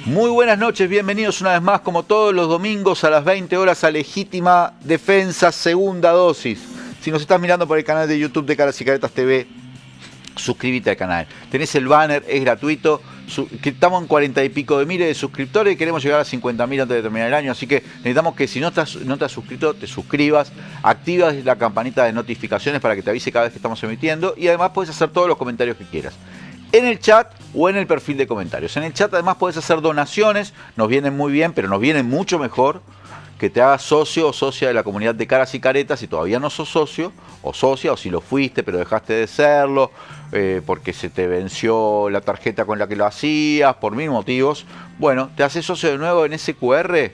Muy buenas noches, bienvenidos una vez más, como todos los domingos a las 20 horas, a Legítima Defensa, segunda dosis. Si nos estás mirando por el canal de YouTube de Caras y Caretas TV, suscríbete al canal. Tenés el banner, es gratuito. Estamos en 40 y pico de miles de suscriptores y queremos llegar a 50.000 antes de terminar el año. Así que necesitamos que si no te has suscrito, te suscribas, activas la campanita de notificaciones para que te avise cada vez que estamos emitiendo y además puedes hacer todos los comentarios que quieras en el chat o en el perfil de comentarios. En el chat además puedes hacer donaciones, nos vienen muy bien, pero nos viene mucho mejor que te hagas socio o socia de la comunidad de Caras y Caretas si todavía no sos socio o socia, o si lo fuiste pero dejaste de serlo porque se te venció la tarjeta con la que lo hacías, por mil motivos. Bueno, te haces socio de nuevo en ese QR,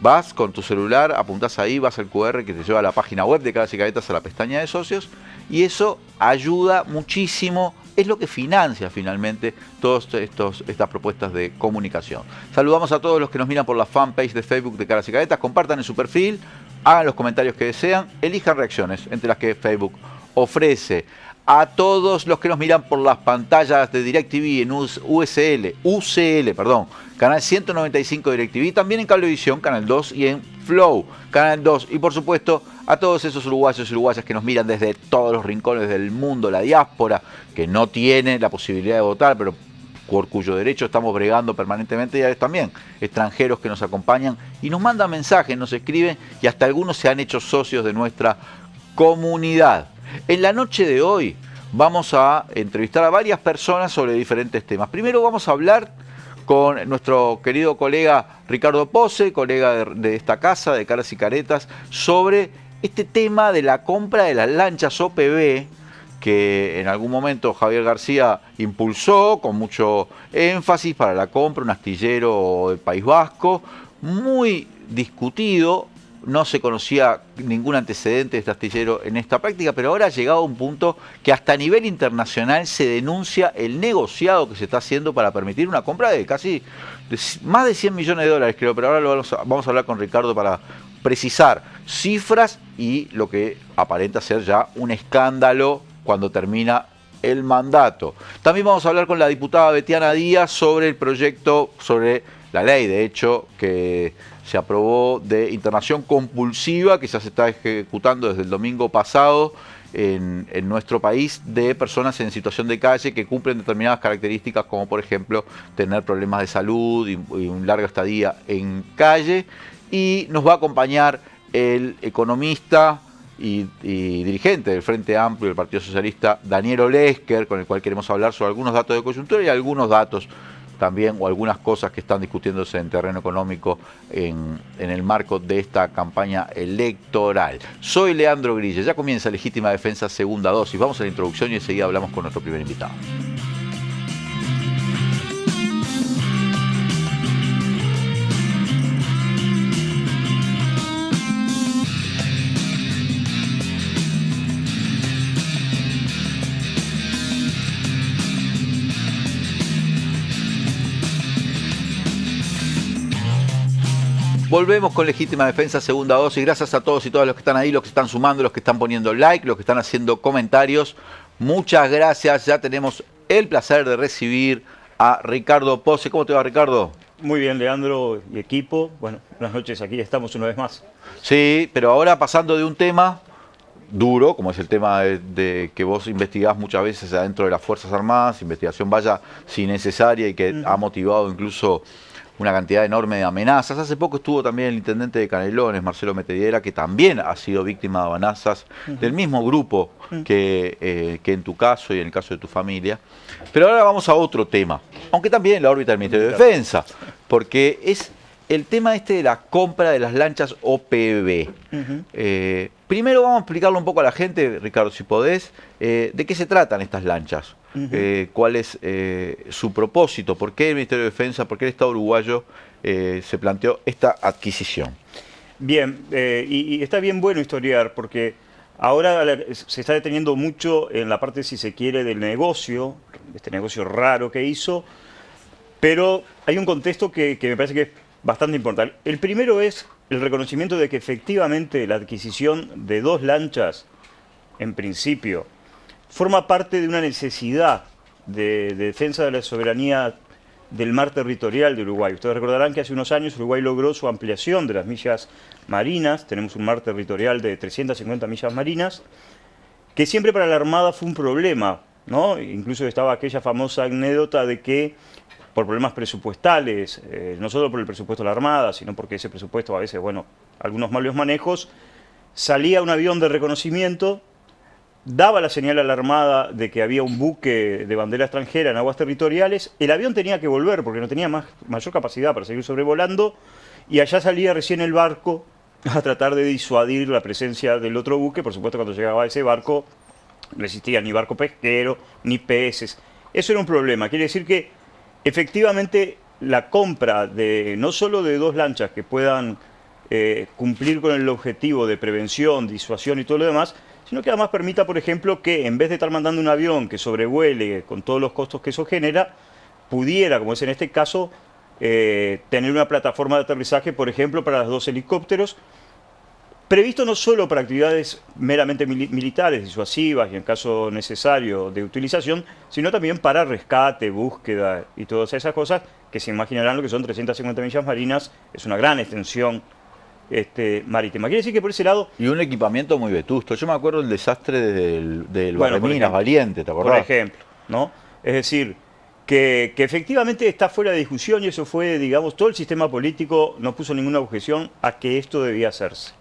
vas con tu celular, apuntás ahí, vas al QR que te lleva a la página web de Caras y Caretas, a la pestaña de socios, y eso ayuda muchísimo. Es lo que financia finalmente todas estas propuestas de comunicación. Saludamos a todos los que nos miran por la fanpage de Facebook de Caras y Caretas. Compartan en su perfil, hagan los comentarios que desean, elijan reacciones entre las que Facebook ofrece. A todos los que nos miran por las pantallas de DirecTV en UCL, canal 195 de DirecTV, también en Cablevisión, canal 2, y en Flow, canal 2. Y por supuesto, a todos esos uruguayos y uruguayas que nos miran desde todos los rincones del mundo, la diáspora, que no tiene la posibilidad de votar, pero por cuyo derecho estamos bregando permanentemente, y hay también extranjeros que nos acompañan y nos mandan mensajes, nos escriben, y hasta algunos se han hecho socios de nuestra comunidad. En la noche de hoy vamos a entrevistar a varias personas sobre diferentes temas. Primero vamos a hablar con nuestro querido colega Ricardo Pose, colega de esta casa, de Caras y Caretas, sobre este tema de la compra de las lanchas OPV, que en algún momento Javier García impulsó con mucho énfasis para la compra, un astillero del País Vasco, muy discutido. No se conocía ningún antecedente de este astillero en esta práctica, pero ahora ha llegado a un punto que hasta a nivel internacional se denuncia el negociado que se está haciendo para permitir una compra de más de 100 millones de dólares, creo, pero ahora vamos a hablar con Ricardo para precisar cifras y lo que aparenta ser ya un escándalo cuando termina el mandato. También vamos a hablar con la diputada Betiana Díaz sobre el proyecto, sobre la ley, de hecho, que se aprobó de internación compulsiva, que ya se está ejecutando desde el domingo pasado en nuestro país, de personas en situación de calle que cumplen determinadas características, como por ejemplo tener problemas de salud y una larga estadía en calle. Y nos va a acompañar el economista y dirigente del Frente Amplio del Partido Socialista, Daniel Olesker, con el cual queremos hablar sobre algunos datos de coyuntura y algunos datos también, o algunas cosas que están discutiéndose en terreno económico en el marco de esta campaña electoral. Soy Leandro Grille, ya comienza Legítima Defensa, segunda dosis. Vamos a la introducción y enseguida hablamos con nuestro primer invitado. Volvemos con Legítima Defensa, segunda dosis. Gracias a todos y todas los que están ahí, los que están sumando, los que están poniendo like, los que están haciendo comentarios. Muchas gracias. Ya tenemos el placer de recibir a Ricardo Pose. ¿Cómo te va, Ricardo? Muy bien, Leandro y equipo. Bueno, buenas noches. Aquí estamos una vez más. Sí, pero ahora pasando de un tema duro, como es el tema de que vos investigás muchas veces adentro de las Fuerzas Armadas, investigación vaya si necesaria y que ha motivado incluso una cantidad enorme de amenazas. Hace poco estuvo también el intendente de Canelones, Marcelo Metediera, que también ha sido víctima de amenazas del mismo grupo que en tu caso y en el caso de tu familia. Pero ahora vamos a otro tema, aunque también en la órbita del Ministerio de Defensa, porque es el tema de la compra de las lanchas OPV. Primero vamos a explicarle un poco a la gente, Ricardo, si podés, de qué se tratan estas lanchas. ¿Cuál es su propósito? ¿Por qué el Ministerio de Defensa, por qué el Estado uruguayo se planteó esta adquisición? Bien, y está bien bueno historiar, porque ahora se está deteniendo mucho en la parte, si se quiere, del negocio, este negocio raro que hizo, pero hay un contexto que me parece que es bastante importante. El primero es el reconocimiento de que efectivamente la adquisición de 2 lanchas, en principio, forma parte de una necesidad de defensa de la soberanía del mar territorial de Uruguay. Ustedes recordarán que hace unos años Uruguay logró su ampliación de las millas marinas. Tenemos un mar territorial de 350 millas marinas, que siempre para la Armada fue un problema, ¿no? Incluso estaba aquella famosa anécdota de que por problemas presupuestales, no solo por el presupuesto de la Armada, sino porque ese presupuesto a veces, bueno, algunos malos manejos, salía un avión de reconocimiento, daba la señal a la Armada de que había un buque de bandera extranjera en aguas territoriales, el avión tenía que volver porque no tenía mayor capacidad para seguir sobrevolando, y allá salía recién el barco a tratar de disuadir la presencia del otro buque. Por supuesto, cuando llegaba ese barco, no existía ni barco pesquero, ni peces. Eso era un problema. Quiere decir que efectivamente la compra de no solo de 2 lanchas que puedan cumplir con el objetivo de prevención, disuasión y todo lo demás, sino que además permita, por ejemplo, que en vez de estar mandando un avión que sobrevuele con todos los costos que eso genera, pudiera, como es en este caso, tener una plataforma de aterrizaje, por ejemplo, para los 2 helicópteros, previsto no solo para actividades meramente militares, disuasivas y en caso necesario de utilización, sino también para rescate, búsqueda y todas esas cosas, que se imaginarán lo que son 350 millas marinas, es una gran extensión marítima. Quiere decir que por ese lado... Y un equipamiento muy vetusto. Yo me acuerdo del desastre del Bueno, Barreminas Valiente, ¿te acordás? Por ejemplo, ¿no? Es decir, que efectivamente está fuera de discusión, y eso fue, digamos, todo el sistema político no puso ninguna objeción a que esto debía hacerse.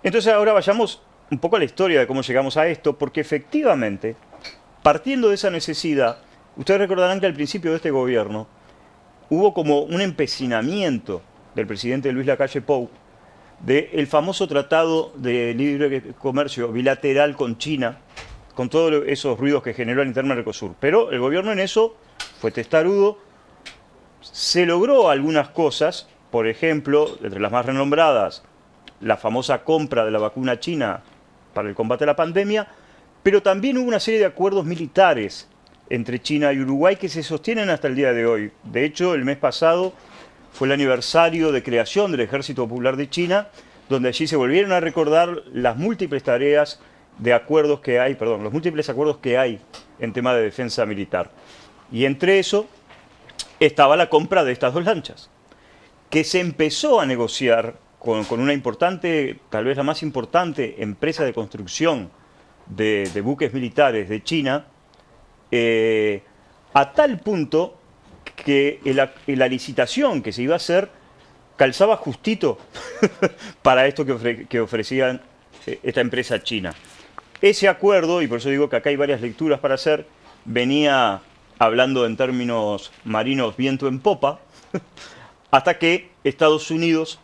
Entonces ahora vayamos un poco a la historia de cómo llegamos a esto, porque efectivamente, partiendo de esa necesidad, ustedes recordarán que al principio de este gobierno hubo como un empecinamiento del presidente Luis Lacalle Pou del famoso tratado de libre comercio bilateral con China, con todos esos ruidos que generó el interno Mercosur. Pero el gobierno en eso fue testarudo, se logró algunas cosas, por ejemplo, entre las más renombradas, la famosa compra de la vacuna china para el combate a la pandemia, pero también hubo una serie de acuerdos militares entre China y Uruguay que se sostienen hasta el día de hoy. De hecho, el mes pasado fue el aniversario de creación del Ejército Popular de China, donde allí se volvieron a recordar las múltiples tareas de acuerdos que hay, perdón, los múltiples acuerdos que hay en tema de defensa militar. Y entre eso estaba la compra de estas 2 lanchas, que se empezó a negociar con una importante, tal vez la más importante empresa de construcción de buques militares de China, a tal punto que la licitación que se iba a hacer calzaba justito para esto que ofrecían esta empresa china. Ese acuerdo, y por eso digo que acá hay varias lecturas para hacer, venía hablando en términos marinos viento en popa, hasta que Estados Unidos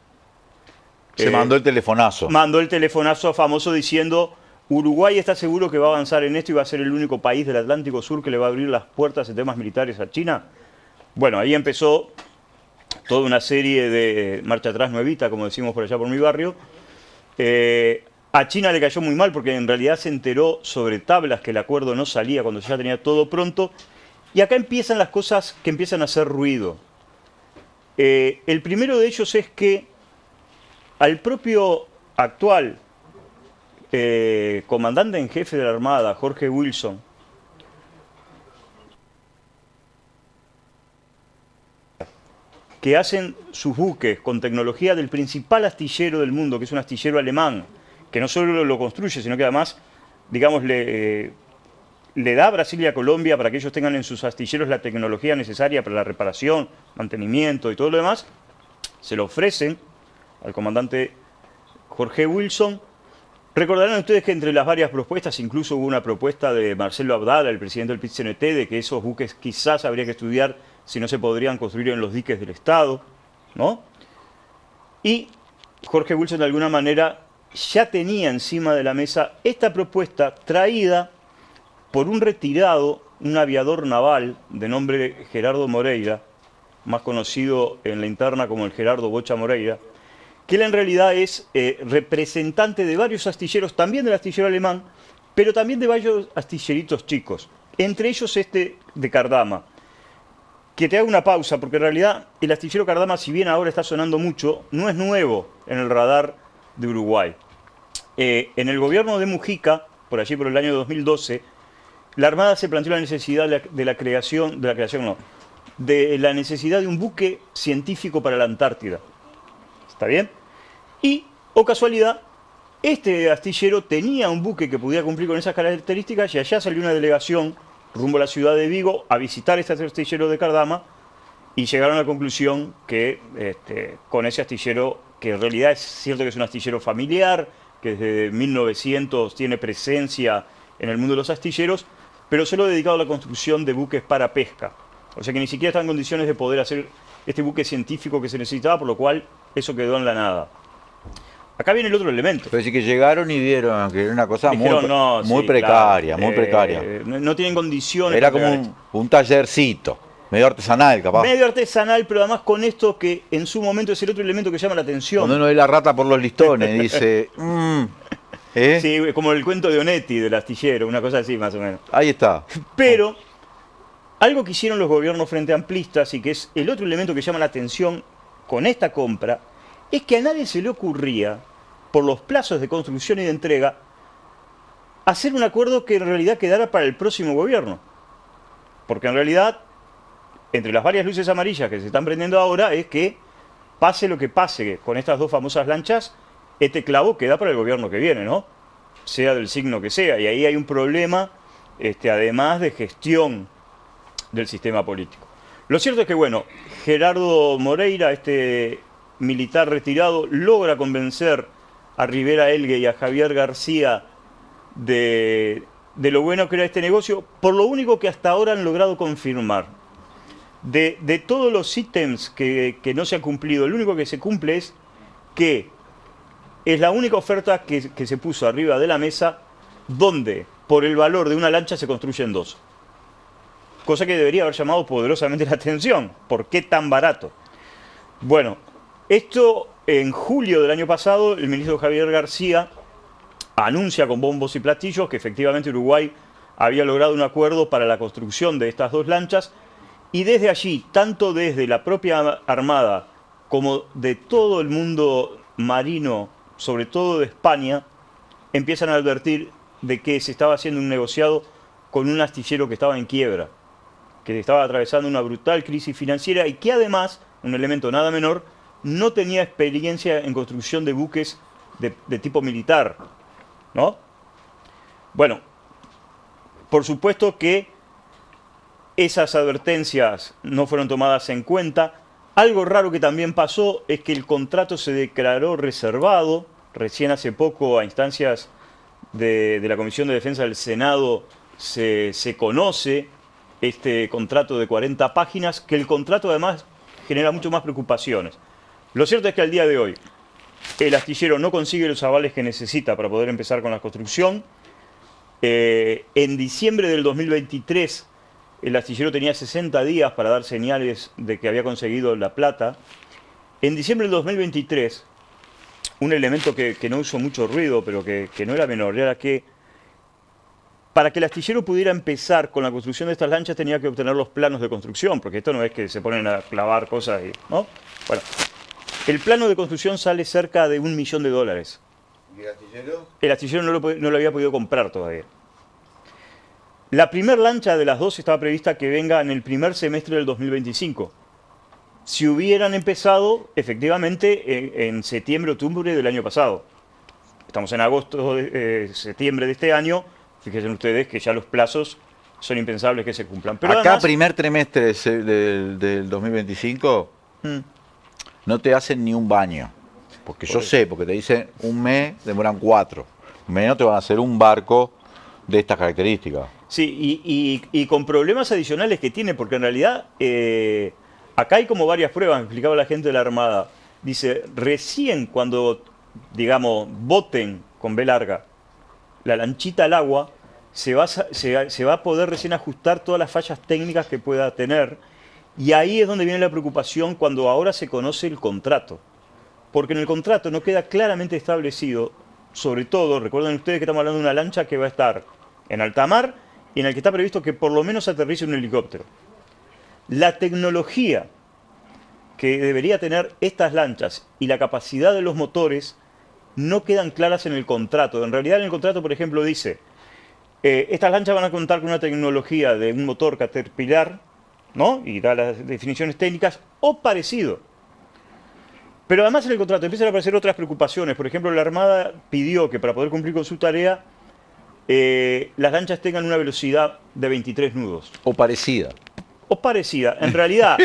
se mandó el telefonazo. Mandó el telefonazo famoso diciendo: Uruguay está seguro que va a avanzar en esto y va a ser el único país del Atlántico Sur que le va a abrir las puertas en temas militares a China. Bueno, ahí empezó toda una serie de marcha atrás nuevita, como decimos por allá por mi barrio. A China le cayó muy mal porque en realidad se enteró sobre tablas que el acuerdo no salía cuando ya tenía todo pronto. Y acá empiezan las cosas que empiezan a hacer ruido. El primero de ellos es que al propio actual comandante en jefe de la Armada, Jorge Wilson, que hacen sus buques con tecnología del principal astillero del mundo, que es un astillero alemán, que no solo lo construye, sino que además, digamos, le da a Brasil y a Colombia para que ellos tengan en sus astilleros la tecnología necesaria para la reparación, mantenimiento y todo lo demás, se lo ofrecen al comandante Jorge Wilson. Recordarán ustedes que entre las varias propuestas, incluso hubo una propuesta de Marcelo Abdala, el presidente del PIT-CNT, de que esos buques quizás habría que estudiar si no se podrían construir en los diques del Estado, ¿no? Y Jorge Wilson de alguna manera ya tenía encima de la mesa esta propuesta traída por un retirado, un aviador naval de nombre Gerardo Moreira, más conocido en la interna como el Gerardo Bocha Moreira, que él en realidad es representante de varios astilleros, también del astillero alemán, pero también de varios astilleritos chicos, entre ellos este de Cardama. Que te haga una pausa, porque en realidad el astillero Cardama, si bien ahora está sonando mucho, no es nuevo en el radar de Uruguay. En el gobierno de Mujica, por allí por el año 2012, la Armada se planteó la necesidad de de la necesidad de un buque científico para la Antártida. ¿Está bien? Y, o casualidad, este astillero tenía un buque que podía cumplir con esas características y allá salió una delegación rumbo a la ciudad de Vigo a visitar este astillero de Cardama y llegaron a la conclusión que con ese astillero, que en realidad es cierto que es un astillero familiar, que desde 1900 tiene presencia en el mundo de los astilleros, pero solo dedicado a la construcción de buques para pesca. O sea que ni siquiera está en condiciones de poder hacer este buque científico que se necesitaba, por lo cual eso quedó en la nada. Acá viene el otro elemento. Pero sí que llegaron y vieron que era una cosa Dijeron, no, muy sí, precaria, claro, muy precaria. No tienen condiciones. Era para como pegar esto. un tallercito, medio artesanal, capaz. Medio artesanal, pero además con esto que en su momento es el otro elemento que llama la atención. Cuando uno ve la rata por los listones, dice, ¿eh? Sí, como el cuento de Onetti, del astillero, una cosa así más o menos. Ahí está. Pero algo que hicieron los gobiernos frente amplistas y que es el otro elemento que llama la atención con esta compra, es que a nadie se le ocurría, por los plazos de construcción y de entrega, hacer un acuerdo que en realidad quedara para el próximo gobierno. Porque en realidad, entre las varias luces amarillas que se están prendiendo ahora, es que pase lo que pase con estas dos famosas lanchas, este clavo queda para el gobierno que viene, ¿no? Sea del signo que sea. Y ahí hay un problema, además de gestión del sistema político. Lo cierto es que, bueno, Gerardo Moreira, este militar retirado, logra convencer a Rivera Elgue y a Javier García de lo bueno que era este negocio, por lo único que hasta ahora han logrado confirmar. De todos los ítems que no se han cumplido, el único que se cumple es que es la única oferta que se puso arriba de la mesa donde por el valor de una lancha se construyen dos. Cosa que debería haber llamado poderosamente la atención. ¿Por qué tan barato? Bueno, esto en julio del año pasado, el ministro Javier García anuncia con bombos y platillos que efectivamente Uruguay había logrado un acuerdo para la construcción de estas dos lanchas y desde allí, tanto desde la propia Armada como de todo el mundo marino, sobre todo de España, empiezan a advertir de que se estaba haciendo un negociado con un astillero que estaba en quiebra, que estaba atravesando una brutal crisis financiera y que además, un elemento nada menor, no tenía experiencia en construcción de buques de tipo militar, ¿no? Bueno, por supuesto que esas advertencias no fueron tomadas en cuenta. Algo raro que también pasó es que el contrato se declaró reservado, recién hace poco a instancias de la Comisión de Defensa del Senado se conoce este contrato de 40 páginas, que el contrato además genera mucho más preocupaciones. Lo cierto es que al día de hoy el astillero no consigue los avales que necesita para poder empezar con la construcción. En diciembre del 2023 el astillero tenía 60 días para dar señales de que había conseguido la plata. En diciembre del 2023, un elemento que no hizo mucho ruido, pero que no era menor, era que para que el astillero pudiera empezar con la construcción de estas lanchas tenía que obtener los planos de construcción, porque esto no es que se ponen a clavar cosas, ¿no? Bueno, el plano de construcción sale cerca de $1 millón. ¿Y el astillero? El astillero no lo había podido comprar todavía. La primera lancha de las dos estaba prevista que venga en el primer semestre del 2025. Si hubieran empezado, efectivamente, en septiembre, octubre del año pasado. Estamos en agosto, septiembre de este año. Fíjense ustedes que ya los plazos son impensables que se cumplan. Pero acá, además, primer trimestre del 2025, no te hacen ni un baño. Porque yo sé, porque te dicen un mes, demoran 4. Menos te van a hacer un barco de estas características. Sí, y con problemas adicionales que tiene, porque en realidad acá hay como varias pruebas, me explicaba la gente de la Armada. Dice, recién cuando, digamos, boten con B larga la lanchita al agua, se va a poder recién ajustar todas las fallas técnicas que pueda tener. Y ahí es donde viene la preocupación cuando ahora se conoce el contrato. Porque en el contrato no queda claramente establecido, sobre todo, recuerden ustedes que estamos hablando de una lancha que va a estar en alta mar y en el que está previsto que por lo menos aterrice un helicóptero. La tecnología que debería tener estas lanchas y la capacidad de los motores no quedan claras en el contrato. En realidad en el contrato, por ejemplo, dice estas lanchas van a contar con una tecnología de un motor Caterpillar ¿no? Y da las definiciones técnicas o parecido. Pero además en el contrato empiezan a aparecer otras preocupaciones. Por ejemplo, la Armada pidió que para poder cumplir con su tarea, las lanchas tengan una velocidad de 23 nudos. O parecida. O parecida. En realidad,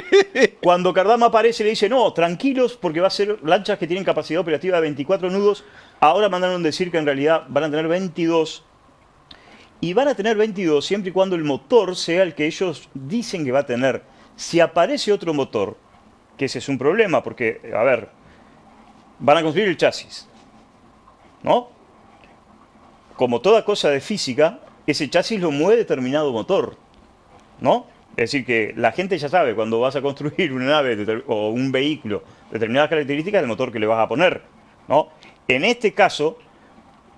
cuando Cardama aparece le dice, no, tranquilos, porque va a ser lanchas que tienen capacidad operativa de 24 nudos. Ahora mandaron decir que en realidad van a tener 22. Y van a tener 22 siempre y cuando el motor sea el que ellos dicen que va a tener. Si aparece otro motor, que ese es un problema, porque, a ver, van a construir el chasis, ¿no? Como toda cosa de física, ese chasis lo mueve determinado motor, ¿no? Es decir, que la gente ya sabe cuando vas a construir una nave o un vehículo, determinadas características del motor que le vas a poner, ¿no? En este caso,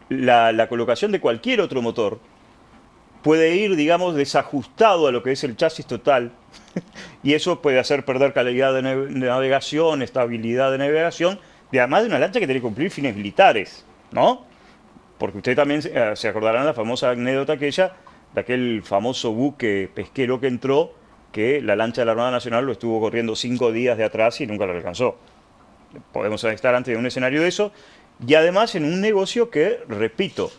la colocación de cualquier otro motor puede ir, digamos, desajustado a lo que es el chasis total, y eso puede hacer perder calidad de navegación, estabilidad de navegación, y además de una lancha que tiene que cumplir fines militares, ¿no? Porque usted también se acordarán la famosa anécdota aquella, de aquel famoso buque pesquero que entró, que la lancha de la Armada Nacional lo estuvo corriendo 5 días de atrás y nunca lo alcanzó. Podemos estar ante un escenario de eso, y además en un negocio que, repito,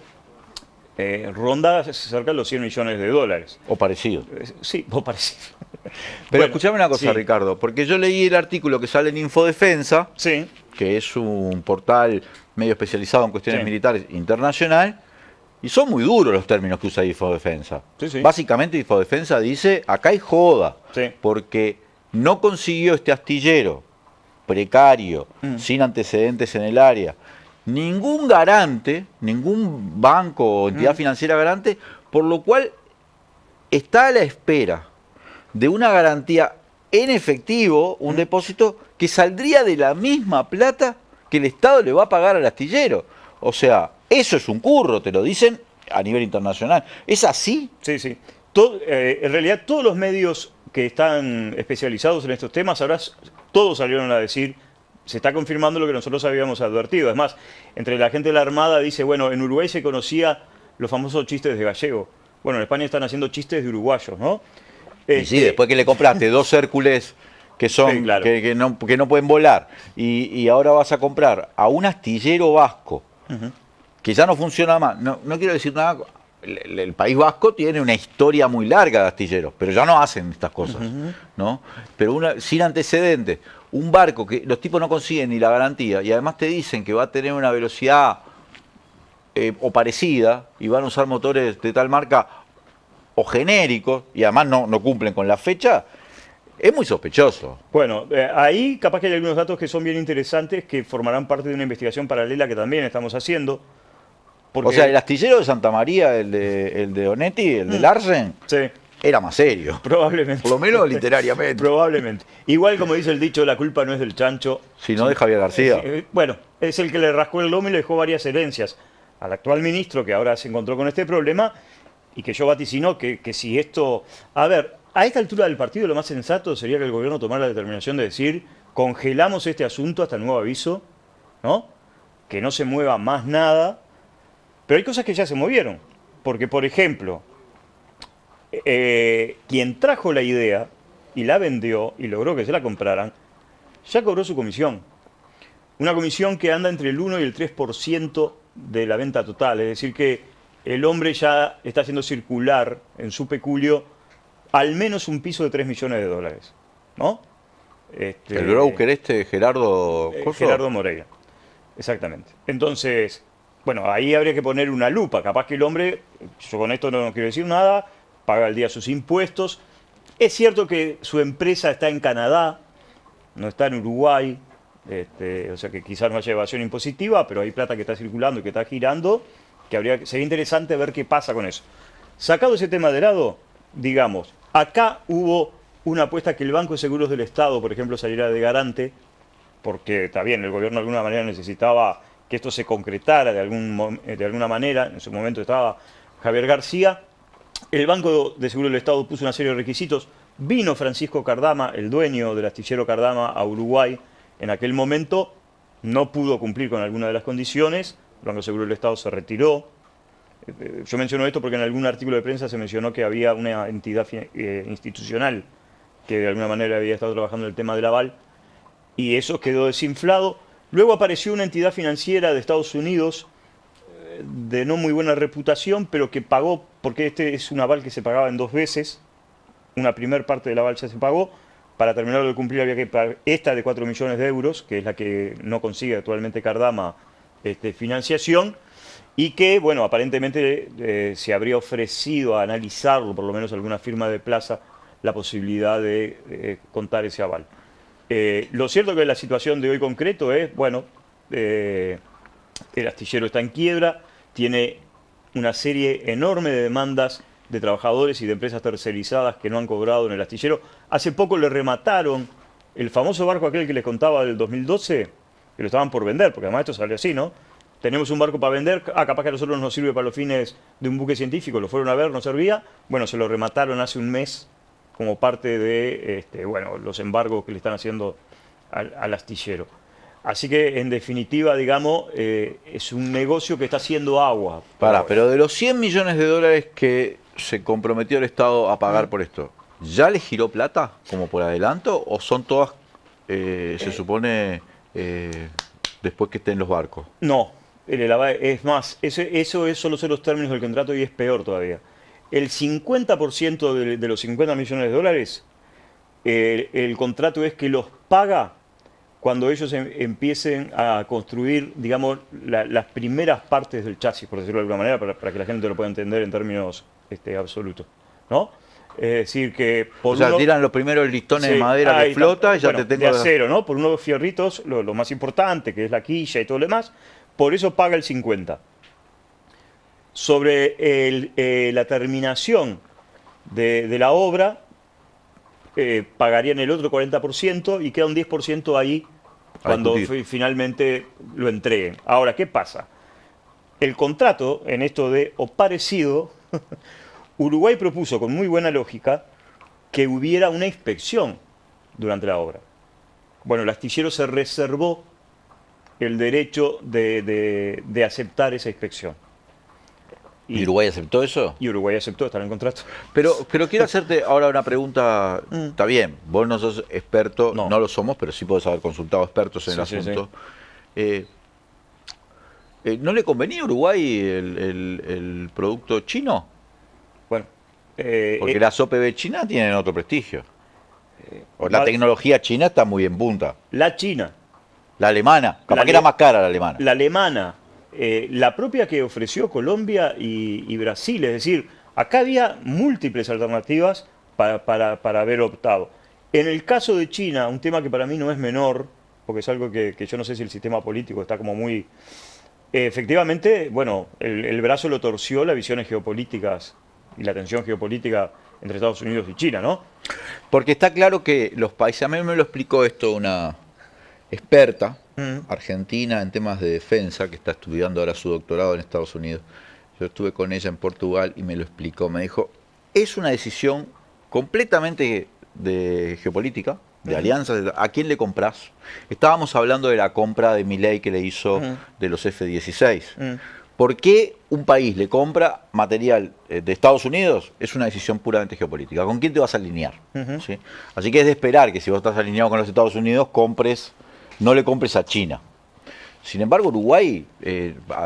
ronda cerca de los 100 millones de dólares. O parecido. Sí, o parecido. Pero Bueno, escuchame una cosa, sí. Ricardo, porque yo leí el artículo que sale en Infodefensa, Sí, que es un portal medio especializado en cuestiones Sí. militares internacional, y son muy duros los términos que usa Infodefensa. Sí, sí. Básicamente Infodefensa dice, acá hay joda, Sí. porque no consiguió este astillero precario, sin antecedentes en el área, ningún garante, ningún banco o entidad financiera garante, por lo cual está a la espera de una garantía en efectivo, un depósito que saldría de la misma plata que el Estado le va a pagar al astillero. O sea, eso es un curro, te lo dicen a nivel internacional. ¿Es así? Sí, sí. En realidad todos los medios que están especializados en estos temas, ahora todos salieron a decir, se está confirmando lo que nosotros habíamos advertido. Es más, entre la gente de la Armada dice, bueno, en Uruguay se conocía los famosos chistes de gallego. Bueno, en España están haciendo chistes de uruguayos, ¿no? Y sí, después que le compraste 2 Hércules que son Sí, claro. que no pueden volar, y ahora vas a comprar a un astillero vasco que ya no funciona más. No quiero decir nada. El País Vasco tiene una historia muy larga de astilleros, pero ya no hacen estas cosas, ¿no? Pero sin antecedentes, un barco que los tipos no consiguen ni la garantía, y además te dicen que va a tener una velocidad o parecida, y van a usar motores de tal marca o genéricos, y además no cumplen con la fecha, es muy sospechoso. Bueno, ahí capaz que hay algunos datos que son bien interesantes que formarán parte de una investigación paralela que también estamos haciendo. Porque, O sea, el astillero de Santa María, el de Onetti, el de Larsen, sí, era más serio. probablemente. Por lo menos literariamente. Probablemente. Igual como dice el dicho, la culpa no es del chancho. Si no, de Javier García. Bueno, es el que le rascó el lomo y le dejó varias herencias al actual ministro que ahora se encontró con este problema y que yo vaticino que si esto... A ver, a esta altura del partido lo más sensato sería que el gobierno tomara la determinación de decir congelamos este asunto hasta el nuevo aviso, ¿no? Que no se mueva más nada. Pero hay cosas que ya se movieron. Porque, por ejemplo, quien trajo la idea y la vendió y logró que se la compraran, ya cobró su comisión. Una comisión que anda entre el 1 y el 3% de la venta total. Es decir, que el hombre ya está haciendo circular en su peculio al menos un piso de 3 millones de dólares. ¿No? El broker Gerardo... ¿Coso? Gerardo Moreira. Exactamente. Entonces, bueno, ahí habría que poner una lupa. Capaz que el hombre, yo con esto no quiero decir nada, paga al día sus impuestos. Es cierto que su empresa está en Canadá, no está en Uruguay, o sea que quizás no haya evasión impositiva, pero hay plata que está circulando y que está girando, que sería interesante ver qué pasa con eso. Sacado ese tema de lado, digamos, acá hubo una apuesta que el Banco de Seguros del Estado, por ejemplo, saliera de garante, porque está bien, el gobierno de alguna manera necesitaba que esto se concretara de alguna manera. En su momento estaba Javier García. El Banco de Seguros del Estado puso una serie de requisitos. Vino Francisco Cardama, el dueño del astillero Cardama, a Uruguay en aquel momento. No pudo cumplir con alguna de las condiciones. El Banco de Seguros del Estado se retiró. Yo menciono esto porque en algún artículo de prensa se mencionó que había una entidad institucional que de alguna manera había estado trabajando en el tema del aval, y eso quedó desinflado. Luego apareció una entidad financiera de Estados Unidos de no muy buena reputación, pero que pagó, porque este es un aval que se pagaba en 2 veces, una primer parte del aval ya se pagó, para terminarlo de cumplir había que pagar esta de 4 millones de euros, que es la que no consigue actualmente Cardama financiación, y que, bueno, aparentemente se habría ofrecido a analizarlo, por lo menos alguna firma de plaza, la posibilidad de contar ese aval. Lo cierto que la situación de hoy concreto es, bueno, el astillero está en quiebra, tiene una serie enorme de demandas de trabajadores y de empresas tercerizadas que no han cobrado en el astillero. Hace poco le remataron el famoso barco aquel que les contaba del 2012, que lo estaban por vender, porque además esto salió así, ¿no? Tenemos un barco para vender, capaz que a nosotros nos sirve para los fines de un buque científico, lo fueron a ver, no servía. Bueno, se lo remataron hace un mes como parte de bueno, los embargos que le están haciendo al astillero. Así que, en definitiva, digamos, es un negocio que está haciendo agua. Pero de los 100 millones de dólares que se comprometió el Estado a pagar por esto, ¿ya le giró plata como por adelanto o son todas, se supone, después que estén los barcos? No, es más, eso solo son los términos del contrato y es peor todavía. El 50% de los 50 millones de dólares, el contrato es que los paga cuando ellos empiecen a construir, digamos, las primeras partes del chasis, por decirlo de alguna manera, para que la gente lo pueda entender en términos absolutos, ¿no? Es decir, que por tiran los primeros listones de madera de flota y ya te tengo... de acero, ¿no? Por unos fierritos, lo más importante, que es la quilla y todo lo demás, por eso paga el 50%. Sobre la terminación de la obra, pagarían el otro 40% y queda un 10% ahí cuando finalmente lo entreguen. Ahora, ¿qué pasa? El contrato, en esto de o parecido, Uruguay propuso con muy buena lógica que hubiera una inspección durante la obra. Bueno, el astillero se reservó el derecho de aceptar esa inspección. ¿Y Uruguay aceptó eso? Y Uruguay aceptó, está en el contrato. Pero quiero hacerte ahora una pregunta. Está bien, vos no sos experto, no lo somos, pero sí podés haber consultado expertos en el asunto. Sí. ¿No le convenía a Uruguay el producto chino? Bueno, porque las OPB chinas tienen otro prestigio. La tecnología china está muy en punta. La china. La alemana, capaz que era más cara la alemana. La alemana. La propia que ofreció Colombia y Brasil, es decir, acá había múltiples alternativas para haber optado. En el caso de China, un tema que para mí no es menor, porque es algo que yo no sé si el sistema político está como muy... efectivamente, bueno, el brazo lo torció las visiones geopolíticas y la tensión geopolítica entre Estados Unidos y China, ¿no? Porque está claro que los países, a mí me lo explicó esto una experta argentina en temas de defensa, que está estudiando ahora su doctorado en Estados Unidos. Yo estuve con ella en Portugal y me lo explicó. Me dijo, es una decisión completamente de geopolítica, de alianzas. ¿A quién le compras? Estábamos hablando de la compra de Milei que le hizo de los F-16. ¿Por qué un país le compra material de Estados Unidos? Es una decisión puramente geopolítica. ¿Con quién te vas a alinear? ¿Sí? Así que es de esperar que si vos estás alineado con los Estados Unidos, no le compres a China. Sin embargo, Uruguay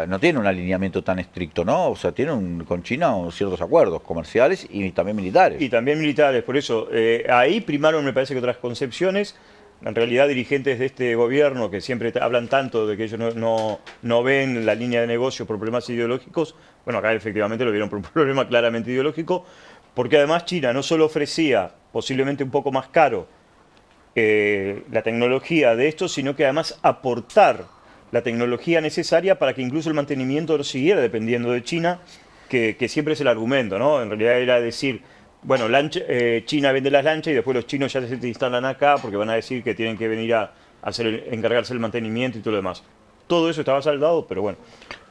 no tiene un alineamiento tan estricto, ¿no? O sea, tiene con China ciertos acuerdos comerciales y también militares. Y también militares, por eso. Ahí primaron, me parece que otras concepciones. En realidad, dirigentes de este gobierno que siempre hablan tanto de que ellos no ven la línea de negocio por problemas ideológicos, bueno, acá efectivamente lo vieron por un problema claramente ideológico, porque además China no solo ofrecía posiblemente un poco más caro la tecnología de esto, sino que además aportar la tecnología necesaria para que incluso el mantenimiento no siguiera dependiendo de China, que siempre es el argumento, ¿no? En realidad era decir, bueno, China vende las lanchas y después los chinos ya se instalan acá porque van a decir que tienen que venir a encargarse del mantenimiento y todo lo demás. Todo eso estaba saldado, pero bueno,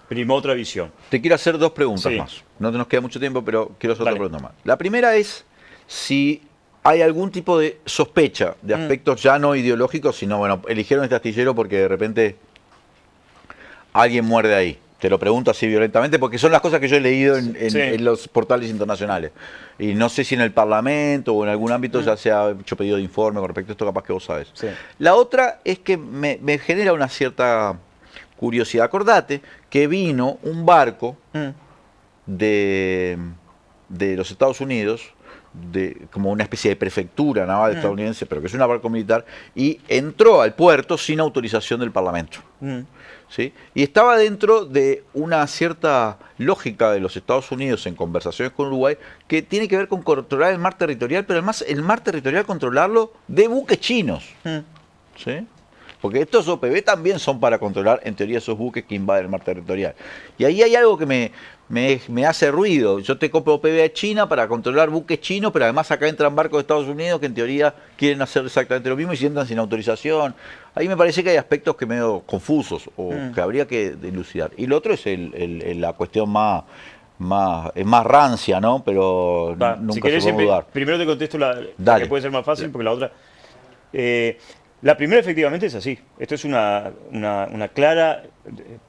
primó otra visión. Te quiero hacer 2 preguntas más. No nos queda mucho tiempo, pero quiero hacer 2 preguntas más. La primera es si hay algún tipo de sospecha de aspectos ya no ideológicos, sino, bueno, eligieron este astillero porque de repente alguien muerde ahí. Te lo pregunto así violentamente porque son las cosas que yo he leído Sí. en los portales internacionales. Y no sé si en el Parlamento o en algún ámbito ya se ha hecho pedido de informe con respecto a esto, capaz que vos sabés. Sí. La otra es que me genera una cierta curiosidad. Acordate que vino un barco de los Estados Unidos, como una especie de prefectura naval estadounidense, pero que es un barco militar, y entró al puerto sin autorización del Parlamento. ¿Sí? Y estaba dentro de una cierta lógica de los Estados Unidos en conversaciones con Uruguay que tiene que ver con controlar el mar territorial, pero además el mar territorial controlarlo de buques chinos. ¿Sí? Porque estos OPV también son para controlar, en teoría, esos buques que invaden el mar territorial. Y ahí hay algo que me hace ruido. Yo te compro OPV a China para controlar buques chinos, pero además acá entran barcos de Estados Unidos que en teoría quieren hacer exactamente lo mismo y si entran sin autorización. Ahí me parece que hay aspectos que medio confusos o que habría que dilucidar. Y lo otro es la cuestión más rancia, ¿no? Pero nunca si querés, se puede dudar. primero te contesto la Dale. que puede ser más fácil, porque la otra... la primera efectivamente es así. Esto es una clara,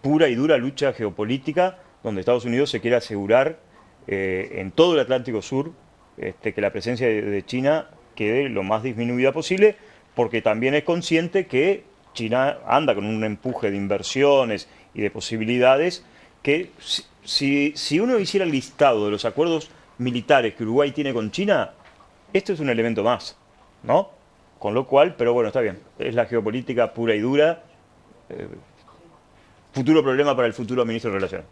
pura y dura lucha geopolítica donde Estados Unidos se quiere asegurar en todo el Atlántico Sur que la presencia de China quede lo más disminuida posible, porque también es consciente que China anda con un empuje de inversiones y de posibilidades que si uno hiciera el listado de los acuerdos militares que Uruguay tiene con China, esto es un elemento más, ¿no? Con lo cual, pero bueno, está bien, es la geopolítica pura y dura, futuro problema para el futuro ministro de Relaciones.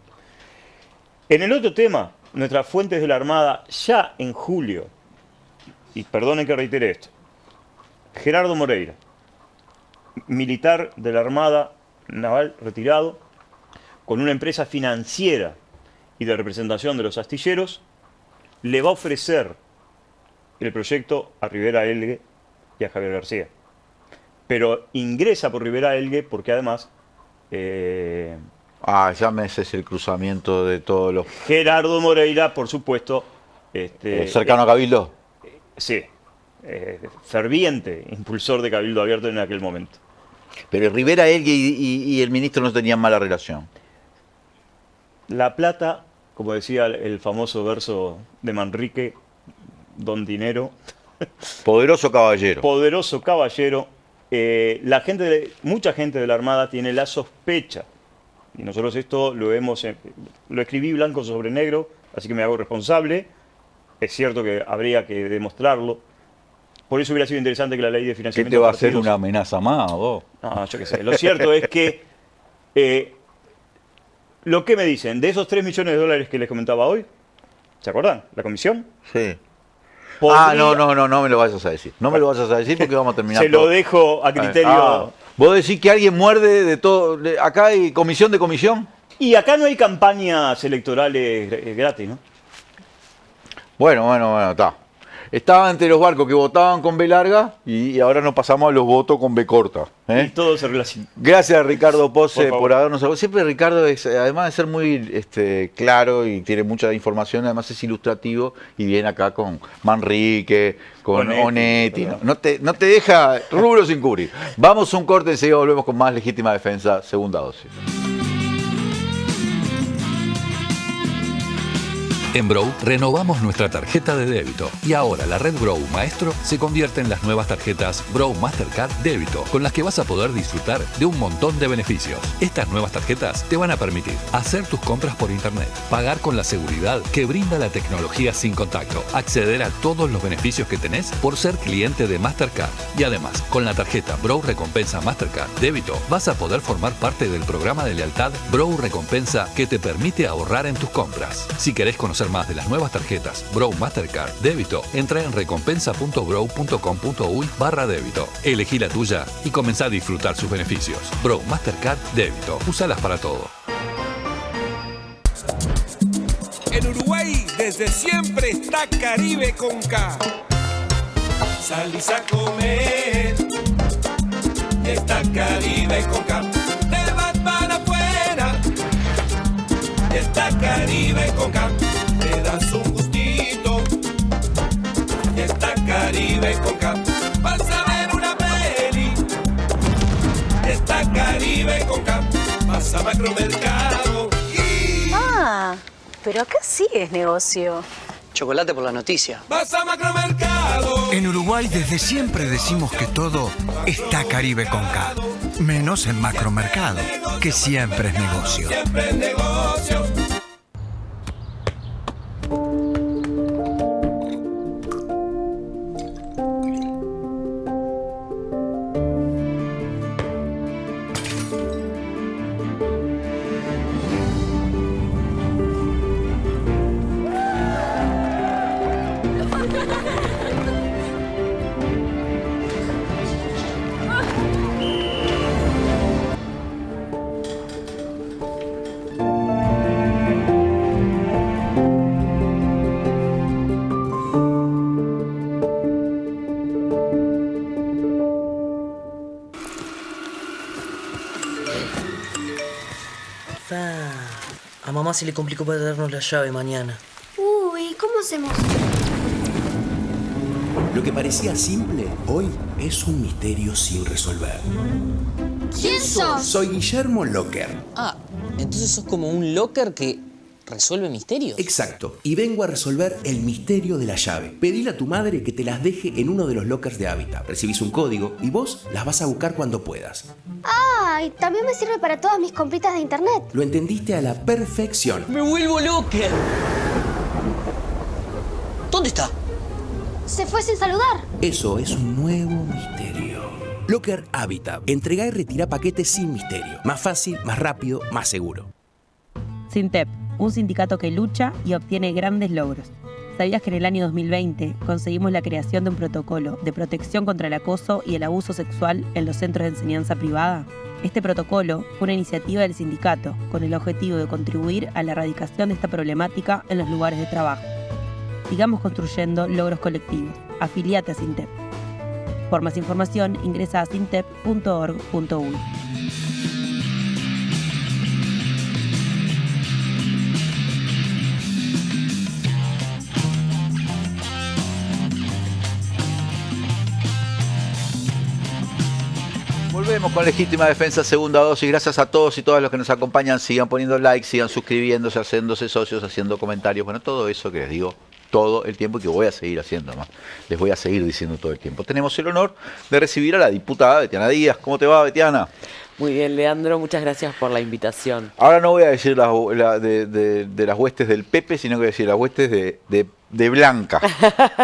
En el otro tema, nuestras fuentes de la Armada, ya en julio, y perdonen que reitere esto, Gerardo Moreira, militar de la Armada Naval retirado, con una empresa financiera y de representación de los astilleros, le va a ofrecer el proyecto a Rivera Elgue y a Javier García. Pero ingresa por Rivera Elgue porque además... ya me es el cruzamiento de todos los... Gerardo Moreira, por supuesto... cercano a Cabildo. Sí, ferviente impulsor de Cabildo Abierto en aquel momento. Pero Rivera Elgue y el ministro no tenían mala relación. La plata, como decía el famoso verso de Manrique, Don Dinero... Poderoso caballero. Poderoso caballero. Mucha gente de la Armada tiene la sospecha, y nosotros esto lo escribí blanco sobre negro, así que me hago responsable. Es cierto que habría que demostrarlo. Por eso hubiera sido interesante que la ley de financiamiento... ¿Qué te va a hacer una amenaza más, vos? No, yo qué sé. Lo cierto es que lo que me dicen de esos 3 millones de dólares que les comentaba hoy, ¿se acuerdan? ¿La comisión? Sí. Podría... No me lo vayas a decir. No me lo vayas a decir porque vamos a terminar. Se lo dejo a criterio... Vos decís que alguien muerde de todo... Acá hay comisión de comisión. Y acá no hay campañas electorales gratis, ¿no? Bueno, está. Estaba entre los barcos que votaban con B larga y ahora nos pasamos a los votos con B corta. Y todo se relaciona. Gracias, Ricardo Pose, por por habernos hablado. Siempre Ricardo, además de ser muy claro y tiene mucha información, además es ilustrativo y viene acá con Manrique, con Onetti. No te deja rubro sin cubrir. Vamos a un corte, enseguida volvemos con más Legítima Defensa, segunda dosis. En Brow renovamos nuestra tarjeta de débito y ahora la red Brow Maestro se convierte en las nuevas tarjetas Brow Mastercard Débito, con las que vas a poder disfrutar de un montón de beneficios. Estas nuevas tarjetas te van a permitir hacer tus compras por internet, pagar con la seguridad que brinda la tecnología sin contacto, acceder a todos los beneficios que tenés por ser cliente de Mastercard. Y además, con la tarjeta Brow Recompensa Mastercard Débito, vas a poder formar parte del programa de lealtad Brow Recompensa que te permite ahorrar en tus compras. Si querés conocer más de las nuevas tarjetas Brow Mastercard Débito, entra en recompensa.brow.com.uy/débito. Elegí la tuya y comenzá a disfrutar sus beneficios. Brow Mastercard Débito. Úsalas para todo. En Uruguay desde siempre está Caribe con K. Salís a comer y está Caribe con K. Te vas para afuera y está Caribe con K. Te das un gustito y está Caribe con K. Vas a ver una peli, está Caribe con K. Vas a Macromercado pero acá sí es negocio. Chocolate por la noticia. Vas a Macromercado. En Uruguay desde siempre decimos que todo está Caribe con K. Menos en Macromercado, que siempre es negocio. Siempre es negocio. A mamá se le complicó para darnos la llave mañana. Uy, ¿cómo hacemos? Lo que parecía simple, hoy es un misterio sin resolver. ¿Quién sos? Soy Guillermo Locker. Ah, entonces sos como un locker que resuelve misterios. Exacto, y vengo a resolver el misterio de la llave. Pedile a tu madre que te las deje en uno de los lockers de Hábitat. Recibís un código y vos las vas a buscar cuando puedas. Ah, y también me sirve para todas mis compritas de internet. Lo entendiste a la perfección. ¡Me vuelvo locker! ¿Dónde está? Se fue sin saludar. Eso es un nuevo misterio. Locker Hábitat. Entrega y retira paquetes sin misterio. Más fácil, más rápido, más seguro. SINTEP, un sindicato que lucha y obtiene grandes logros. ¿Sabías que en el año 2020 conseguimos la creación de un protocolo de protección contra el acoso y el abuso sexual en los centros de enseñanza privada? Este protocolo fue una iniciativa del sindicato con el objetivo de contribuir a la erradicación de esta problemática en los lugares de trabajo. Sigamos construyendo logros colectivos. Afiliate a SINTEP. Por más información, ingresa a sintep.org.uy. Volvemos con Legítima Defensa, segunda dosis. Gracias a todos y todas los que nos acompañan. Sigan poniendo likes, sigan suscribiéndose, haciéndose socios, haciendo comentarios. Bueno, todo eso que les digo todo el tiempo y que voy a seguir haciendo más. Les voy a seguir diciendo todo el tiempo. Tenemos el honor de recibir a la diputada Betiana Díaz. ¿Cómo te va, Betiana? Muy bien, Leandro. Muchas gracias por la invitación. Ahora no voy a decir de las huestes del Pepe, sino que voy a decir las huestes de Blanca.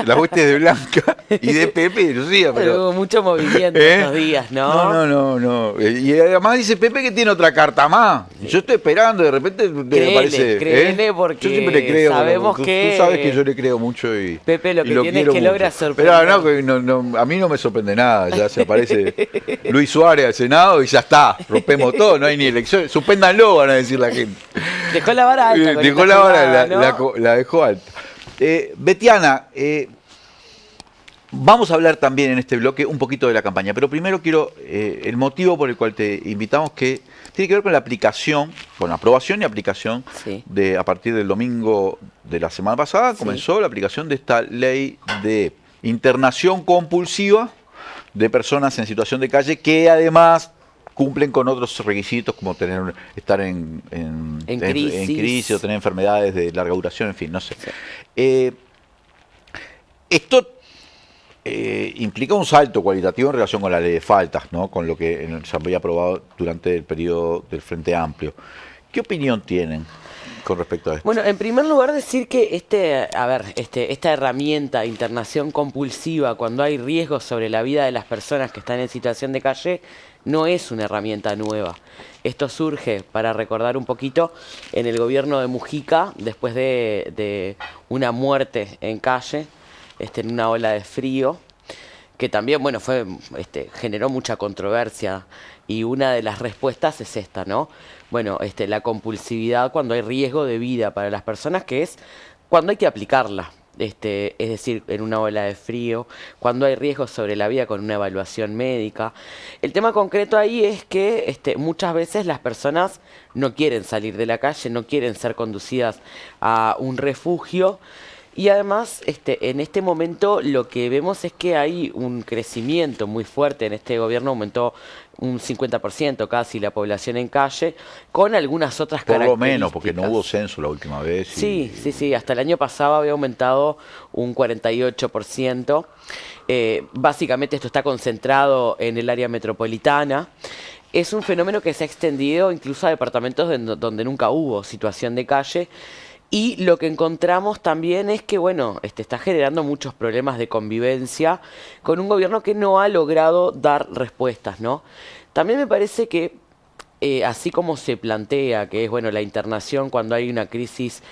Las huestes de Blanca y de Pepe y Lucía. Pero hubo mucho movimiento estos días, ¿no? No. Y además dice Pepe que tiene otra carta más. Yo estoy esperando, de repente me parece. Créele, porque yo siempre le creo. Sabemos tú que sabes que yo le creo mucho y Pepe lo que lo tiene es quiero que mucho. logra sorprender. Pero no, a mí no me sorprende nada. Ya se aparece Luis Suárez al Senado y ya está. Rompemos todo, no hay ni elecciones. Suspéndanlo, van a decir la gente. Dejó la vara alta. Dejó la vara, ¿no? la dejó alta. Betiana, vamos a hablar también en este bloque un poquito de la campaña, pero primero quiero, el motivo por el cual te invitamos, que tiene que ver con la aplicación, con la aprobación y aplicación a partir del domingo de la semana pasada, comenzó la aplicación de esta ley de internación compulsiva de personas en situación de calle que además cumplen con otros requisitos como estar en crisis o tener enfermedades de larga duración, en fin, no sé. Esto implica un salto cualitativo en relación con la ley de faltas, ¿no? Con lo que se había aprobado durante el periodo del Frente Amplio. ¿Qué opinión tienen con respecto a esto? Bueno, en primer lugar decir que esta herramienta de internación compulsiva, cuando hay riesgos sobre la vida de las personas que están en situación de calle, no es una herramienta nueva. Esto surge, para recordar un poquito, en el gobierno de Mujica, después de una muerte en calle, en una ola de frío, que también, bueno, generó mucha controversia, y una de las respuestas es esta, ¿no? Bueno, la compulsividad cuando hay riesgo de vida para las personas, que es cuando hay que aplicarla. Es decir, en una ola de frío, cuando hay riesgos sobre la vida con una evaluación médica. El tema concreto ahí es que muchas veces las personas no quieren salir de la calle, no quieren ser conducidas a un refugio, Y además, en este momento lo que vemos es que hay un crecimiento muy fuerte en este gobierno, aumentó un 50% casi la población en calle, con algunas otras Por características. lo menos, porque no hubo censo la última vez. Sí, hasta el año pasado había aumentado un 48%. Básicamente esto está concentrado en el área metropolitana. Es un fenómeno que se ha extendido incluso a departamentos donde nunca hubo situación de calle. Y lo que encontramos también es que, bueno, está generando muchos problemas de convivencia con un gobierno que no ha logrado dar respuestas, ¿no? También me parece que, así como se plantea, que es, bueno, la internación cuando hay una crisis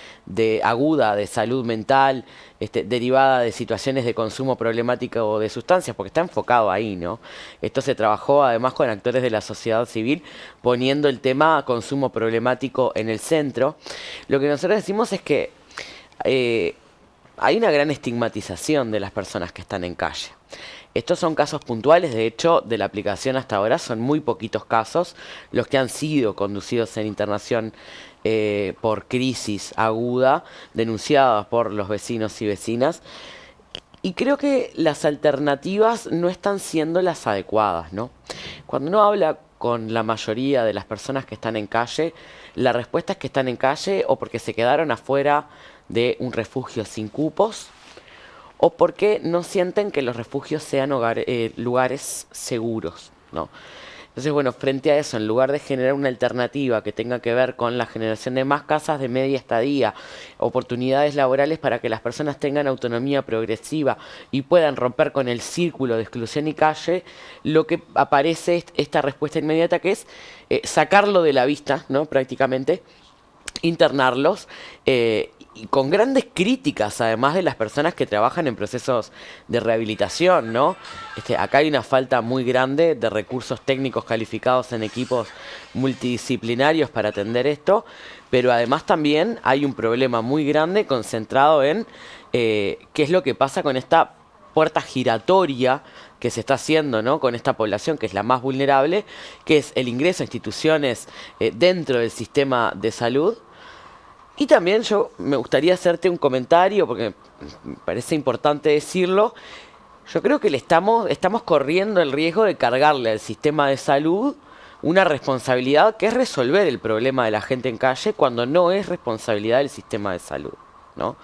aguda de salud mental, derivada de situaciones de consumo problemático de sustancias, porque está enfocado ahí, ¿no? Esto se trabajó además con actores de la sociedad civil, poniendo el tema consumo problemático en el centro. Lo que nosotros decimos es que hay una gran estigmatización de las personas que están en calle. Estos son casos puntuales, de hecho, de la aplicación hasta ahora son muy poquitos casos los que han sido conducidos en internación por crisis aguda, denunciadas por los vecinos y vecinas. Y creo que las alternativas no están siendo las adecuadas, ¿no? Cuando uno habla con la mayoría de las personas que están en calle, la respuesta es que están en calle o porque se quedaron afuera de un refugio sin cupos, o porque no sienten que los refugios sean lugares seguros, ¿no? Entonces, bueno, frente a eso, en lugar de generar una alternativa que tenga que ver con la generación de más casas de media estadía, oportunidades laborales para que las personas tengan autonomía progresiva y puedan romper con el círculo de exclusión y calle, lo que aparece es esta respuesta inmediata que es sacarlo de la vista, ¿no? Prácticamente, internarlos, y con grandes críticas además de las personas que trabajan en procesos de rehabilitación, ¿no? Acá hay una falta muy grande de recursos técnicos calificados en equipos multidisciplinarios para atender esto, pero además también hay un problema muy grande concentrado en qué es lo que pasa con esta puerta giratoria que se está haciendo, ¿no? Con esta población que es la más vulnerable, que es el ingreso a instituciones dentro del sistema de salud. Y también yo me gustaría hacerte un comentario, porque me parece importante decirlo. Yo creo que estamos corriendo el riesgo de cargarle al sistema de salud una responsabilidad que es resolver el problema de la gente en calle cuando no es responsabilidad del sistema de salud, ¿no?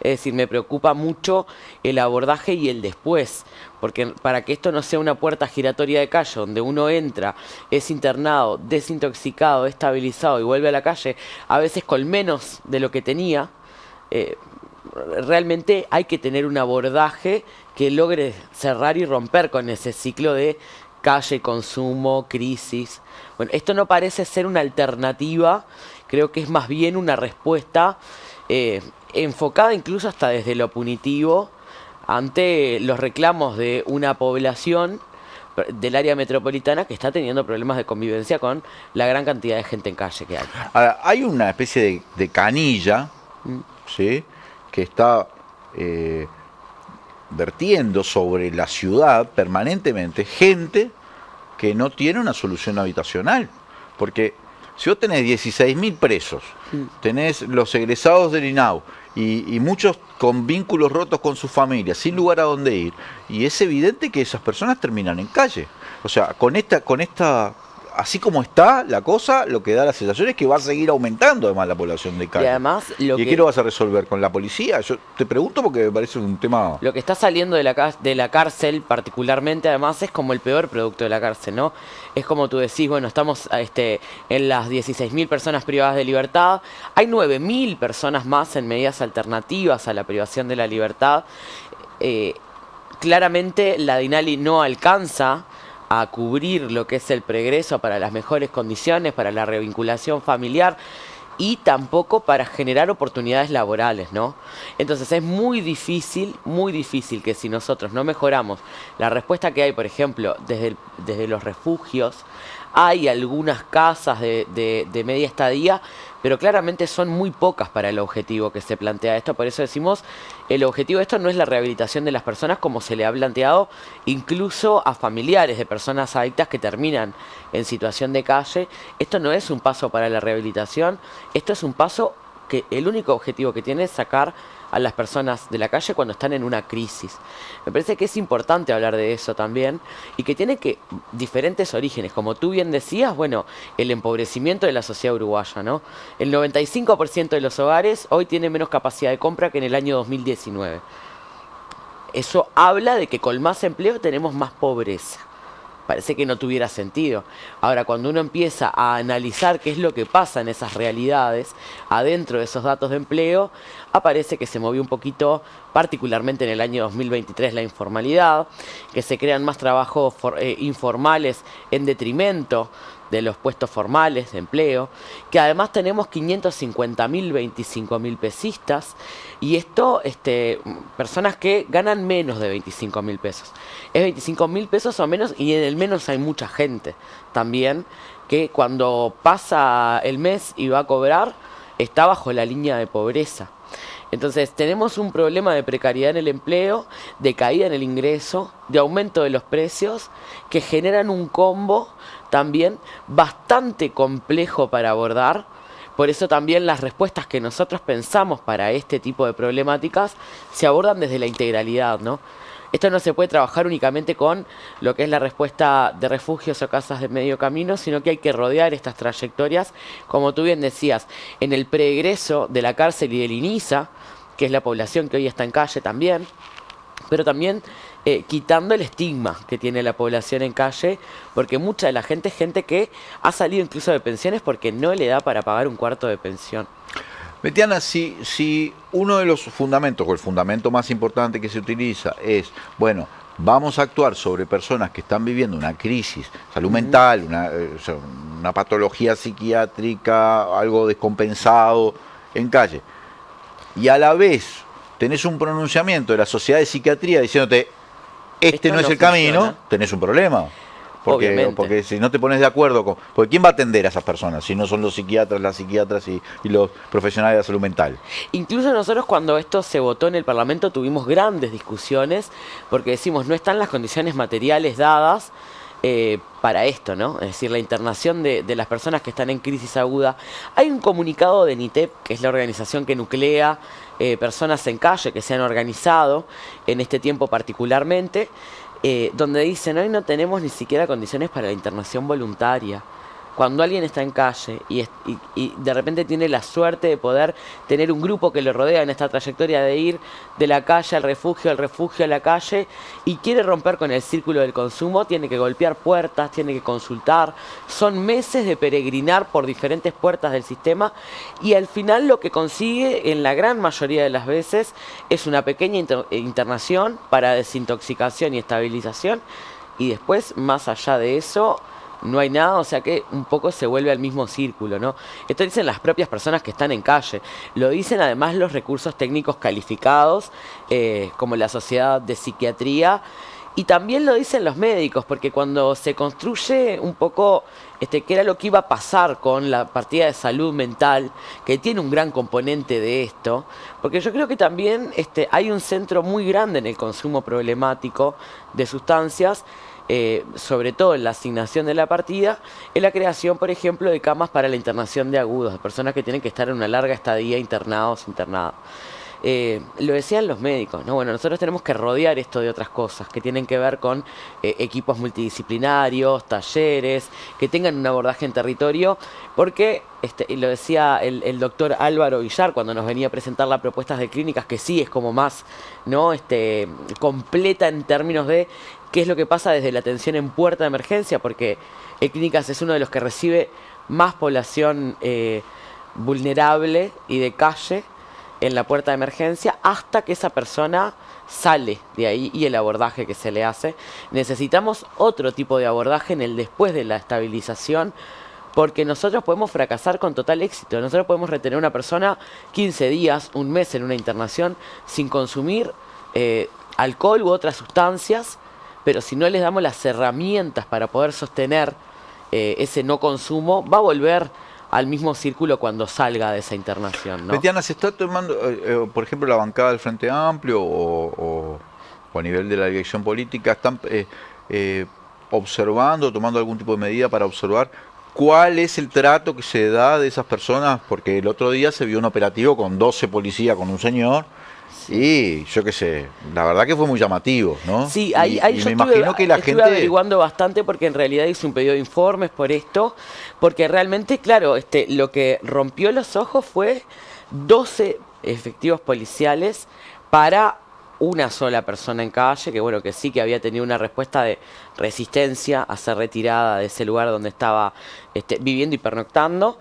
Es decir, me preocupa mucho el abordaje y el después, porque para que esto no sea una puerta giratoria de calle donde uno entra, es internado, desintoxicado, estabilizado y vuelve a la calle, a veces con menos de lo que tenía, realmente hay que tener un abordaje que logre cerrar y romper con ese ciclo de calle, consumo, crisis. Bueno, esto no parece ser una alternativa, creo que es más bien una respuesta enfocada incluso hasta desde lo punitivo ante los reclamos de una población del área metropolitana que está teniendo problemas de convivencia con la gran cantidad de gente en calle que hay. Ahora, hay una especie de canilla, ¿sí?, que está vertiendo sobre la ciudad permanentemente gente que no tiene una solución habitacional. Porque si vos tenés 16.000 presos, tenés los egresados del INAU y muchos con vínculos rotos con sus familias, sin lugar a dónde ir, y es evidente que esas personas terminan en calle. O sea, con esta así como está la cosa, lo que da la sensación es que va a seguir aumentando además la población de calle. Y además, ¿Y qué lo vas a resolver? ¿Con la policía? Yo te pregunto porque me parece un tema... Lo que está saliendo de la cárcel particularmente, además, es como el peor producto de la cárcel, ¿no? Es como tú decís, bueno, estamos en las 16.000 personas privadas de libertad, hay 9.000 personas más en medidas alternativas a la privación de la libertad. Claramente la DINALI no alcanza a cubrir lo que es el pregreso para las mejores condiciones, para la revinculación familiar y tampoco para generar oportunidades laborales, ¿no? Entonces es muy difícil que si nosotros no mejoramos la respuesta que hay, por ejemplo, desde los refugios, hay algunas casas de media estadía, pero claramente son muy pocas para el objetivo que se plantea esto. Por eso decimos, el objetivo de esto no es la rehabilitación de las personas como se le ha planteado incluso a familiares de personas adictas que terminan en situación de calle. Esto no es un paso para la rehabilitación, esto es un paso que el único objetivo que tiene es sacar a las personas de la calle cuando están en una crisis. Me parece que es importante hablar de eso también y que tiene diferentes orígenes. Como tú bien decías, bueno, el empobrecimiento de la sociedad uruguaya, ¿no? El 95% de los hogares hoy tiene menos capacidad de compra que en el año 2019. Eso habla de que con más empleo tenemos más pobreza. Parece que no tuviera sentido. Ahora, cuando uno empieza a analizar qué es lo que pasa en esas realidades, adentro de esos datos de empleo, aparece que se movió un poquito, particularmente en el año 2023, la informalidad, que se crean más trabajos informales en detrimento de los puestos formales de empleo, que además tenemos 550.000, 25.000 pesistas, y esto, personas que ganan menos de 25.000 pesos. Es 25.000 pesos o menos, y en el menos hay mucha gente también, que cuando pasa el mes y va a cobrar, está bajo la línea de pobreza. Entonces tenemos un problema de precariedad en el empleo, de caída en el ingreso, de aumento de los precios, que generan un combo también bastante complejo para abordar. Por eso también las respuestas que nosotros pensamos para este tipo de problemáticas se abordan desde la integralidad, ¿no? Esto no se puede trabajar únicamente con lo que es la respuesta de refugios o casas de medio camino, sino que hay que rodear estas trayectorias, como tú bien decías, en el preegreso de la cárcel y del INISA, que es la población que hoy está en calle también, pero también quitando el estigma que tiene la población en calle, porque mucha de la gente es gente que ha salido incluso de pensiones porque no le da para pagar un cuarto de pensión. Betiana, si uno de los fundamentos, o el fundamento más importante que se utiliza es, bueno, vamos a actuar sobre personas que están viviendo una crisis, salud mental, una patología psiquiátrica, algo descompensado en calle, y a la vez tenés un pronunciamiento de la Sociedad de Psiquiatría diciéndote, este no es el camino, tenés un problema. Porque si no te pones de acuerdo con... Porque ¿quién va a atender a esas personas si no son los psiquiatras, las psiquiatras y los profesionales de la salud mental? Incluso nosotros cuando esto se votó en el Parlamento tuvimos grandes discusiones porque decimos, no están las condiciones materiales dadas para esto, ¿no? Es decir, la internación de las personas que están en crisis aguda. Hay un comunicado de NITEP, que es la organización que nuclea personas en calle que se han organizado en este tiempo particularmente, donde dicen, hoy no tenemos ni siquiera condiciones para la internación voluntaria. Cuando alguien está en calle y de repente tiene la suerte de poder tener un grupo que lo rodea en esta trayectoria de ir de la calle al refugio a la calle y quiere romper con el círculo del consumo, tiene que golpear puertas, tiene que consultar. Son meses de peregrinar por diferentes puertas del sistema y al final lo que consigue en la gran mayoría de las veces es una pequeña internación para desintoxicación y estabilización y después, más allá de eso, no hay nada, o sea que un poco se vuelve al mismo círculo, ¿no? Esto dicen las propias personas que están en calle. Lo dicen además los recursos técnicos calificados, como la Sociedad de Psiquiatría, y también lo dicen los médicos, porque cuando se construye un poco qué era lo que iba a pasar con la partida de salud mental, que tiene un gran componente de esto, porque yo creo que también hay un centro muy grande en el consumo problemático de sustancias, sobre todo en la asignación de la partida, en la creación, por ejemplo, de camas para la internación de agudos, de personas que tienen que estar en una larga estadía internados. Lo decían los médicos, ¿no? Bueno, nosotros tenemos que rodear esto de otras cosas que tienen que ver con equipos multidisciplinarios, talleres, que tengan un abordaje en territorio, porque, y lo decía el doctor Álvaro Villar cuando nos venía a presentar las propuestas de clínicas, que sí es como más, ¿no? Completa en términos de qué es lo que pasa desde la atención en puerta de emergencia, porque el Clínicas es uno de los que recibe más población vulnerable y de calle en la puerta de emergencia hasta que esa persona sale de ahí y el abordaje que se le hace. Necesitamos otro tipo de abordaje en el después de la estabilización, porque nosotros podemos fracasar con total éxito. Nosotros podemos retener a una persona 15 días, un mes en una internación sin consumir alcohol u otras sustancias, pero si no les damos las herramientas para poder sostener ese no consumo, va a volver al mismo círculo cuando salga de esa internación, ¿no? Betiana, ¿se está tomando, por ejemplo, la bancada del Frente Amplio o a nivel de la dirección política, están observando, tomando algún tipo de medida para observar ¿cuál es el trato que se da de esas personas? Porque el otro día se vio un operativo con 12 policías, con un señor, y yo qué sé, la verdad que fue muy llamativo, ¿no? Sí, ahí y yo me imagino que la estuve gente... averiguando bastante porque en realidad hice un pedido de informes por esto, porque realmente, claro, lo que rompió los ojos fue 12 efectivos policiales para una sola persona en calle, que bueno, que sí que había tenido una respuesta de resistencia a ser retirada de ese lugar donde estaba viviendo y pernoctando.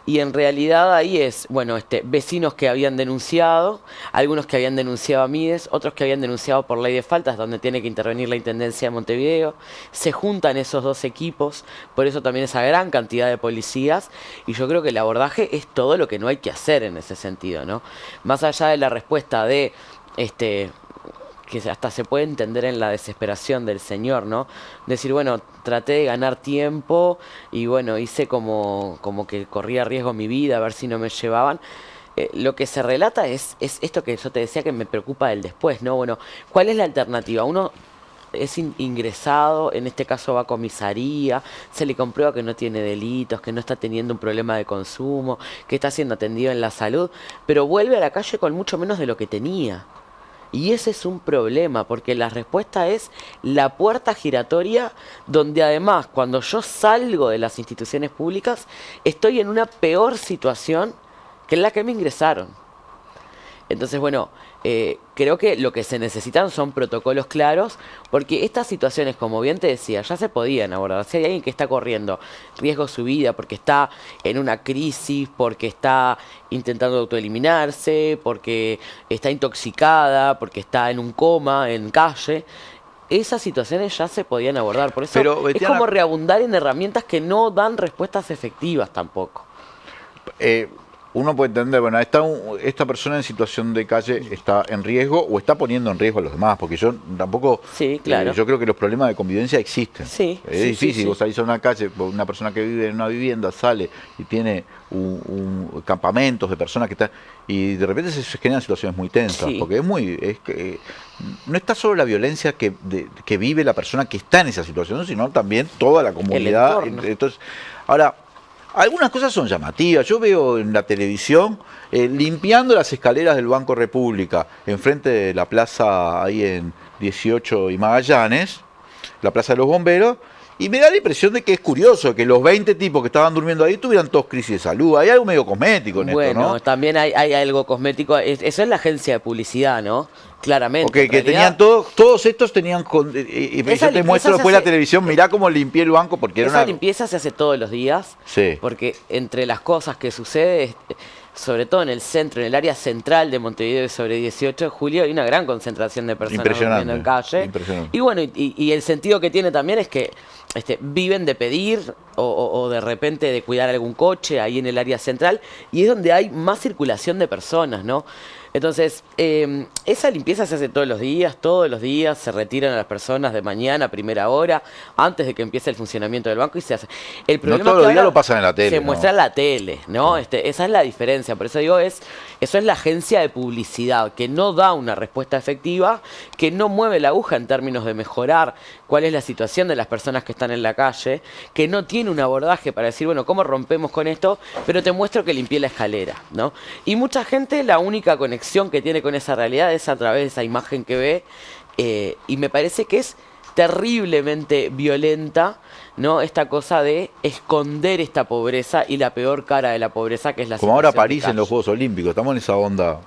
Y en realidad ahí es, bueno, vecinos que habían denunciado, algunos que habían denunciado a Mides, otros que habían denunciado por ley de faltas, donde tiene que intervenir la Intendencia de Montevideo. Se juntan esos dos equipos, por eso también esa gran cantidad de policías. Y yo creo que el abordaje es todo lo que no hay que hacer en ese sentido, ¿no? Más allá de la respuesta de, que hasta se puede entender en la desesperación del señor, ¿no? Decir, bueno, traté de ganar tiempo y bueno, hice como que corría riesgo mi vida, a ver si no me llevaban. Lo que se relata es esto que yo te decía que me preocupa del después, ¿no? Bueno, ¿cuál es la alternativa? Uno es ingresado, en este caso va a comisaría, se le comprueba que no tiene delitos, que no está teniendo un problema de consumo, que está siendo atendido en la salud, pero vuelve a la calle con mucho menos de lo que tenía. Y ese es un problema, porque la respuesta es la puerta giratoria, donde además cuando yo salgo de las instituciones públicas, estoy en una peor situación que en la que me ingresaron. Entonces, bueno, creo que lo que se necesitan son protocolos claros, porque estas situaciones, como bien te decía, ya se podían abordar. Si hay alguien que está corriendo riesgo su vida porque está en una crisis, porque está intentando autoeliminarse, porque está intoxicada, porque está en un coma, en calle, esas situaciones ya se podían abordar. Por eso Pero, es Betiana, como reabundar en herramientas que no dan respuestas efectivas tampoco. Uno puede entender, bueno, esta persona en situación de calle está en riesgo o está poniendo en riesgo a los demás, porque yo tampoco, sí, claro. Yo creo que los problemas de convivencia existen. Sí, es difícil, vos salís a una calle, una persona que vive en una vivienda sale y tiene campamentos de personas que están, y de repente se generan situaciones muy tensas, porque no está solo la violencia que vive la persona que está en esa situación, sino también toda la comunidad. Entonces, ahora, algunas cosas son llamativas. Yo veo en la televisión limpiando las escaleras del Banco República, enfrente de la plaza ahí en 18 y Magallanes, la plaza de los bomberos, y me da la impresión de que es curioso que los 20 tipos que estaban durmiendo ahí tuvieran todos crisis de salud. Hay algo medio cosmético en esto, ¿no? Bueno, también hay algo cosmético. Eso es la agencia de publicidad, ¿no? Claramente. Okay, que tenían todos estos tenían... y yo te muestro después la televisión, mirá cómo limpié el banco, porque era esa limpieza se hace todos los días. Sí. Porque entre las cosas que sucede, sobre todo en el centro, en el área central de Montevideo, sobre 18 de julio, hay una gran concentración de personas durmiendo en calle. Y bueno, y el sentido que tiene también es que viven de pedir o de repente de cuidar algún coche ahí en el área central, y es donde hay más circulación de personas, ¿no? Entonces, esa limpieza se hace todos los días se retiran a las personas de mañana a primera hora, antes de que empiece el funcionamiento del banco, y se hace. El problema no todos los días lo pasan en la tele. Se muestra en la tele, ¿no? Esa es la diferencia, por eso digo, eso es la agencia de publicidad, que no da una respuesta efectiva, que no mueve la aguja en términos de mejorar cuál es la situación de las personas que están en la calle, que no tiene un abordaje para decir, bueno, ¿cómo rompemos con esto? Pero te muestro que limpié la escalera, ¿no? Y mucha gente, la única conexión que tiene con esa realidad es a través de esa imagen que ve, y me parece que es terriblemente violenta, ¿no? Esta cosa de esconder esta pobreza y la peor cara de la pobreza, que es la como ahora París en los Juegos Olímpicos, estamos en esa onda.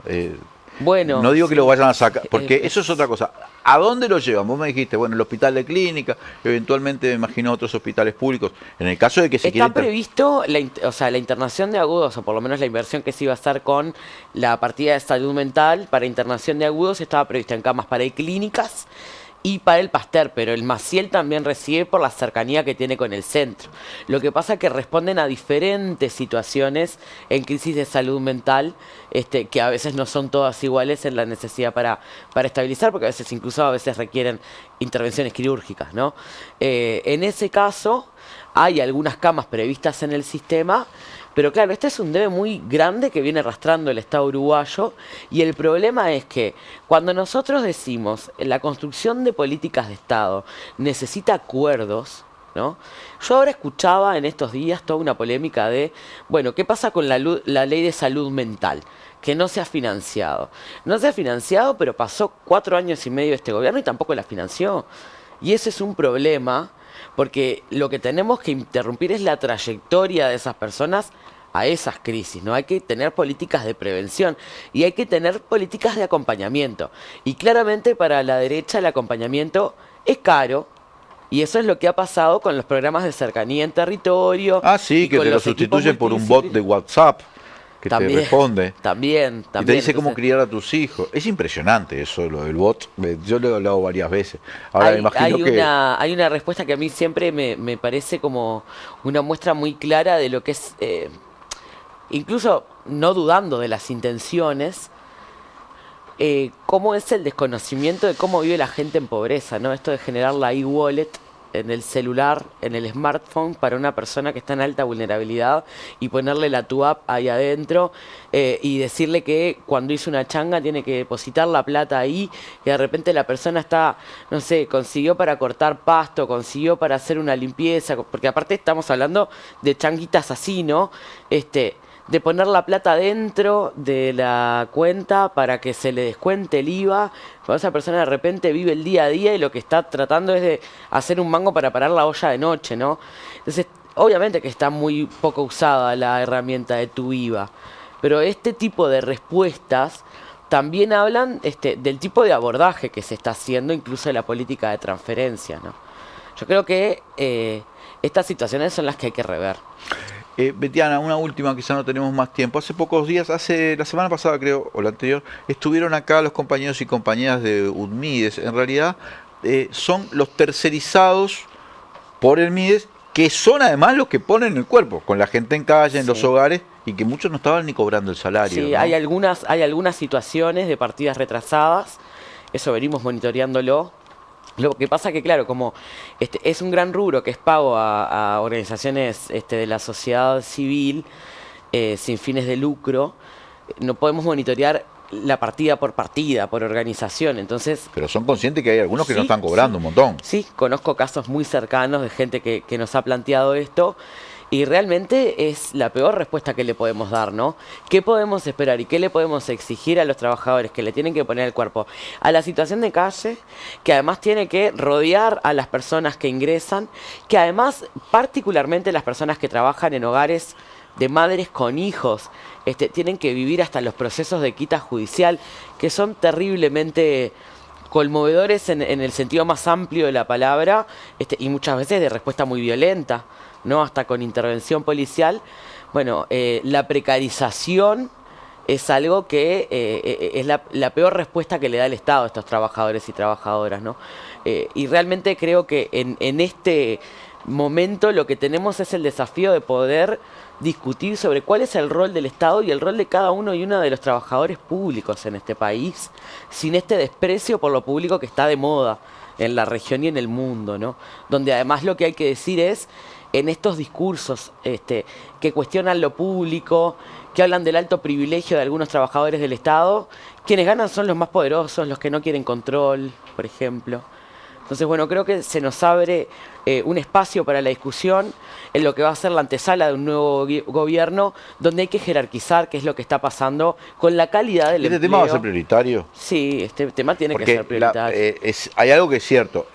Bueno, no digo que lo vayan a sacar, porque eso es otra cosa. ¿A dónde lo llevan? Vos me dijiste, bueno, el hospital de clínica, eventualmente me imagino otros hospitales públicos. En el caso de que se quiera... Está previsto la internación de agudos, o por lo menos la inversión que se iba a hacer con la partida de salud mental para internación de agudos, estaba prevista en camas para clínicas y para el Pasteur, pero el Maciel también recibe por la cercanía que tiene con el centro. Lo que pasa es que responden a diferentes situaciones en crisis de salud mental, que a veces no son todas iguales en la necesidad para estabilizar, porque a veces requieren intervenciones quirúrgicas, ¿no? En ese caso hay algunas camas previstas en el sistema, pero claro, este es un debe muy grande que viene arrastrando el Estado uruguayo, y el problema es que cuando nosotros decimos la construcción de políticas de Estado necesita acuerdos, ¿no? Yo ahora escuchaba en estos días toda una polémica de, bueno, ¿qué pasa con la ley de salud mental? Que no se ha financiado. No se ha financiado, pero pasó 4 años y medio de este gobierno y tampoco la financió. Y ese es un problema, porque lo que tenemos que interrumpir es la trayectoria de esas personas a esas crisis, ¿no? Hay que tener políticas de prevención y hay que tener políticas de acompañamiento. Y claramente para la derecha el acompañamiento es caro, y eso es lo que ha pasado con los programas de cercanía en territorio. Ah, sí, que te lo sustituyen por un bot de WhatsApp que te responde. También. Y te dice cómo criar a tus hijos. Es impresionante eso, lo del bot. Yo lo he hablado varias veces. Ahora me imagino que... Hay una respuesta que a mí siempre me parece como una muestra muy clara de lo que es... incluso no dudando de las intenciones, cómo es el desconocimiento de cómo vive la gente en pobreza, ¿no? Esto de generar la e-wallet en el celular, en el smartphone, para una persona que está en alta vulnerabilidad y ponerle la tu app ahí adentro y decirle que cuando hizo una changa tiene que depositar la plata ahí, que de repente la persona está, no sé, consiguió para cortar pasto, consiguió para hacer una limpieza, porque aparte estamos hablando de changuitas así, ¿no? De poner la plata dentro de la cuenta para que se le descuente el IVA, cuando esa persona de repente vive el día a día y lo que está tratando es de hacer un mango para parar la olla de noche, ¿no? Entonces, obviamente que está muy poco usada la herramienta de tu IVA, pero este tipo de respuestas también hablan del tipo de abordaje que se está haciendo, incluso de la política de transferencia, ¿no? Yo creo que estas situaciones son las que hay que rever. Betiana, una última, quizá no tenemos más tiempo. Hace pocos días, la semana pasada creo, o la anterior, estuvieron acá los compañeros y compañeras de UDMIDES. En realidad son los tercerizados por el MIDES, que son además los que ponen el cuerpo, con la gente en calle, en los hogares, y que muchos no estaban ni cobrando el salario. Sí, ¿no? hay algunas situaciones de partidas retrasadas, eso venimos monitoreándolo. Lo que pasa que, claro, como es un gran rubro que es pago a organizaciones de la sociedad civil sin fines de lucro, no podemos monitorear la partida, por organización. Entonces, pero son conscientes que hay algunos que no están cobrando un montón. Sí, conozco casos muy cercanos de gente que nos ha planteado esto. Y realmente es la peor respuesta que le podemos dar, ¿no? ¿Qué podemos esperar y qué le podemos exigir a los trabajadores que le tienen que poner el cuerpo a la situación de calle, que además tiene que rodear a las personas que ingresan, que además particularmente las personas que trabajan en hogares de madres con hijos, tienen que vivir hasta los procesos de quita judicial, que son terriblemente conmovedores en el sentido más amplio de la palabra, y muchas veces de respuesta muy violenta, ¿no? Hasta con intervención policial. Bueno, la precarización es algo que es la peor respuesta que le da el Estado a estos trabajadores y trabajadoras, ¿no? Y realmente creo que en este momento lo que tenemos es el desafío de poder discutir sobre cuál es el rol del Estado y el rol de cada uno y una de los trabajadores públicos en este país, sin este desprecio por lo público que está de moda en la región y en el mundo, ¿no? Donde además lo que hay que decir es, en estos discursos que cuestionan lo público, que hablan del alto privilegio de algunos trabajadores del Estado, quienes ganan son los más poderosos, los que no quieren control, por ejemplo. Entonces, bueno, creo que se nos abre un espacio para la discusión en lo que va a ser la antesala de un nuevo gobierno, donde hay que jerarquizar qué es lo que está pasando con la calidad del empleo. ¿Este tema va a ser prioritario? Sí, este tema tiene que ser prioritario. Hay algo que es cierto.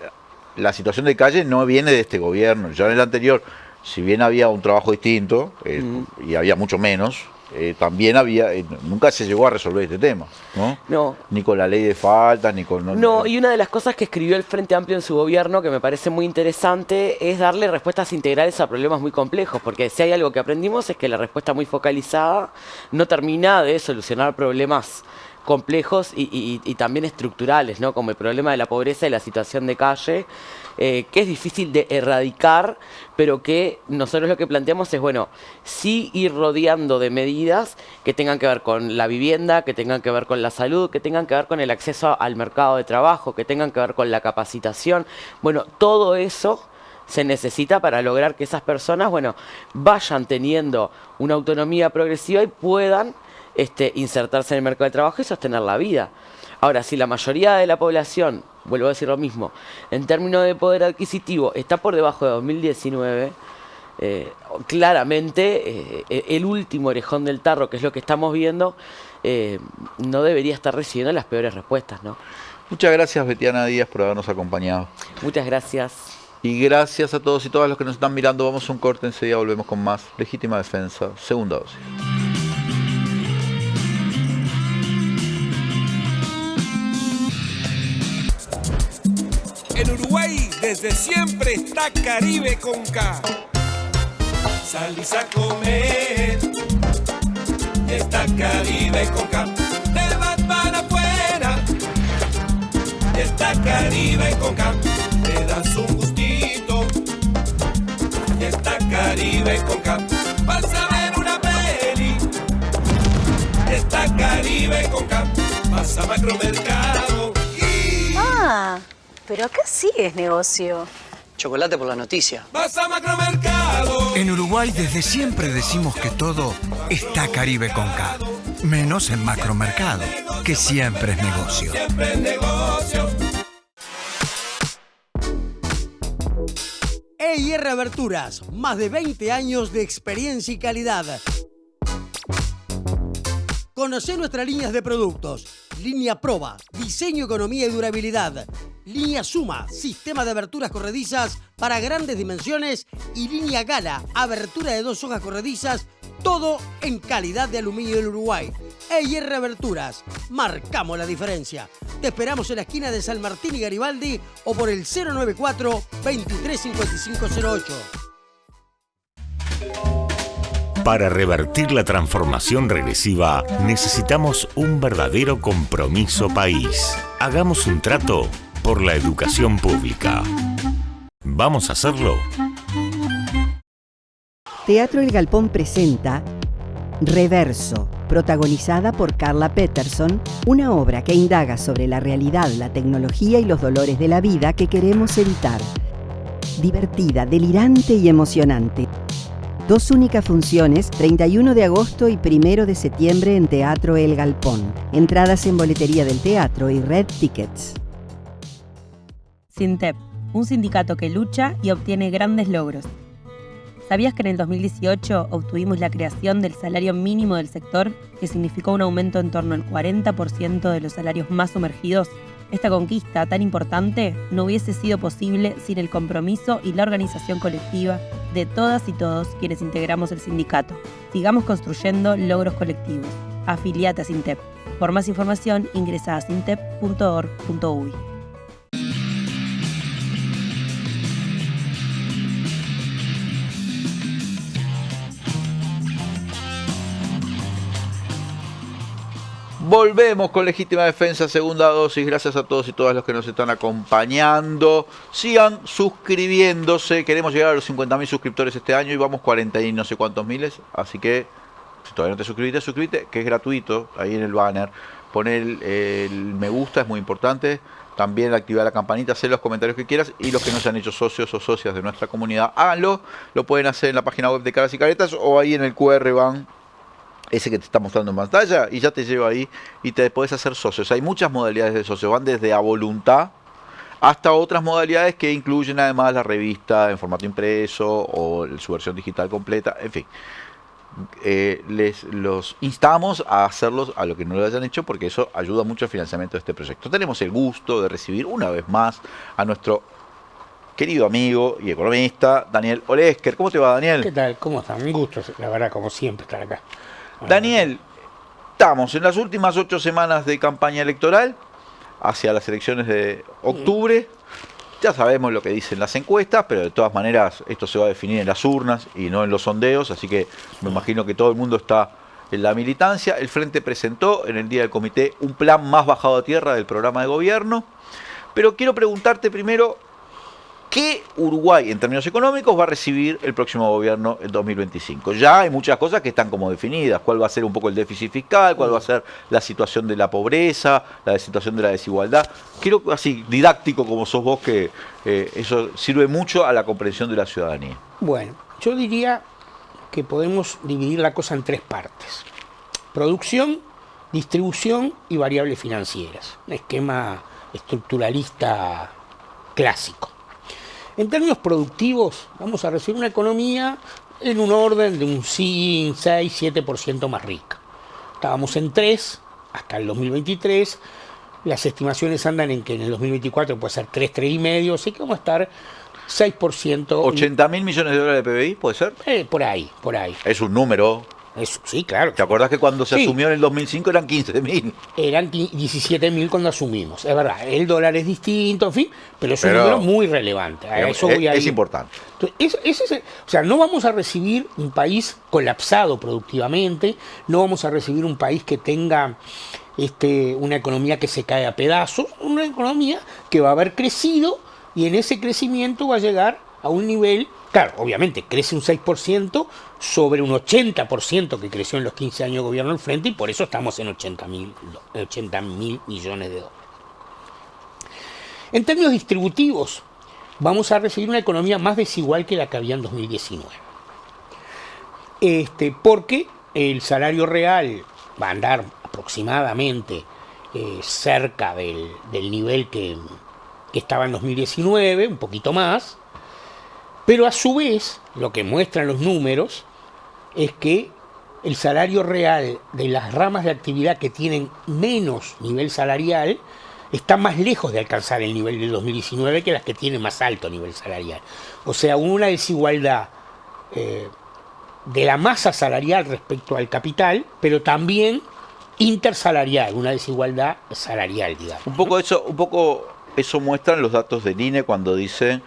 La situación de calle no viene de este gobierno. Ya en el anterior, si bien había un trabajo distinto, y había mucho menos, también nunca se llegó a resolver este tema, ¿no? No. Ni con la ley de faltas, ni con... No, y una de las cosas que escribió el Frente Amplio en su gobierno, que me parece muy interesante, es darle respuestas integrales a problemas muy complejos, porque si hay algo que aprendimos es que la respuesta muy focalizada no termina de solucionar problemas complejos y también estructurales, ¿no? Como el problema de la pobreza y la situación de calle, que es difícil de erradicar, pero que nosotros lo que planteamos es, bueno, sí ir rodeando de medidas que tengan que ver con la vivienda, que tengan que ver con la salud, que tengan que ver con el acceso al mercado de trabajo, que tengan que ver con la capacitación. Bueno, todo eso se necesita para lograr que esas personas, bueno, vayan teniendo una autonomía progresiva y puedan insertarse en el mercado de trabajo y sostener la vida. Ahora, si la mayoría de la población, vuelvo a decir lo mismo, en términos de poder adquisitivo está por debajo de 2019, claramente el último orejón del tarro, que es lo que estamos viendo, no debería estar recibiendo las peores respuestas, ¿no? Muchas gracias, Betiana Díaz, por habernos acompañado. Muchas gracias. Y gracias a todos y todas los que nos están mirando. Vamos a un corte, enseguida volvemos con más Legítima Defensa, segunda dosis. En Uruguay desde siempre está Caribe con K. Salís a comer y está Caribe con K. Te vas para afuera y está Caribe con K. Te das un gustito y está Caribe con K. Vas a ver una peli y está Caribe con K. Vas a Macromercado y... Ah, pero acá sí es negocio. Chocolate por la noticia. Vas a Macromercado. En Uruguay desde siempre decimos que todo está Caribe con K. Menos en Macromercado, que siempre es negocio. Siempre es negocio. EIR Aberturas, más de 20 años de experiencia y calidad. Conocé nuestras líneas de productos. Línea Proba, diseño, economía y durabilidad. Línea Suma, sistema de aberturas corredizas para grandes dimensiones. Y línea Gala, abertura de 2 hojas corredizas. Todo en calidad de aluminio del Uruguay. EIR Aberturas, marcamos la diferencia. Te esperamos en la esquina de San Martín y Garibaldi o por el 094-235508. Para revertir la transformación regresiva, necesitamos un verdadero compromiso país. Hagamos un trato por la educación pública. ¿Vamos a hacerlo? Teatro El Galpón presenta Reverso, protagonizada por Carla Peterson, una obra que indaga sobre la realidad, la tecnología y los dolores de la vida que queremos evitar. Divertida, delirante y emocionante. 2 únicas funciones, 31 de agosto y 1 de septiembre en Teatro El Galpón. Entradas en boletería del teatro y Red Tickets. SINTEP, un sindicato que lucha y obtiene grandes logros. ¿Sabías que en el 2018 obtuvimos la creación del salario mínimo del sector, que significó un aumento en torno al 40% de los salarios más sumergidos? Esta conquista tan importante no hubiese sido posible sin el compromiso y la organización colectiva de todas y todos quienes integramos el sindicato. Sigamos construyendo logros colectivos. Afiliate a SINTEP. Por más información, ingresa a sintep.org.uy. Volvemos con Legítima Defensa, segunda dosis. Gracias a todos y todas los que nos están acompañando. Sigan suscribiéndose. Queremos llegar a los 50.000 suscriptores este año y vamos 40 y no sé cuántos miles. Así que, si todavía no te suscribiste, suscríbete, que es gratuito. Ahí en el banner. Poner el me gusta, es muy importante. También activar la campanita, hacer los comentarios que quieras. Y los que no se han hecho socios o socias de nuestra comunidad, háganlo. Lo pueden hacer en la página web de Caras y Caretas o ahí en el QR van. Ese que te está mostrando en pantalla y ya te lleva ahí y te podés hacer socios. Hay muchas modalidades de socios, van desde a voluntad hasta otras modalidades que incluyen además la revista en formato impreso o su versión digital completa, en fin. Los instamos a hacerlos a lo que no lo hayan hecho porque eso ayuda mucho al financiamiento de este proyecto. Tenemos el gusto de recibir una vez más a nuestro querido amigo y economista Daniel Olesker. ¿Cómo te va, Daniel? ¿Qué tal? ¿Cómo están? Un gusto, la verdad, como siempre, estar acá. Daniel, estamos en las últimas 8 semanas de campaña electoral hacia las elecciones de octubre. Ya sabemos lo que dicen las encuestas, pero de todas maneras esto se va a definir en las urnas y no en los sondeos, así que me imagino que todo el mundo está en la militancia. El Frente presentó en el día del comité un plan más bajado a tierra del programa de gobierno, pero quiero preguntarte primero, ¿qué Uruguay en términos económicos va a recibir el próximo gobierno en 2025? Ya hay muchas cosas que están como definidas. ¿Cuál va a ser un poco el déficit fiscal? ¿Cuál va a ser la situación de la pobreza? La situación de la desigualdad. Quiero, así, didáctico como sos vos, que eso sirve mucho a la comprensión de la ciudadanía. Bueno, yo diría que podemos dividir la cosa en 3 partes. Producción, distribución y variables financieras. Un esquema estructuralista clásico. En términos productivos, vamos a recibir una economía en un orden de un 6, 7% más rica. Estábamos en 3 hasta el 2023. Las estimaciones andan en que en el 2024 puede ser 3, 3,5, así que vamos a estar 6%. ¿80.000 millones de dólares de PBI, puede ser? Por ahí. Es un número. Sí, claro. ¿Te acordás que cuando se asumió en el 2005 eran 15.000? Eran 17.000 cuando asumimos, es verdad. El dólar es distinto, en fin, pero es un número muy relevante. A eso voy a ir. Es importante. Entonces, o sea, no vamos a recibir un país colapsado productivamente, no vamos a recibir un país que tenga una economía que se cae a pedazos, una economía que va a haber crecido y en ese crecimiento va a llegar a un nivel, claro, obviamente crece un 6% sobre un 80% que creció en los 15 años de gobierno del Frente y por eso estamos en 80.000 millones de dólares. En términos distributivos, vamos a recibir una economía más desigual que la que había en 2019. Porque el salario real va a andar aproximadamente cerca del nivel que estaba en 2019, un poquito más, pero a su vez, lo que muestran los números es que el salario real de las ramas de actividad que tienen menos nivel salarial está más lejos de alcanzar el nivel del 2019 que las que tienen más alto nivel salarial. O sea, una desigualdad de la masa salarial respecto al capital, pero también intersalarial, una desigualdad salarial, digamos. Un poco eso muestran los datos del INE cuando dicen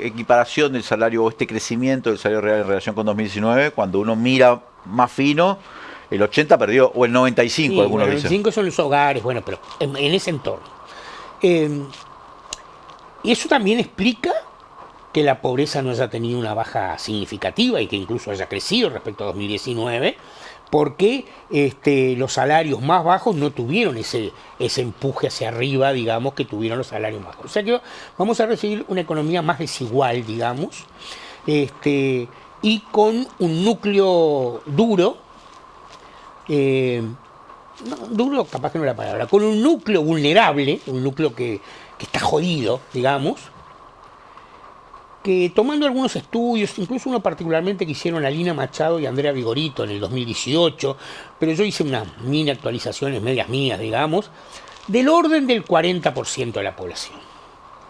equiparación del salario o este crecimiento del salario real en relación con 2019, cuando uno mira más fino, el 80 perdió, o el 95, sí, algunos dicen. El 95 son los hogares, bueno, pero en ese entorno. Y eso también explica que la pobreza no haya tenido una baja significativa y que incluso haya crecido respecto a 2019, porque los salarios más bajos no tuvieron ese empuje hacia arriba, digamos, que tuvieron los salarios más bajos. O sea que vamos a recibir una economía más desigual, digamos, y con un núcleo duro, duro capaz que no es la palabra, con un núcleo vulnerable, un núcleo que está jodido, digamos, que tomando algunos estudios, incluso uno particularmente que hicieron Alina Machado y Andrea Vigorito en el 2018, pero yo hice unas mini actualizaciones medias mías, digamos, del orden del 40% de la población.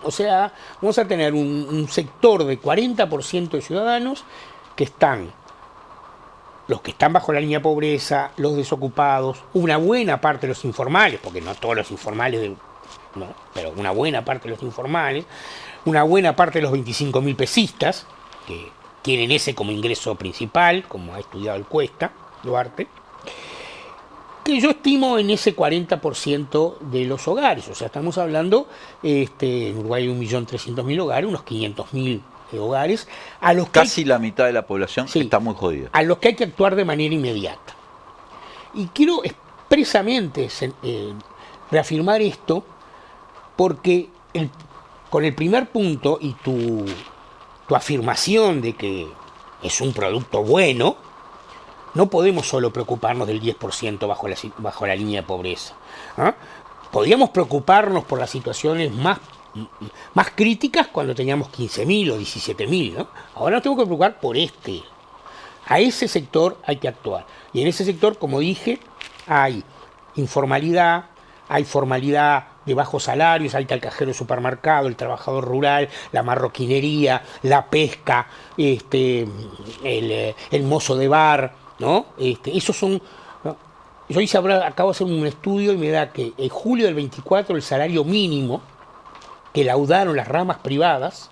O sea, vamos a tener un sector de 40% de ciudadanos que están, los que están bajo la línea de pobreza, los desocupados, una buena parte de los informales, porque no todos los informales, no, pero una buena parte de los informales, una buena parte de los 25.000 pesistas, que tienen ese como ingreso principal, como ha estudiado el Cuesta, Duarte, que yo estimo en ese 40% de los hogares. O sea, estamos hablando, en Uruguay hay 1.300.000 hogares, unos 500.000 hogares, a los casi la mitad de la población está muy jodida. A los que hay que actuar de manera inmediata. Y quiero expresamente reafirmar esto, porque con el primer punto y tu afirmación de que es un producto bueno, no podemos solo preocuparnos del 10% bajo la línea de pobreza. Podríamos preocuparnos por las situaciones más críticas cuando teníamos 15.000 o 17.000, ¿no? Ahora nos tenemos que preocupar por a ese sector hay que actuar. Y en ese sector, como dije, hay informalidad, hay formalidad de bajos salarios, hay el cajero de supermercado, el trabajador rural, la marroquinería, la pesca, el mozo de bar, ¿no? Esos son, ¿no? Yo acabo de hacer un estudio y me da que en julio del 24 el salario mínimo que laudaron las ramas privadas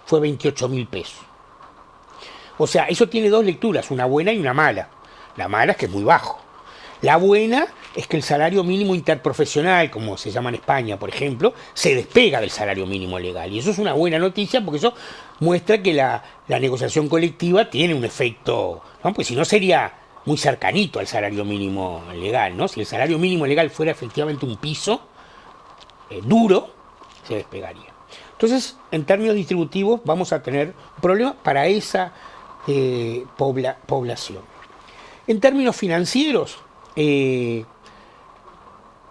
fue 28.000 pesos. O sea, eso tiene dos lecturas, una buena y una mala. La mala es que es muy bajo. La buena es que el salario mínimo interprofesional, como se llama en España, por ejemplo, se despega del salario mínimo legal. Y eso es una buena noticia porque eso muestra que la negociación colectiva tiene un efecto, ¿no? Pues si no sería muy cercanito al salario mínimo legal, ¿no? Si el salario mínimo legal fuera efectivamente un piso duro, se despegaría. Entonces, en términos distributivos, vamos a tener un problema para esa población. En términos financieros,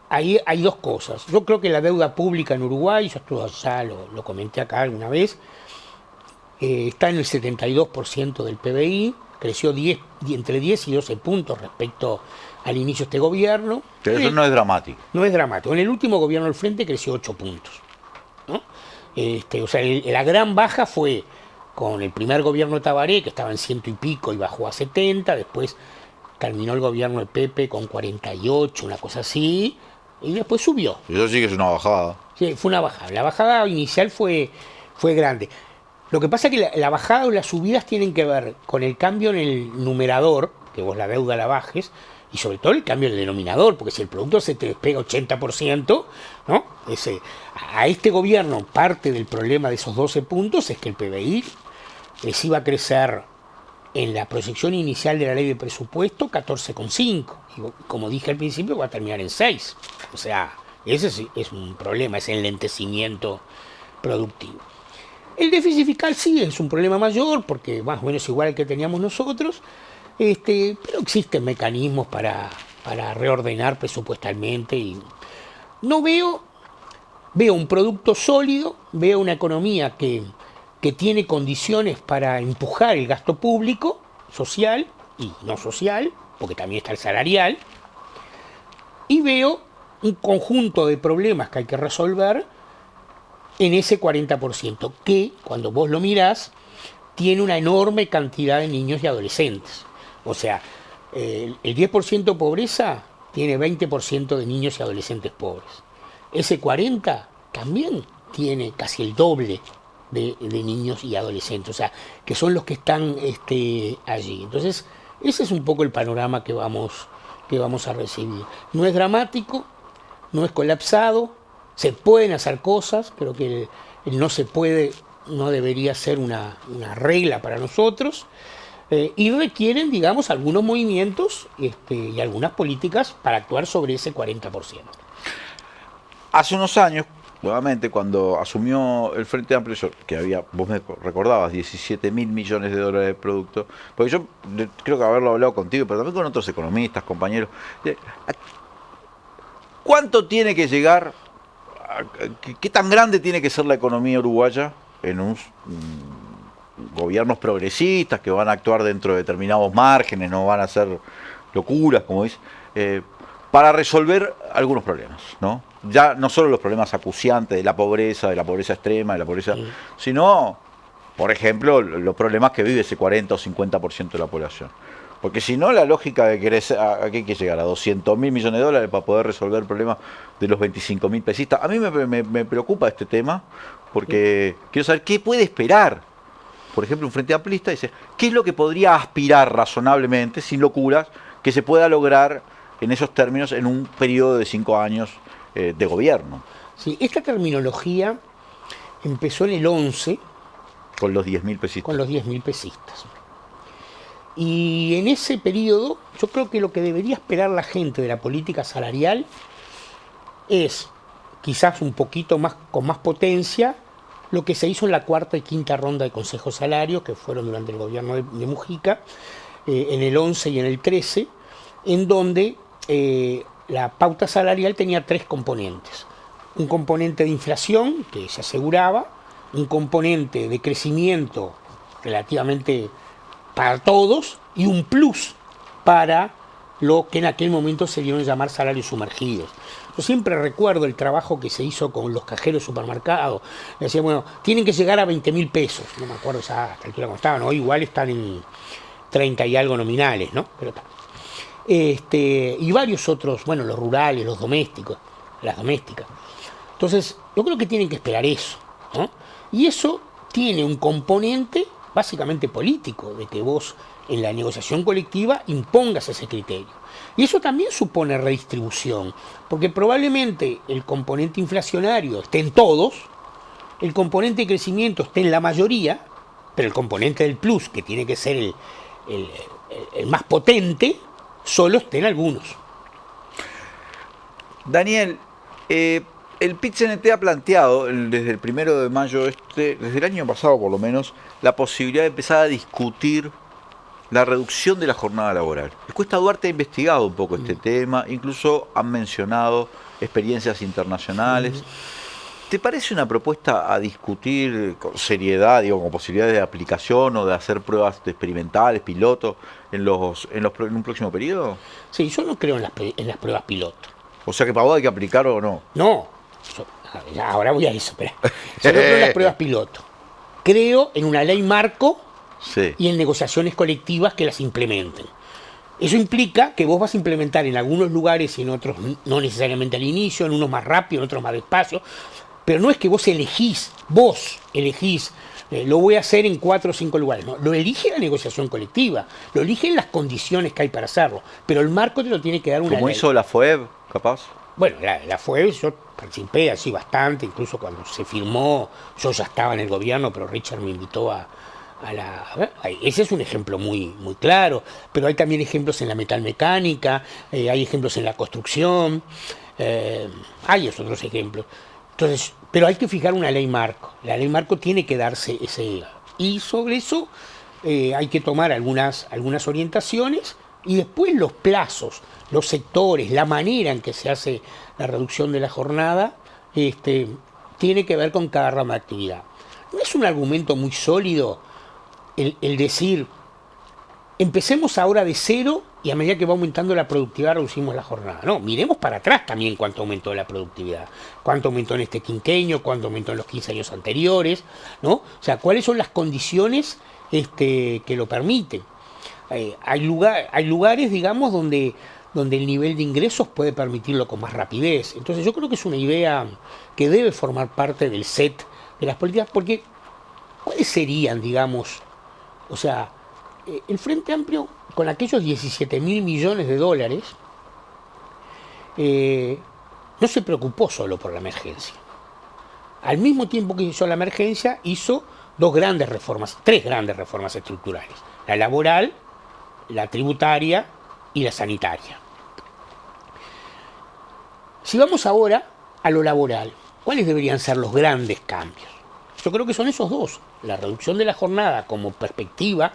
hay dos cosas. Yo creo que la deuda pública en Uruguay, yo ya lo comenté acá alguna vez, está en el 72% del PBI, creció entre 10 y 12 puntos respecto al inicio de este gobierno. Pero eso no es dramático. No es dramático. En el último gobierno del Frente creció 8 puntos, ¿no? O sea, la gran baja fue con el primer gobierno de Tabaré, que estaba en 100 y pico y bajó a 70, después terminó el gobierno de Pepe con 48, una cosa así, y después subió. Eso sí que es una bajada. Sí, fue una bajada. La bajada inicial fue grande. Lo que pasa es que la bajada o las subidas tienen que ver con el cambio en el numerador, que vos la deuda la bajes, y sobre todo el cambio en el denominador, porque si el producto se te despega 80%, ¿no? A este gobierno parte del problema de esos 12 puntos es que el PBI les iba a crecer en la proyección inicial de la ley de presupuesto 14,5, y como dije al principio va a terminar en 6. O sea, ese es un problema, es el lentecimiento productivo. El déficit fiscal sí es un problema mayor, porque más o menos igual al que teníamos nosotros, pero existen mecanismos para reordenar presupuestalmente. Y no veo un producto sólido, veo una economía que tiene condiciones para empujar el gasto público, social y no social, porque también está el salarial, y veo un conjunto de problemas que hay que resolver en ese 40%, que cuando vos lo mirás, tiene una enorme cantidad de niños y adolescentes. O sea, el 10% pobreza tiene 20% de niños y adolescentes pobres. Ese 40% también tiene casi el doble de niños y adolescentes, o sea, que son los que están allí. Entonces, ese es un poco el panorama que vamos a recibir. No es dramático, no es colapsado, se pueden hacer cosas, creo que el no se puede no debería ser una regla para nosotros, y requieren, digamos, algunos movimientos y algunas políticas para actuar sobre ese 40%. Hace unos años, nuevamente, cuando asumió el Frente Amplio, que había, vos me recordabas, 17.000 millones de dólares de producto, porque yo creo que haberlo hablado contigo, pero también con otros economistas, compañeros, ¿cuánto tiene que llegar, qué tan grande tiene que ser la economía uruguaya en un gobiernos progresistas que van a actuar dentro de determinados márgenes, no van a hacer locuras, como dice, para resolver algunos problemas, ¿no? Ya no solo los problemas acuciantes de la pobreza extrema, de la pobreza, sino, por ejemplo, los problemas que vive ese 40 o 50% de la población. Porque si no, la lógica de querer, ¿a qué hay que llegar? A 200.000 millones de dólares para poder resolver el problema de los 25.000 pesistas. A mí me preocupa este tema, porque quiero saber qué puede esperar. Por ejemplo, un Frente Amplista dice, ¿qué es lo que podría aspirar razonablemente, sin locuras, que se pueda lograr en esos términos en un periodo de 5 años de gobierno? Sí, esta terminología empezó en el 11. Con los 10.000 pesistas. Con los 10.000 pesistas. Y en ese periodo, yo creo que lo que debería esperar la gente de la política salarial es, quizás un poquito más, con más potencia, lo que se hizo en la cuarta y quinta ronda de consejos salarios, que fueron durante el gobierno de Mujica, en el 11 y en el 13, en donde la pauta salarial tenía 3 componentes. Un componente de inflación, que se aseguraba, un componente de crecimiento relativamente para todos, y un plus para lo que en aquel momento se dieron a llamar salarios sumergidos. Yo siempre recuerdo el trabajo que se hizo con los cajeros de supermercados. Decían, bueno, tienen que llegar a 20.000 pesos. No me acuerdo ya hasta cómo estaban, ¿no? Igual están en 30 y algo nominales, ¿no? Pero y varios otros, bueno, los rurales, los domésticos, las domésticas. Entonces, yo creo que tienen que esperar eso, ¿no? Y eso tiene un componente básicamente político, de que vos en la negociación colectiva impongas ese criterio. Y eso también supone redistribución, porque probablemente el componente inflacionario esté en todos, el componente de crecimiento esté en la mayoría, pero el componente del plus, que tiene que ser el más potente, solo esté en algunos. Daniel, el PIT-CNT ha planteado desde el 1 de mayo, desde el año pasado por lo menos, la posibilidad de empezar a discutir la reducción de la jornada laboral. Encuesta Duarte ha investigado un poco este tema, incluso han mencionado experiencias internacionales. ¿Te parece una propuesta a discutir con seriedad, digo, con posibilidades de aplicación o de hacer pruebas experimentales, pilotos, en un próximo periodo? Sí, yo no creo en las pruebas piloto. O sea que para vos hay que aplicar o no. No, ahora voy a eso, espera. Yo no creo en las pruebas piloto. Creo en una ley marco y en negociaciones colectivas que las implementen. Eso implica que vos vas a implementar en algunos lugares y en otros no necesariamente al inicio, en unos más rápido, en otros más despacio. Pero no es que vos elegís, lo voy a hacer en 4 o 5 lugares. No, lo elige la negociación colectiva, lo eligen las condiciones que hay para hacerlo. Pero el marco te lo tiene que dar una ley. ¿Como hizo la FOEB, capaz? Bueno, la FOEB yo participé así bastante, incluso cuando se firmó, yo ya estaba en el gobierno, pero Richard me invitó ese es un ejemplo muy, muy claro, pero hay también ejemplos en la metalmecánica, hay ejemplos en la construcción, hay otros ejemplos. Entonces, pero hay que fijar una ley marco. La ley marco tiene que darse y sobre eso hay que tomar algunas orientaciones y después los plazos, los sectores, la manera en que se hace la reducción de la jornada, tiene que ver con cada rama de actividad. No es un argumento muy sólido el decir, empecemos ahora de cero y a medida que va aumentando la productividad reducimos la jornada. No, miremos para atrás también cuánto aumentó la productividad, cuánto aumentó en este quinquenio, cuánto aumentó en los 15 años anteriores, ¿no? O sea, cuáles son las condiciones que lo permiten. Hay lugares, digamos, donde el nivel de ingresos puede permitirlo con más rapidez. Entonces yo creo que es una idea que debe formar parte del set de las políticas, porque ¿cuáles serían, digamos, o sea, el Frente Amplio con aquellos 17.000 millones de dólares no se preocupó solo por la emergencia. Al mismo tiempo que hizo la emergencia, hizo tres grandes reformas estructurales: la laboral, la tributaria y la sanitaria. Si vamos ahora a lo laboral, ¿cuáles deberían ser los grandes cambios? Yo creo que son esos dos: la reducción de la jornada como perspectiva,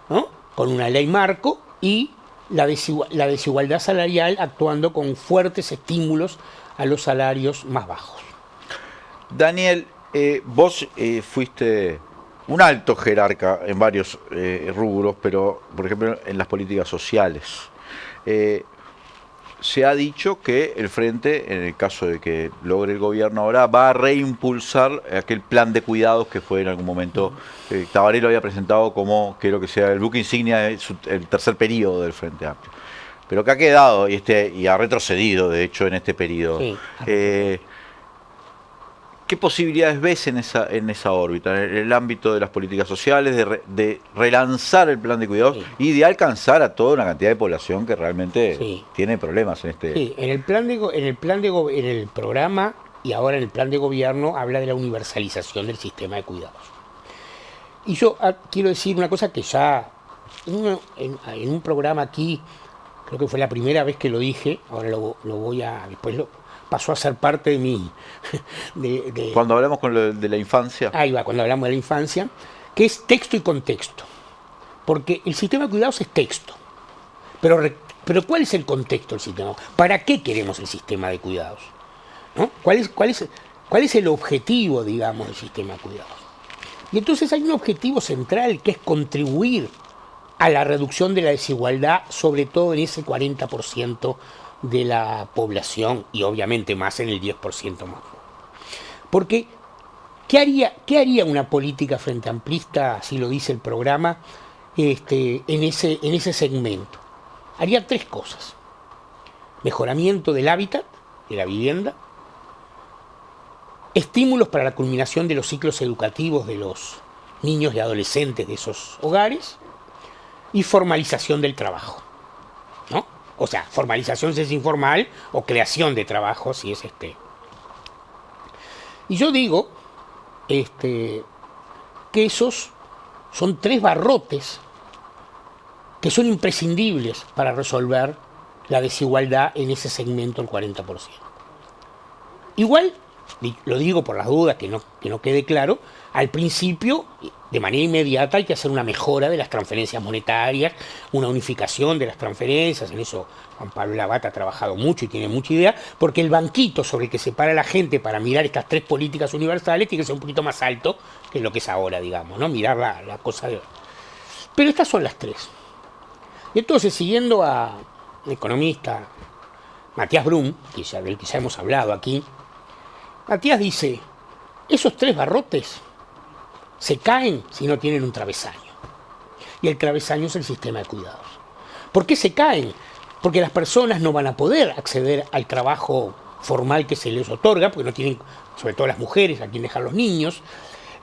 ¿no?, con una ley marco, y la desigualdad salarial actuando con fuertes estímulos a los salarios más bajos. Daniel, vos fuiste un alto jerarca en varios rubros, pero por ejemplo en las políticas sociales. Se ha dicho que el Frente, en el caso de que logre el gobierno ahora, va a reimpulsar aquel plan de cuidados que fue en algún momento, Tabaré lo había presentado como, quiero que sea el buque insignia, el tercer periodo del Frente Amplio. Pero que ha quedado y ha retrocedido, de hecho, en este periodo. Sí. ¿Qué posibilidades ves en esa órbita, en el ámbito de las políticas sociales, de relanzar el plan de cuidados y de alcanzar a toda una cantidad de población que realmente tiene problemas en este? Sí, en el programa y ahora en el plan de gobierno habla de la universalización del sistema de cuidados. Y yo quiero decir una cosa que ya en un programa aquí, creo que fue la primera vez que lo dije, ahora lo voy a... después pasó a ser parte de mi... Cuando hablamos de la infancia. Ahí va, cuando hablamos de la infancia, que es texto y contexto. Porque el sistema de cuidados es texto. Pero ¿cuál es el contexto del sistema? ¿Para qué queremos el sistema de cuidados? ¿No? ¿Cuál es el objetivo, digamos, del sistema de cuidados? Y entonces hay un objetivo central que es contribuir a la reducción de la desigualdad, sobre todo en ese 40% de la población y obviamente más en el 10% más. Porque, ¿qué haría una política frente amplista, así lo dice el programa, en ese segmento? Haría 3 cosas: mejoramiento del hábitat, de la vivienda, estímulos para la culminación de los ciclos educativos de los niños y adolescentes de esos hogares, y formalización del trabajo, ¿no? O sea, formalización si es informal o creación de trabajo si es Y yo digo que esos son 3 barrotes que son imprescindibles para resolver la desigualdad en ese segmento del 40%. Igual lo digo por las dudas, que no quede claro, al principio, de manera inmediata, hay que hacer una mejora de las transferencias monetarias, una unificación de las transferencias. En eso Juan Pablo Labat ha trabajado mucho y tiene mucha idea, porque el banquito sobre el que se para la gente para mirar estas tres políticas universales tiene que ser un poquito más alto que lo que es ahora, digamos, ¿no? Mirar la cosa de... Pero estas son las tres. Y entonces, siguiendo a el economista Matías Brum, del que ya hemos hablado aquí, Matías dice, esos tres barrotes se caen si no tienen un travesaño. Y el travesaño es el sistema de cuidados. ¿Por qué se caen? Porque las personas no van a poder acceder al trabajo formal que se les otorga, porque no tienen, sobre todo las mujeres, a quien dejar los niños.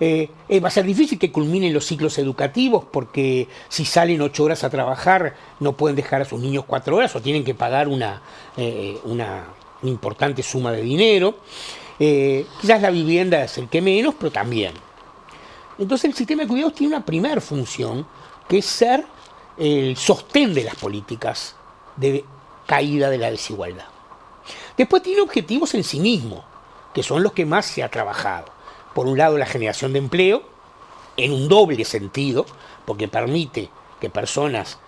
Va a ser difícil que culminen los ciclos educativos, porque si salen 8 horas a trabajar no pueden dejar a sus niños 4 horas o tienen que pagar una importante suma de dinero. Quizás la vivienda es el que menos, pero también. Entonces el sistema de cuidados tiene una primera función, que es ser el sostén de las políticas de caída de la desigualdad. Después tiene objetivos en sí mismo, que son los que más se ha trabajado. Por un lado, la generación de empleo, en un doble sentido, porque permite que personas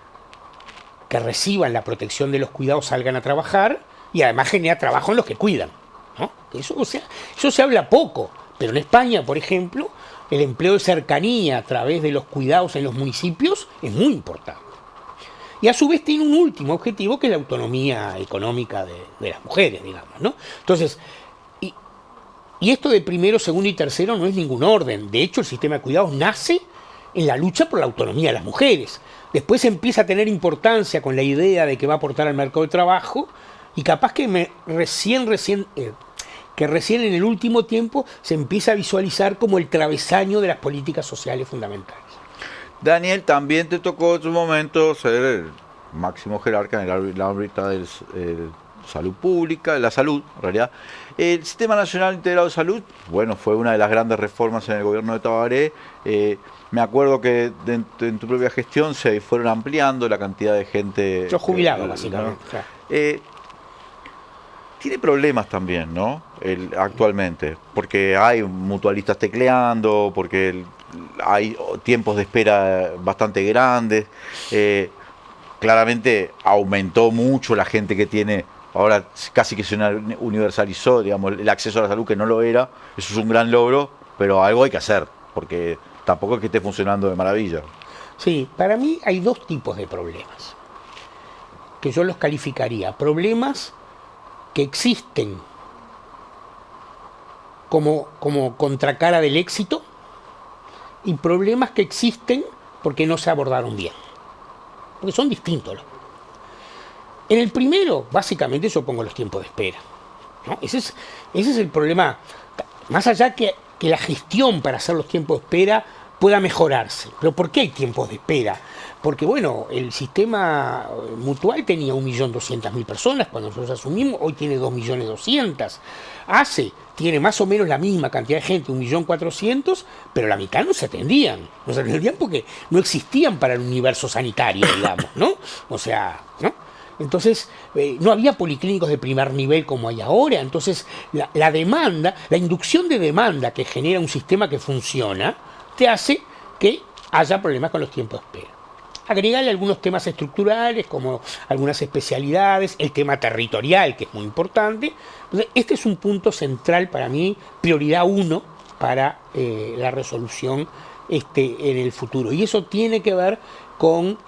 que reciban la protección de los cuidados salgan a trabajar, y además genera trabajo en los que cuidan, ¿no? Eso se habla poco, pero en España, por ejemplo, el empleo de cercanía a través de los cuidados en los municipios es muy importante. Y a su vez tiene un último objetivo, que es la autonomía económica de las mujeres, digamos, ¿no? Entonces, y esto de primero, segundo y tercero no es ningún orden. De hecho, el sistema de cuidados nace en la lucha por la autonomía de las mujeres. Después empieza a tener importancia con la idea de que va a aportar al mercado de trabajo, y capaz que recién en el último tiempo se empieza a visualizar como el travesaño de las políticas sociales fundamentales. Daniel, también te tocó en su momento ser el máximo jerarca en el ámbito de salud pública, de la salud, en realidad. El Sistema Nacional Integrado de Salud, bueno, fue una de las grandes reformas en el gobierno de Tabaré. Me acuerdo que en tu propia gestión se fueron ampliando la cantidad de gente... Yo jubilado, básicamente. ¿no? Tiene problemas también, ¿no? Actualmente, porque hay mutualistas tecleando, porque hay tiempos de espera bastante grandes. Claramente aumentó mucho la gente que tiene, ahora casi que se universalizó, digamos, el acceso a la salud, que no lo era. Eso es un gran logro, pero algo hay que hacer, porque tampoco es que esté funcionando de maravilla. Sí, para mí hay dos tipos de problemas, que yo los calificaría. Problemas que existen como contracara del éxito, y problemas que existen porque no se abordaron bien, porque son distintos. En el primero, básicamente, yo pongo los tiempos de espera, ¿no? Ese es el problema, más allá que la gestión para hacer los tiempos de espera pueda mejorarse. ¿Pero por qué hay tiempos de espera? Porque, bueno, el sistema mutual tenía 1.200.000 personas cuando nosotros asumimos, hoy tiene 2.200.000. Tiene más o menos la misma cantidad de gente, 1.400.000, pero la mitad no se atendían. No se atendían porque no existían para el universo sanitario, digamos, ¿no? O sea, ¿no? Entonces, no había policlínicos de primer nivel como hay ahora. Entonces, la demanda, la inducción de demanda que genera un sistema que funciona, te hace que haya problemas con los tiempos de espera. Agregarle algunos temas estructurales, como algunas especialidades, el tema territorial, que es muy importante. Entonces, este es un punto central para mí, prioridad 1 para la resolución en el futuro. Y eso tiene que ver con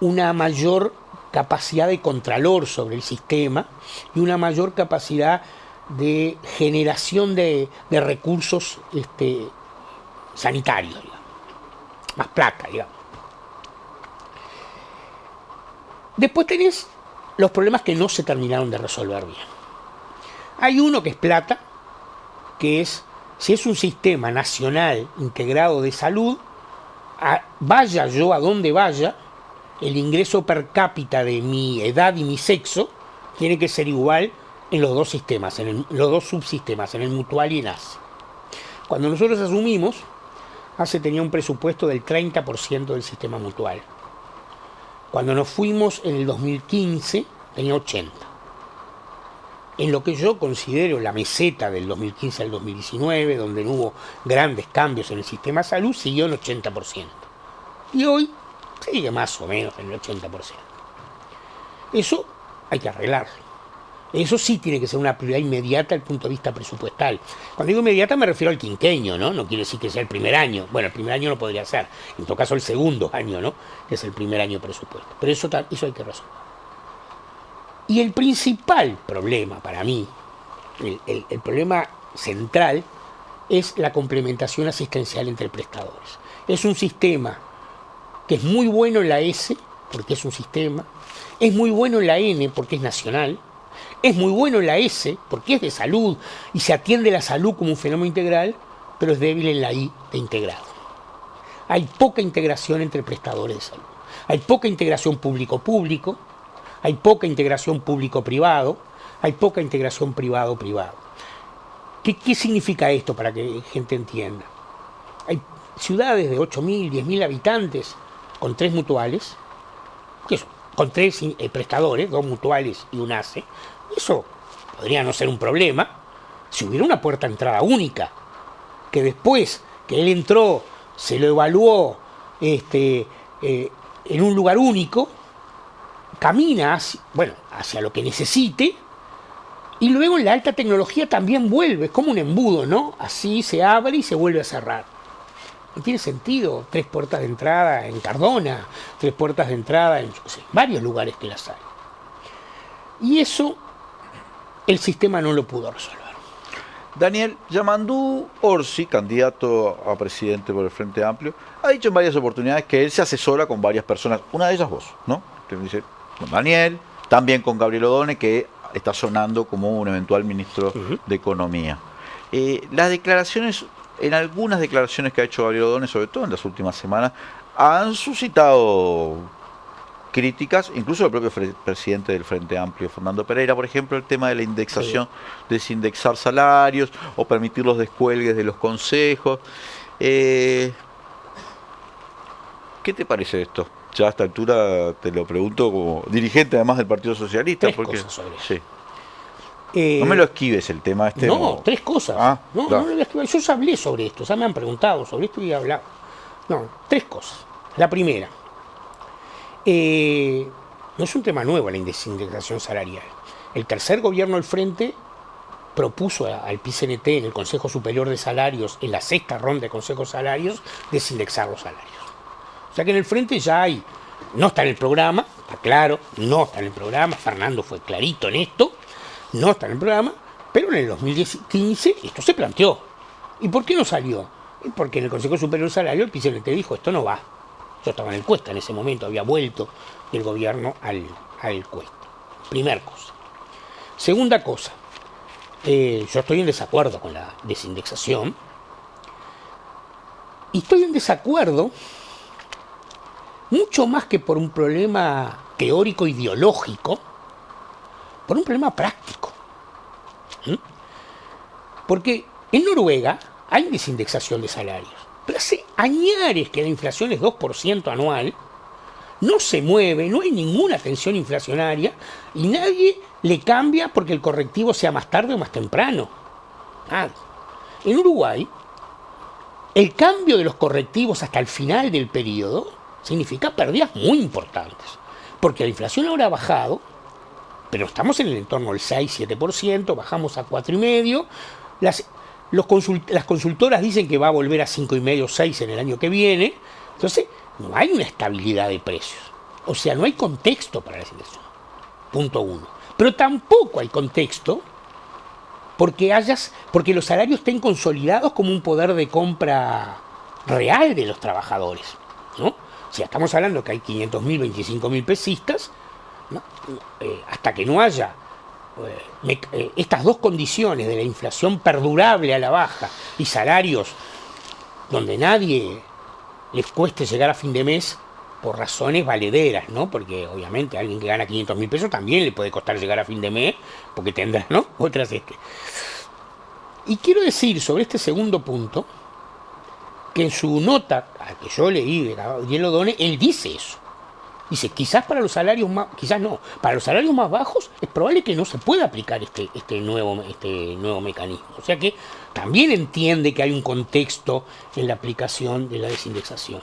una mayor capacidad de contralor sobre el sistema y una mayor capacidad de generación de recursos sanitarios, digamos. Más plata, digamos. Después tenés los problemas que no se terminaron de resolver bien. Hay uno que es plata, que es, si es un sistema nacional integrado de salud, vaya yo a donde vaya, el ingreso per cápita de mi edad y mi sexo tiene que ser igual en los dos sistemas, en los dos subsistemas, en el mutual y en ACE. Cuando nosotros asumimos, ACE tenía un presupuesto del 30% del sistema mutual. Cuando nos fuimos en el 2015, tenía 80%. en lo que yo considero la meseta del 2015 al 2019, donde no hubo grandes cambios en el sistema de salud, siguió en 80%. Y hoy sigue más o menos en el 80%. Eso hay que arreglarlo. Eso sí tiene que ser una prioridad inmediata desde el punto de vista presupuestal. Cuando digo inmediata me refiero al quinquenio, ¿no? No quiere decir que sea el primer año. Bueno, el primer año no podría ser. En todo caso, el segundo año, ¿no? Que es el primer año de presupuesto. Pero eso hay que resolver. Y el principal problema para mí, el problema central, es la complementación asistencial entre prestadores. Es un sistema que es muy bueno en la S, porque es un sistema. Es muy bueno en la N, porque es nacional. Es muy bueno en la S, porque es de salud y se atiende la salud como un fenómeno integral, pero es débil en la I de integrado. Hay poca integración entre prestadores de salud. Hay poca integración público-público, hay poca integración público-privado, hay poca integración privado-privado. ¿Qué significa esto para que la gente entienda? Hay ciudades de 8.000, 10.000 habitantes con 3 mutuales, con 3 prestadores, 2 mutuales y un ACE. Eso podría no ser un problema si hubiera una puerta de entrada única, que después que él entró se lo evaluó en un lugar único, camina hacia lo que necesite, y luego en la alta tecnología también vuelve, es como un embudo, ¿no? Así se abre y se vuelve a cerrar. No tiene sentido 3 puertas de entrada en Cardona, 3 puertas de entrada en varios lugares que las hay. Y eso el sistema no lo pudo resolver. Daniel, Yamandú Orsi, candidato a presidente por el Frente Amplio, ha dicho en varias oportunidades que él se asesora con varias personas, una de ellas vos, ¿no? Te dice con Daniel, también con Gabriel Odone, que está sonando como un eventual ministro de Economía. Las declaraciones, en algunas declaraciones que ha hecho Gabriel Odone, sobre todo en las últimas semanas, han suscitado críticas, incluso el propio presidente del Frente Amplio, Fernando Pereira, por ejemplo, el tema de la indexación, desindexar salarios o permitir los descuelgues de los consejos. ¿Qué te parece esto? Ya a esta altura te lo pregunto como dirigente además del Partido Socialista. 3 cosas sobre eso. No me lo esquives el tema este. No, 3 cosas. Claro. No lo voy a esquivar. Yo ya hablé sobre esto, ya me han preguntado sobre esto y he hablado. No, 3 cosas. La primera, no es un tema nuevo la desindexación salarial. El tercer gobierno del Frente propuso al PCNT en el Consejo Superior de Salarios, en la 6ª ronda de consejos salarios, desindexar los salarios. O sea que en el Frente ya hay, no está en el programa, está claro, no está en el programa, Fernando fue clarito en esto, no está en el programa, pero en el 2015 esto se planteó. ¿Y por qué no salió? Porque en el Consejo Superior de Salarios el PCNT dijo, esto no va. Yo estaba en el Cuesta en ese momento, había vuelto del gobierno al Cuesta. Primera cosa. Segunda cosa, yo estoy en desacuerdo con la desindexación. Y estoy en desacuerdo mucho más que por un problema teórico ideológico, por un problema práctico. Porque en Noruega hay desindexación de salarios. Pero hace añares que la inflación es 2% anual, no se mueve, no hay ninguna tensión inflacionaria y nadie le cambia porque el correctivo sea más tarde o más temprano. Nada. En Uruguay, el cambio de los correctivos hasta el final del periodo significa pérdidas muy importantes, porque la inflación ahora ha bajado, pero estamos en el entorno del 6-7%, bajamos a 4,5%, las consultoras dicen que va a volver a 5,5 o 6 en el año que viene. Entonces no hay una estabilidad de precios, o sea, no hay contexto para la desinflación, punto 1. Pero tampoco hay contexto porque los salarios estén consolidados como un poder de compra real de los trabajadores, ¿no? O sea, estamos hablando que hay 500.000, 25.000 pesistas, ¿no? Hasta que no haya estas dos condiciones de la inflación perdurable a la baja y salarios donde nadie les cueste llegar a fin de mes por razones valederas, ¿no? Porque obviamente a alguien que gana 500.000 pesos también le puede costar llegar a fin de mes porque tendrá, ¿no?, otras Y quiero decir sobre este segundo punto que en su nota que yo leí de Gabriel Odone, él dice eso. Dice, quizás para los salarios más, quizás no, para los salarios más bajos es probable que no se pueda aplicar este nuevo mecanismo. O sea que también entiende que hay un contexto en la aplicación de la desindexación.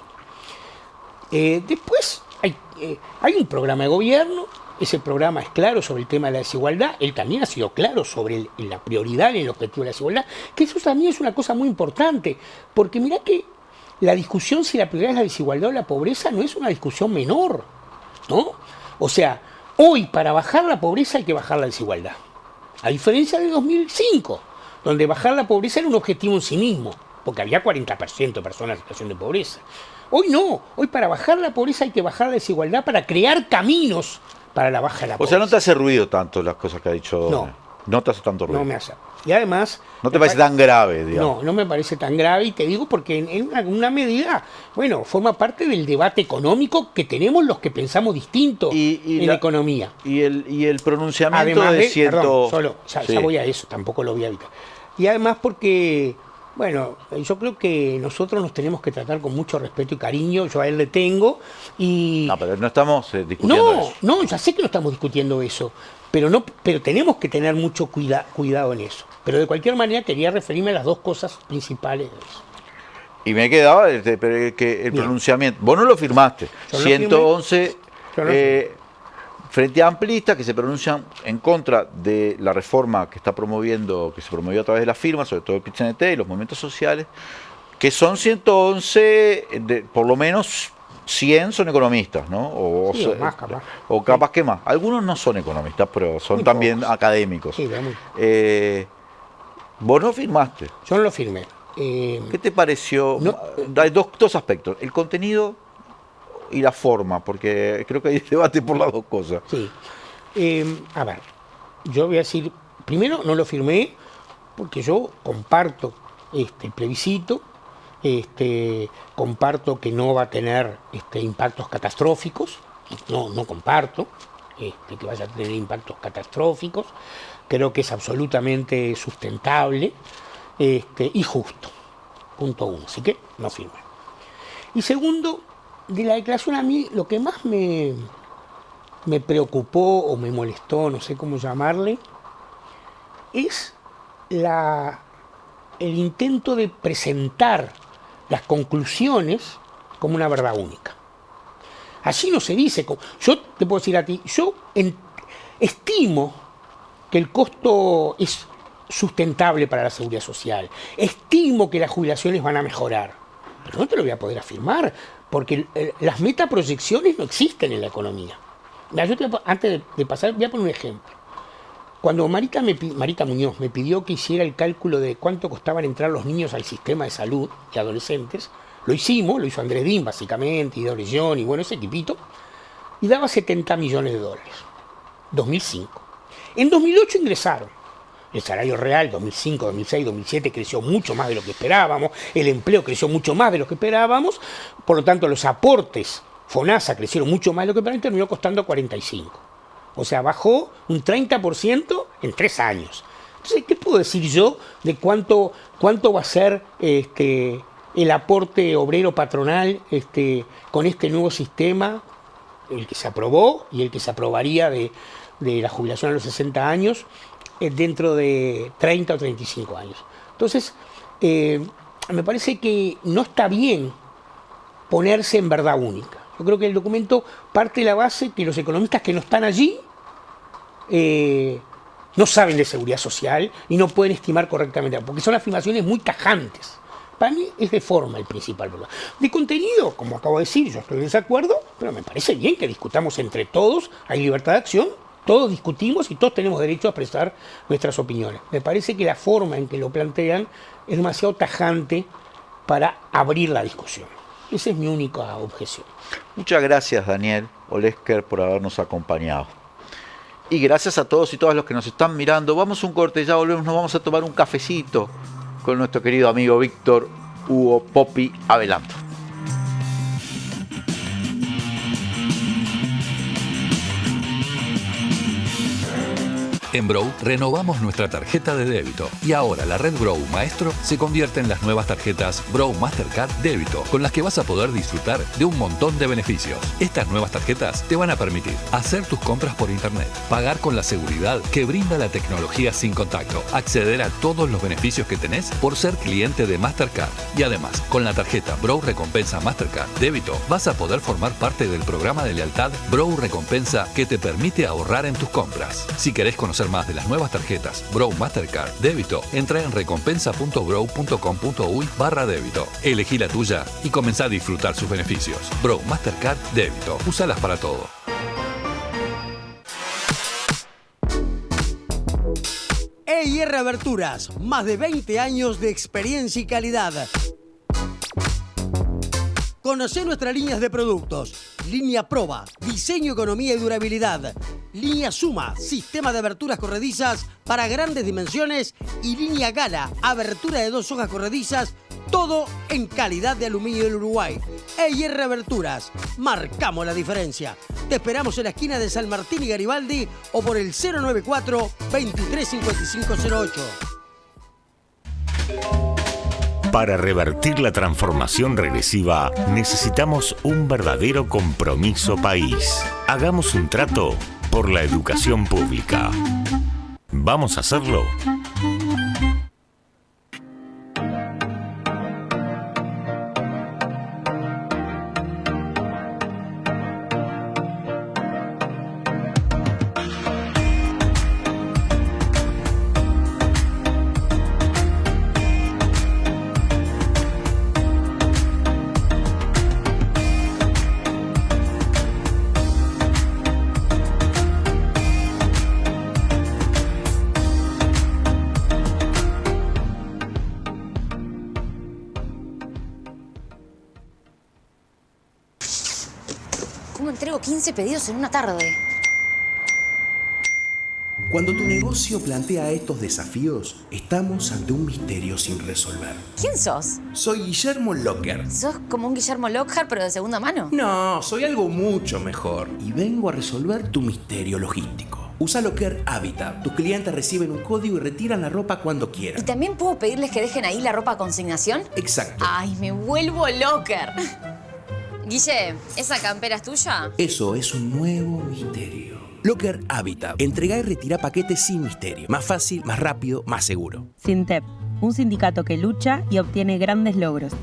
Después hay un programa de gobierno, ese programa es claro sobre el tema de la desigualdad, él también ha sido claro sobre la prioridad en el objetivo de la desigualdad, que eso también es una cosa muy importante, porque mirá que la discusión si la prioridad es la desigualdad o la pobreza no es una discusión menor, ¿no? O sea, hoy para bajar la pobreza hay que bajar la desigualdad. A diferencia de 2005, donde bajar la pobreza era un objetivo en sí mismo, porque había 40% de personas en situación de pobreza. Hoy no, hoy para bajar la pobreza hay que bajar la desigualdad para crear caminos para la baja de la pobreza. O sea, no te hace ruido tanto las cosas que ha dicho. No te hace tanto ruido. No me hace. Y además... No te parece tan grave, digamos. No me parece tan grave, y te digo porque en una medida, bueno, forma parte del debate económico que tenemos los que pensamos distinto en economía. Y el pronunciamiento además de cierto... Perdón, ya voy a eso, tampoco lo voy a evitar. Y además porque, bueno, yo creo que nosotros nos tenemos que tratar con mucho respeto y cariño, yo a él le tengo, y... No, pero no estamos discutiendo eso. No, ya sé que no estamos discutiendo eso, pero tenemos que tener mucho cuidado en eso. Pero de cualquier manera quería referirme a las dos cosas principales de eso. Y me quedaba que el pronunciamiento... Vos no lo firmaste. 111 frente amplistas que se pronuncian en contra de la reforma que está promoviendo, que se promovió a través de las firmas, sobre todo el PIT-CNT y los movimientos sociales, que son 111, por lo menos 100 son economistas, ¿no? O más, capaz. O capaz que más. Algunos no son economistas, pero son también académicos. Sí, vos no firmaste. Yo no lo firmé. ¿Qué te pareció? Hay dos aspectos, el contenido y la forma, porque creo que hay debate por las dos cosas. Sí. A ver, yo voy a decir, primero no lo firmé porque yo comparto el plebiscito, comparto que no va a tener impactos catastróficos, no comparto que vaya a tener impactos catastróficos, creo que es absolutamente sustentable y justo, punto uno, así que no firmé. Y segundo, de la declaración a mí lo que más me preocupó o me molestó, no sé cómo llamarle, es el intento de presentar las conclusiones como una verdad única. Así no se dice. Yo te puedo decir a ti, yo estimo que el costo es sustentable para la seguridad social, estimo que las jubilaciones van a mejorar, pero no te lo voy a poder afirmar, porque las metaproyecciones no existen en la economía. Antes de pasar, voy a poner un ejemplo. Cuando Marita Muñoz me pidió que hiciera el cálculo de cuánto costaban entrar los niños al sistema de salud y adolescentes, lo hicimos, lo hizo Andrés Dín básicamente, y de Orellón, y bueno, ese equipito, y daba $70 millones. 2005. En 2008 ingresaron. El salario real 2005, 2006, 2007 creció mucho más de lo que esperábamos, el empleo creció mucho más de lo que esperábamos, por lo tanto los aportes FONASA crecieron mucho más de lo que esperábamos y terminó costando 45. O sea, bajó un 30% en 3 años. Entonces, ¿qué puedo decir yo de cuánto va a ser el aporte obrero patronal con este nuevo sistema, el que se aprobó y el que se aprobaría de la jubilación a los 60 años, dentro de 30 o 35 años? Entonces, me parece que no está bien ponerse en verdad única. Yo creo que el documento parte de la base que los economistas que no están allí no saben de seguridad social y no pueden estimar correctamente, porque son afirmaciones muy tajantes. Para mí es de forma el principal problema. De contenido, como acabo de decir, yo estoy en desacuerdo, pero me parece bien que discutamos entre todos, hay libertad de acción, todos discutimos y todos tenemos derecho a expresar nuestras opiniones. Me parece que la forma en que lo plantean es demasiado tajante para abrir la discusión. Esa es mi única objeción. Muchas gracias, Daniel Olesker, por habernos acompañado. Y gracias a todos y todas los que nos están mirando. Vamos a un corte, ya volvemos, nos vamos a tomar un cafecito con nuestro querido amigo Víctor Hugo Popi Abelanto. En Brou renovamos nuestra tarjeta de débito y ahora la red Brou Maestro se convierte en las nuevas tarjetas Brou Mastercard Débito, con las que vas a poder disfrutar de un montón de beneficios. Estas nuevas tarjetas te van a permitir hacer tus compras por internet, pagar con la seguridad que brinda la tecnología sin contacto, acceder a todos los beneficios que tenés por ser cliente de Mastercard. Y además, con la tarjeta Brou Recompensa Mastercard Débito vas a poder formar parte del programa de lealtad Brou Recompensa que te permite ahorrar en tus compras. Si querés conocer más de las nuevas tarjetas Brou Mastercard Débito, entra en recompensa.brou.com.uy/débito. Elegí la tuya y comenzá a disfrutar sus beneficios. Brou Mastercard Débito. Úsalas para todo. EIR Aberturas, más de 20 años de experiencia y calidad. Conocé nuestras líneas de productos. Línea Proba, diseño, economía y durabilidad. Línea Suma, sistema de aberturas corredizas para grandes dimensiones. Y línea Gala, abertura de 2 hojas corredizas. Todo en calidad de aluminio del Uruguay. EIR Aberturas, marcamos la diferencia. Te esperamos en la esquina de San Martín y Garibaldi o por el 094-235508. Para revertir la transformación regresiva, necesitamos un verdadero compromiso país. Hagamos un trato por la educación pública. ¿Vamos a hacerlo? ¿Cómo entrego 15 pedidos en una tarde? Cuando tu negocio plantea estos desafíos, estamos ante un misterio sin resolver. ¿Quién sos? Soy Guillermo Locker. ¿Sos como un Guillermo Lockhart, pero de segunda mano? No, soy algo mucho mejor. Y vengo a resolver tu misterio logístico. Usa Locker Habitat. Tus clientes reciben un código y retiran la ropa cuando quieran. ¿Y también puedo pedirles que dejen ahí la ropa a consignación? Exacto. Ay, me vuelvo Locker. Guille, ¿esa campera es tuya? Eso es un nuevo misterio. Locker Habitat. Entrega y retira paquetes sin misterio. Más fácil, más rápido, más seguro. SINTEP, un sindicato que lucha y obtiene grandes logros.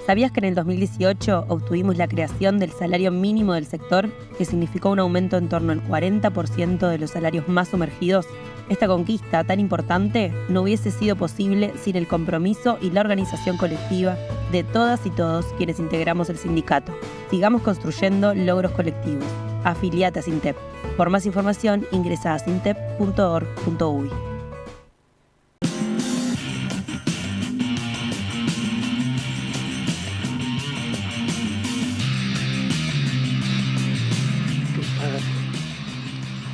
¿Sabías que en el 2018 obtuvimos la creación del salario mínimo del sector, que significó un aumento en torno al 40% de los salarios más sumergidos? Esta conquista tan importante no hubiese sido posible sin el compromiso y la organización colectiva de todas y todos quienes integramos el sindicato. Sigamos construyendo logros colectivos. Afiliate a SINTEP. Por más información, ingresa a sintep.org.uy.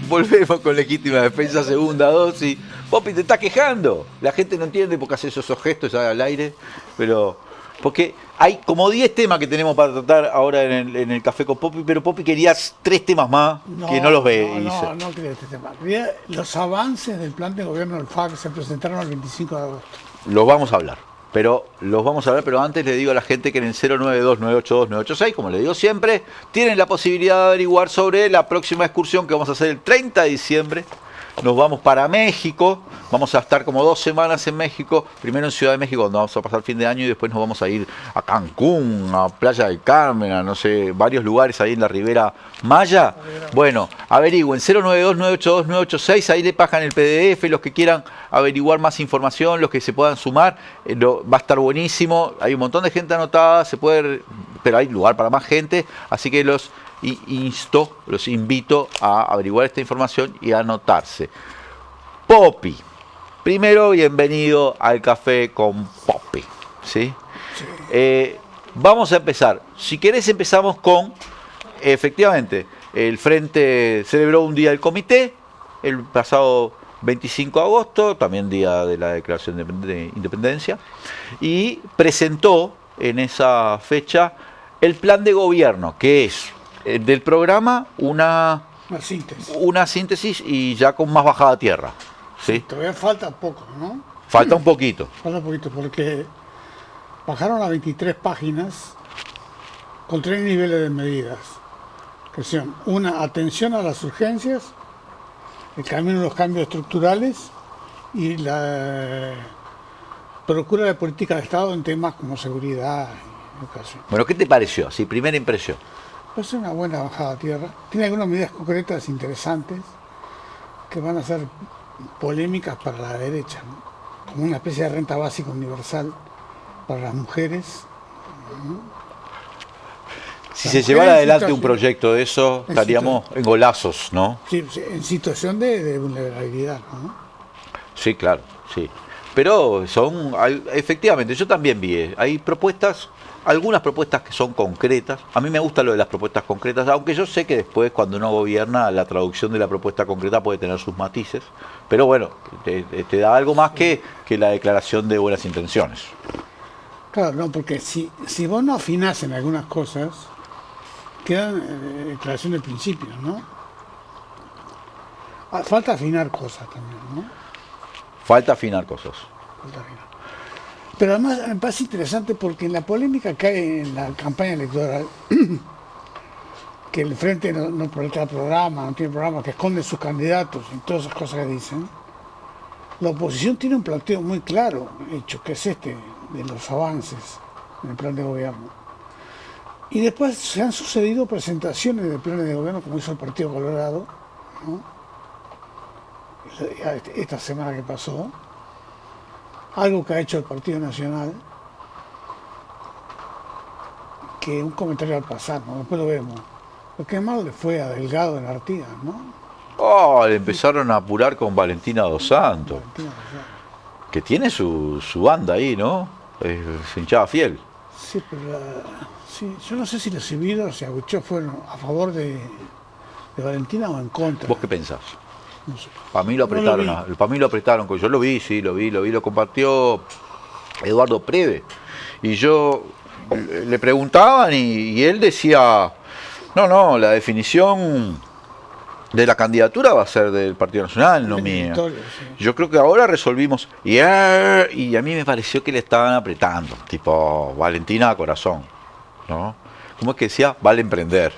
Volvemos con legítima defensa, segunda dosis. Popi, te está quejando. La gente no entiende porque hace esos gestos al aire, pero porque hay como 10 temas que tenemos para tratar ahora en el Café con Popi, pero Popi quería 3 temas más que no los ve. No quería este tema. Quería los avances del plan de gobierno del FA que se presentaron el 25 de agosto. Los vamos a hablar. Pero antes le digo a la gente que en el 092-982-986, como le digo siempre, tienen la posibilidad de averiguar sobre la próxima excursión que vamos a hacer el 30 de diciembre. Nos vamos para México, vamos a estar como 2 semanas en México, primero en Ciudad de México, donde vamos a pasar fin de año, y después nos vamos a ir a Cancún, a Playa del Carmen, a no sé, varios lugares ahí en la Ribera Maya. Bueno, averigüen, 092-982-986, ahí le pagan el PDF, los que quieran averiguar más información, los que se puedan sumar, va a estar buenísimo, hay un montón de gente anotada, pero hay lugar para más gente, así que los invito a averiguar esta información y a anotarse. Popi, primero bienvenido al Café con Popi, ¿sí? Vamos a empezar. Si querés empezamos con, efectivamente, el Frente celebró un día del comité, el pasado 25 de agosto, también día de la Declaración de Independencia, y presentó en esa fecha el plan de gobierno, que es del programa una Una síntesis y ya con más bajada a tierra. ¿Sí? Todavía falta poco, ¿no? Falta un poquito. Falta un poquito porque bajaron a 23 páginas con 3 niveles de medidas. Que son una, atención a las urgencias, el camino de los cambios estructurales y la procura de política de Estado en temas como seguridad y educación. Bueno, ¿qué te pareció? Así, primera impresión. Es una buena bajada a tierra. Tiene algunas medidas concretas interesantes que van a ser polémicas para la derecha, ¿no? Como una especie de renta básica universal para las mujeres, ¿no? Si se llevara adelante un proyecto de eso, estaríamos en golazos, ¿no? Sí, en situación de vulnerabilidad, ¿no? Sí, claro, sí. Pero efectivamente, yo también vi, hay propuestas, algunas propuestas que son concretas. A mí me gusta lo de las propuestas concretas, aunque yo sé que después cuando uno gobierna la traducción de la propuesta concreta puede tener sus matices, pero bueno, te da algo más que la declaración de buenas intenciones. Claro, no, porque si vos no afinás en algunas cosas, quedan declaración de principios, ¿no? Falta afinar cosas también, ¿no? Falta afinar cosas. Pero además me parece interesante porque en la polémica que hay en la campaña electoral, que el Frente no presenta programa, no tiene programa, que esconde sus candidatos y todas esas cosas que dicen, la oposición tiene un planteo muy claro hecho, que es de los avances en el plan de gobierno. Y después se han sucedido presentaciones de planes de gobierno, como hizo el Partido Colorado, ¿no? Esta semana que pasó, algo que ha hecho el Partido Nacional, que un comentario al pasar, ¿no? Después lo vemos. Lo que mal le fue a Delgado en Artigas, ¿no? Oh, le empezaron a apurar con Valentina Dos Santos, que tiene su banda ahí, ¿no? Es hinchada fiel. Sí, pero sí, yo no sé si los civiles, o sea, Aguchó fueron a favor de Valentina o en contra. ¿Vos qué pensás? No sé. Para mí lo apretaron, yo lo vi, sí, lo compartió Eduardo Preve. Y yo le preguntaban y él decía, no, la definición de la candidatura va a ser del Partido Nacional, no mía. Sí. Yo creo que ahora resolvimos, y a mí me pareció que le estaban apretando, tipo Valentina a corazón, ¿no? ¿Cómo es que decía? Vale emprender.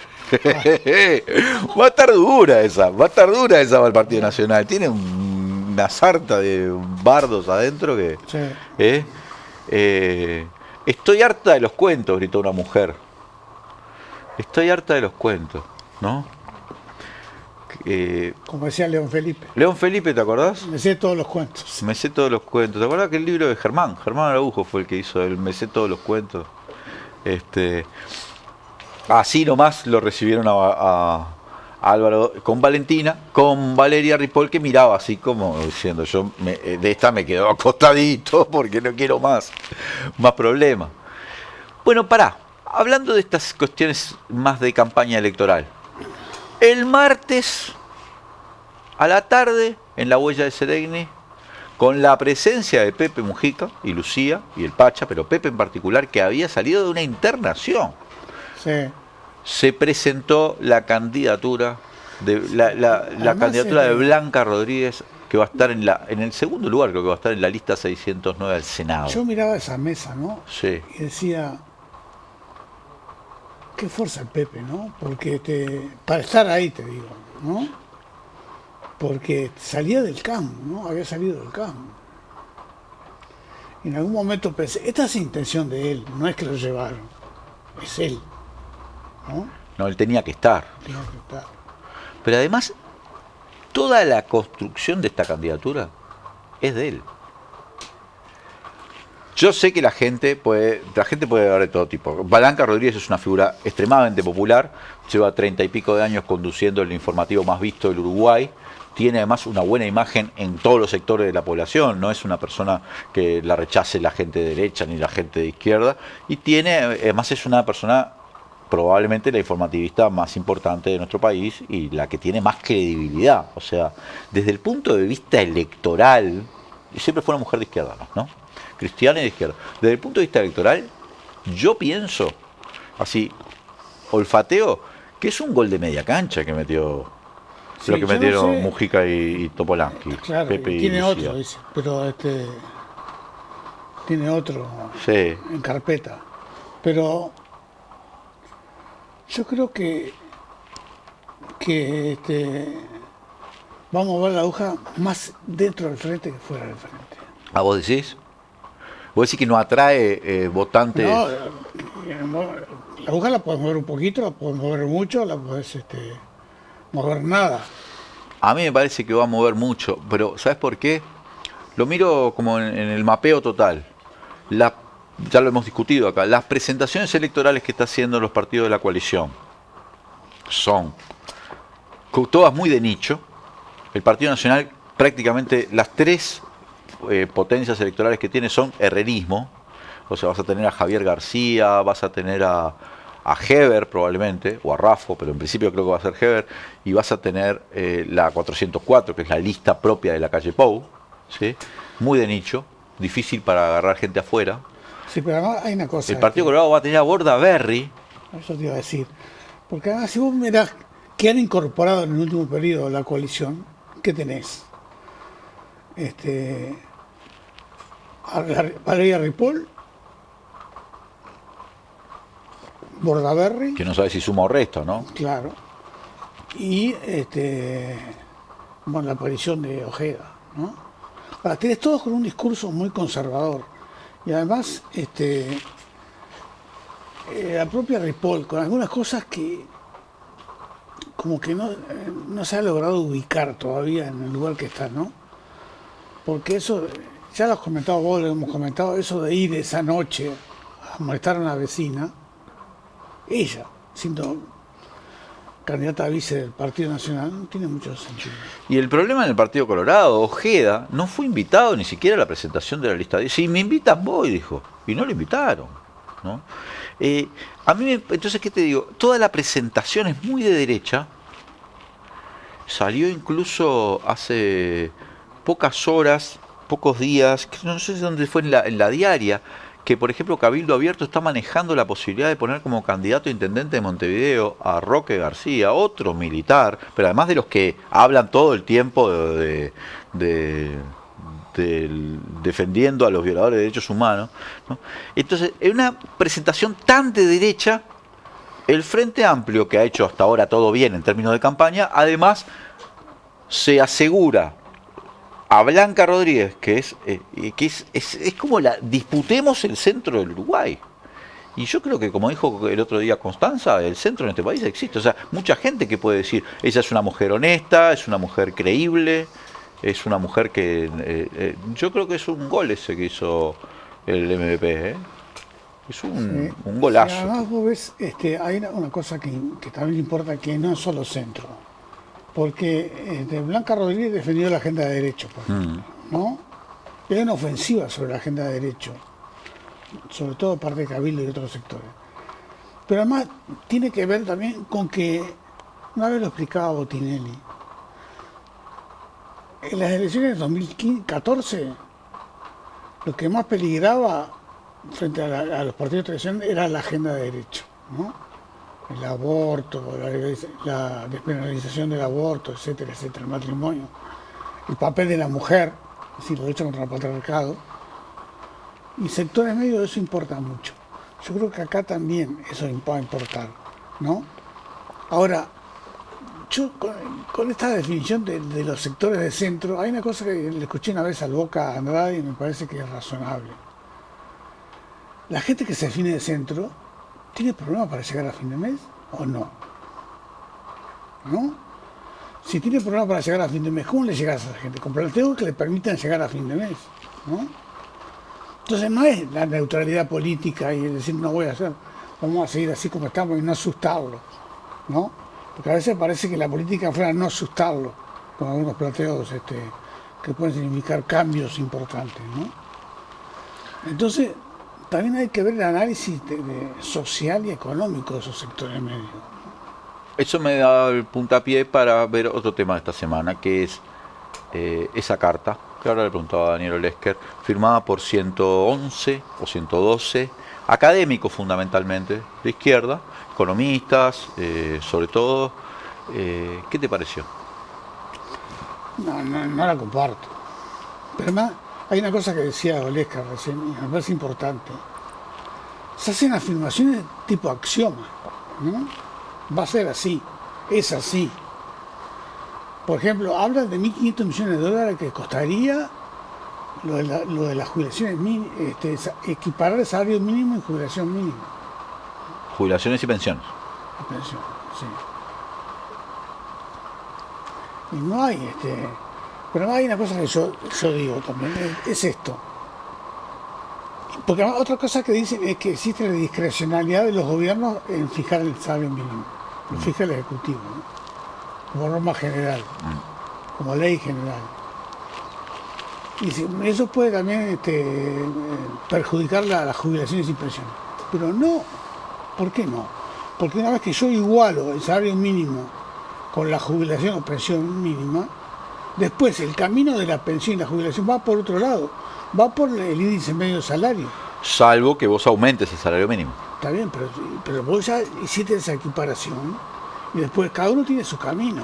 Va a estar dura esa para el Partido Nacional. Tiene una sarta de bardos adentro que... Sí. Estoy harta de los cuentos, gritó una mujer. Estoy harta de los cuentos, ¿no? Como decía León Felipe. León Felipe, ¿te acordás? Me sé todos los cuentos. Me sé todos los cuentos. ¿Te acordás que el libro de Germán Araujo fue el que hizo el Me sé todos los cuentos? Así nomás lo recibieron a Álvaro con Valentina, con Valeria Ripoll, que miraba así como diciendo, de esta me quedo acostadito porque no quiero más problemas. Bueno, hablando de estas cuestiones más de campaña electoral, el martes a la tarde, en la huella de Seregni, con la presencia de Pepe Mujica y Lucía y el Pacha, pero Pepe en particular, que había salido de una internación. Sí. Se presentó la candidatura de la candidatura de Blanca Rodríguez, que va a estar en el segundo lugar, creo que va a estar en la lista 609 al Senado. Yo miraba esa mesa, ¿no? Sí. Y decía, qué fuerza el Pepe, ¿no? Porque para estar ahí, te digo, ¿no? Porque salía del campo, ¿no? Había salido del campo. Y en algún momento pensé, esta es intención de él, no es que lo llevaron, es él, ¿no? No, él tenía que estar. Pero además, toda la construcción de esta candidatura es de él. Yo sé que la gente puede hablar de todo tipo. Blanca Rodríguez es una figura extremadamente popular, lleva 30 y pico de años conduciendo el informativo más visto del Uruguay, tiene además una buena imagen en todos los sectores de la población, no es una persona que la rechace la gente de derecha ni la gente de izquierda, y además es una persona probablemente la informativista más importante de nuestro país y la que tiene más credibilidad. O sea, desde el punto de vista electoral, y siempre fue una mujer de izquierda, ¿no? Cristiana y de izquierda. Desde el punto de vista electoral, yo pienso, así, olfateo, que es un gol de media cancha que metió Sí, lo que yo no metieron sé. Mujica y Topolansky. Claro, Pepe y tiene Lucía. otro, dice, pero tiene otro Sí. en carpeta. Pero yo creo que vamos a mover la aguja más dentro del frente que fuera del frente. ¿Ah, vos decís? ¿Vos decís que no atrae votantes? No, la aguja la puedes mover un poquito, la puedes mover mucho, la puedes mover nada. A mí me parece que va a mover mucho, pero ¿sabes por qué? Lo miro como en el mapeo total. Ya lo hemos discutido acá. Las presentaciones electorales que está haciendo los partidos de la coalición son todas muy de nicho. El Partido Nacional, prácticamente las tres potencias electorales que tiene son herrerismo. O sea, vas a tener a Javier García, vas a tener a Heber probablemente, o a Raffo, pero en principio creo que va a ser Heber, y vas a tener la 404, que es la lista propia de la calle Pou, ¿sí? Muy de nicho, difícil para agarrar gente afuera. Sí, pero además hay una cosa. El Partido Colorado va a tener a Bordaberry. Eso te iba a decir. Porque además, si vos mirás que han incorporado en el último periodo la coalición, ¿qué tenés? Valeria Ripoll, Bordaberry. Que no sabe si suma o resta, ¿no? Claro. Y la aparición de Ojeda, ¿no? Ahora, tenés todos con un discurso muy conservador. Y además, la propia Ripoll, con algunas cosas que como que no se ha logrado ubicar todavía en el lugar que está, ¿no? Porque eso, ya lo has comentado vos, lo hemos comentado, eso de ir esa noche a molestar a una vecina, ella, siendo candidata a vice del Partido Nacional, no tiene mucho sentido. Y el problema en el Partido Colorado, Ojeda no fue invitado ni siquiera a la presentación de la lista. Si me invitan voy, dijo, y no lo invitaron, ¿no? Entonces, ¿qué te digo? Toda la presentación es muy de derecha. Salió incluso hace pocas horas, pocos días, no sé dónde fue en la diaria, que por ejemplo Cabildo Abierto está manejando la posibilidad de poner como candidato a intendente de Montevideo a Roque García, otro militar, pero además de los que hablan todo el tiempo defendiendo a los violadores de derechos humanos, ¿no? Entonces, en una presentación tan de derecha, el Frente Amplio, que ha hecho hasta ahora todo bien en términos de campaña, además se asegura a Blanca Rodríguez, que es como disputemos el centro del Uruguay. Y yo creo que, como dijo el otro día Constanza, el centro en este país existe. O sea, mucha gente que puede decir, ella es una mujer honesta, es una mujer creíble, es una mujer que... yo creo que es un gol ese que hizo el MVP, ¿eh? Es un golazo. Además vos ves, hay una cosa que también importa, que no es solo centro. Porque Blanca Rodríguez defendió la agenda de derecho, por ejemplo, ¿no? Y hay una ofensiva sobre la agenda de derecho, sobre todo parte de Cabildo y otros sectores. Pero además tiene que ver también con que, una vez lo explicaba Botinelli, en las elecciones de 2014, lo que más peligraba frente a los partidos tradicionales era la agenda de derecho, ¿no? El aborto, la despenalización del aborto, etcétera, etcétera, el matrimonio, el papel de la mujer, es decir, la lucha contra el patriarcado. Y sectores medios eso importa mucho. Yo creo que acá también eso va a importar, ¿no? Ahora, yo con esta definición de los sectores de centro, hay una cosa que le escuché una vez al Boca Andrade y me parece que es razonable. La gente que se define de centro ¿tiene problemas para llegar a fin de mes o no? ¿No? Si tiene problemas para llegar a fin de mes, ¿cómo le llegas a esa gente? Con planteos que le permitan llegar a fin de mes, ¿no? Entonces no es la neutralidad política y decir no voy a hacer, vamos a seguir así como estamos y no asustarlo, ¿no? Porque a veces parece que la política fuera no asustarlo, con algunos planteos que pueden significar cambios importantes, ¿no? Entonces, también hay que ver el análisis social y económico de esos sectores medios. Eso me da el puntapié para ver otro tema de esta semana, que es esa carta, que ahora le preguntaba a Daniel Olesker, firmada por 111 o 112 académicos fundamentalmente de izquierda, economistas, sobre todo. ¿Qué te pareció? No la comparto. Pero además, hay una cosa que decía Oleska recién, y me parece importante. Se hacen afirmaciones tipo axioma, ¿no? Va a ser así, es así. Por ejemplo, hablan de 1.500 millones de dólares que costaría lo de las jubilaciones equiparar el salario mínimo y jubilación mínima. Jubilaciones y pensiones. Pensión, sí. Y no hay pero hay una cosa que yo digo también, es esto. Porque otra cosa que dicen es que existe la discrecionalidad de los gobiernos en fijar el salario mínimo. Lo fija el Ejecutivo, ¿no? Como norma general, como ley general. Y eso puede también perjudicar las jubilaciones y pensiones. Pero no. ¿Por qué no? Porque una vez que yo igualo el salario mínimo con la jubilación o pensión mínima, después el camino de la pensión y la jubilación va por otro lado, va por el índice medio de salario. Salvo que vos aumentes el salario mínimo. Está bien, pero vos ya hiciste esa equiparación y después cada uno tiene su camino.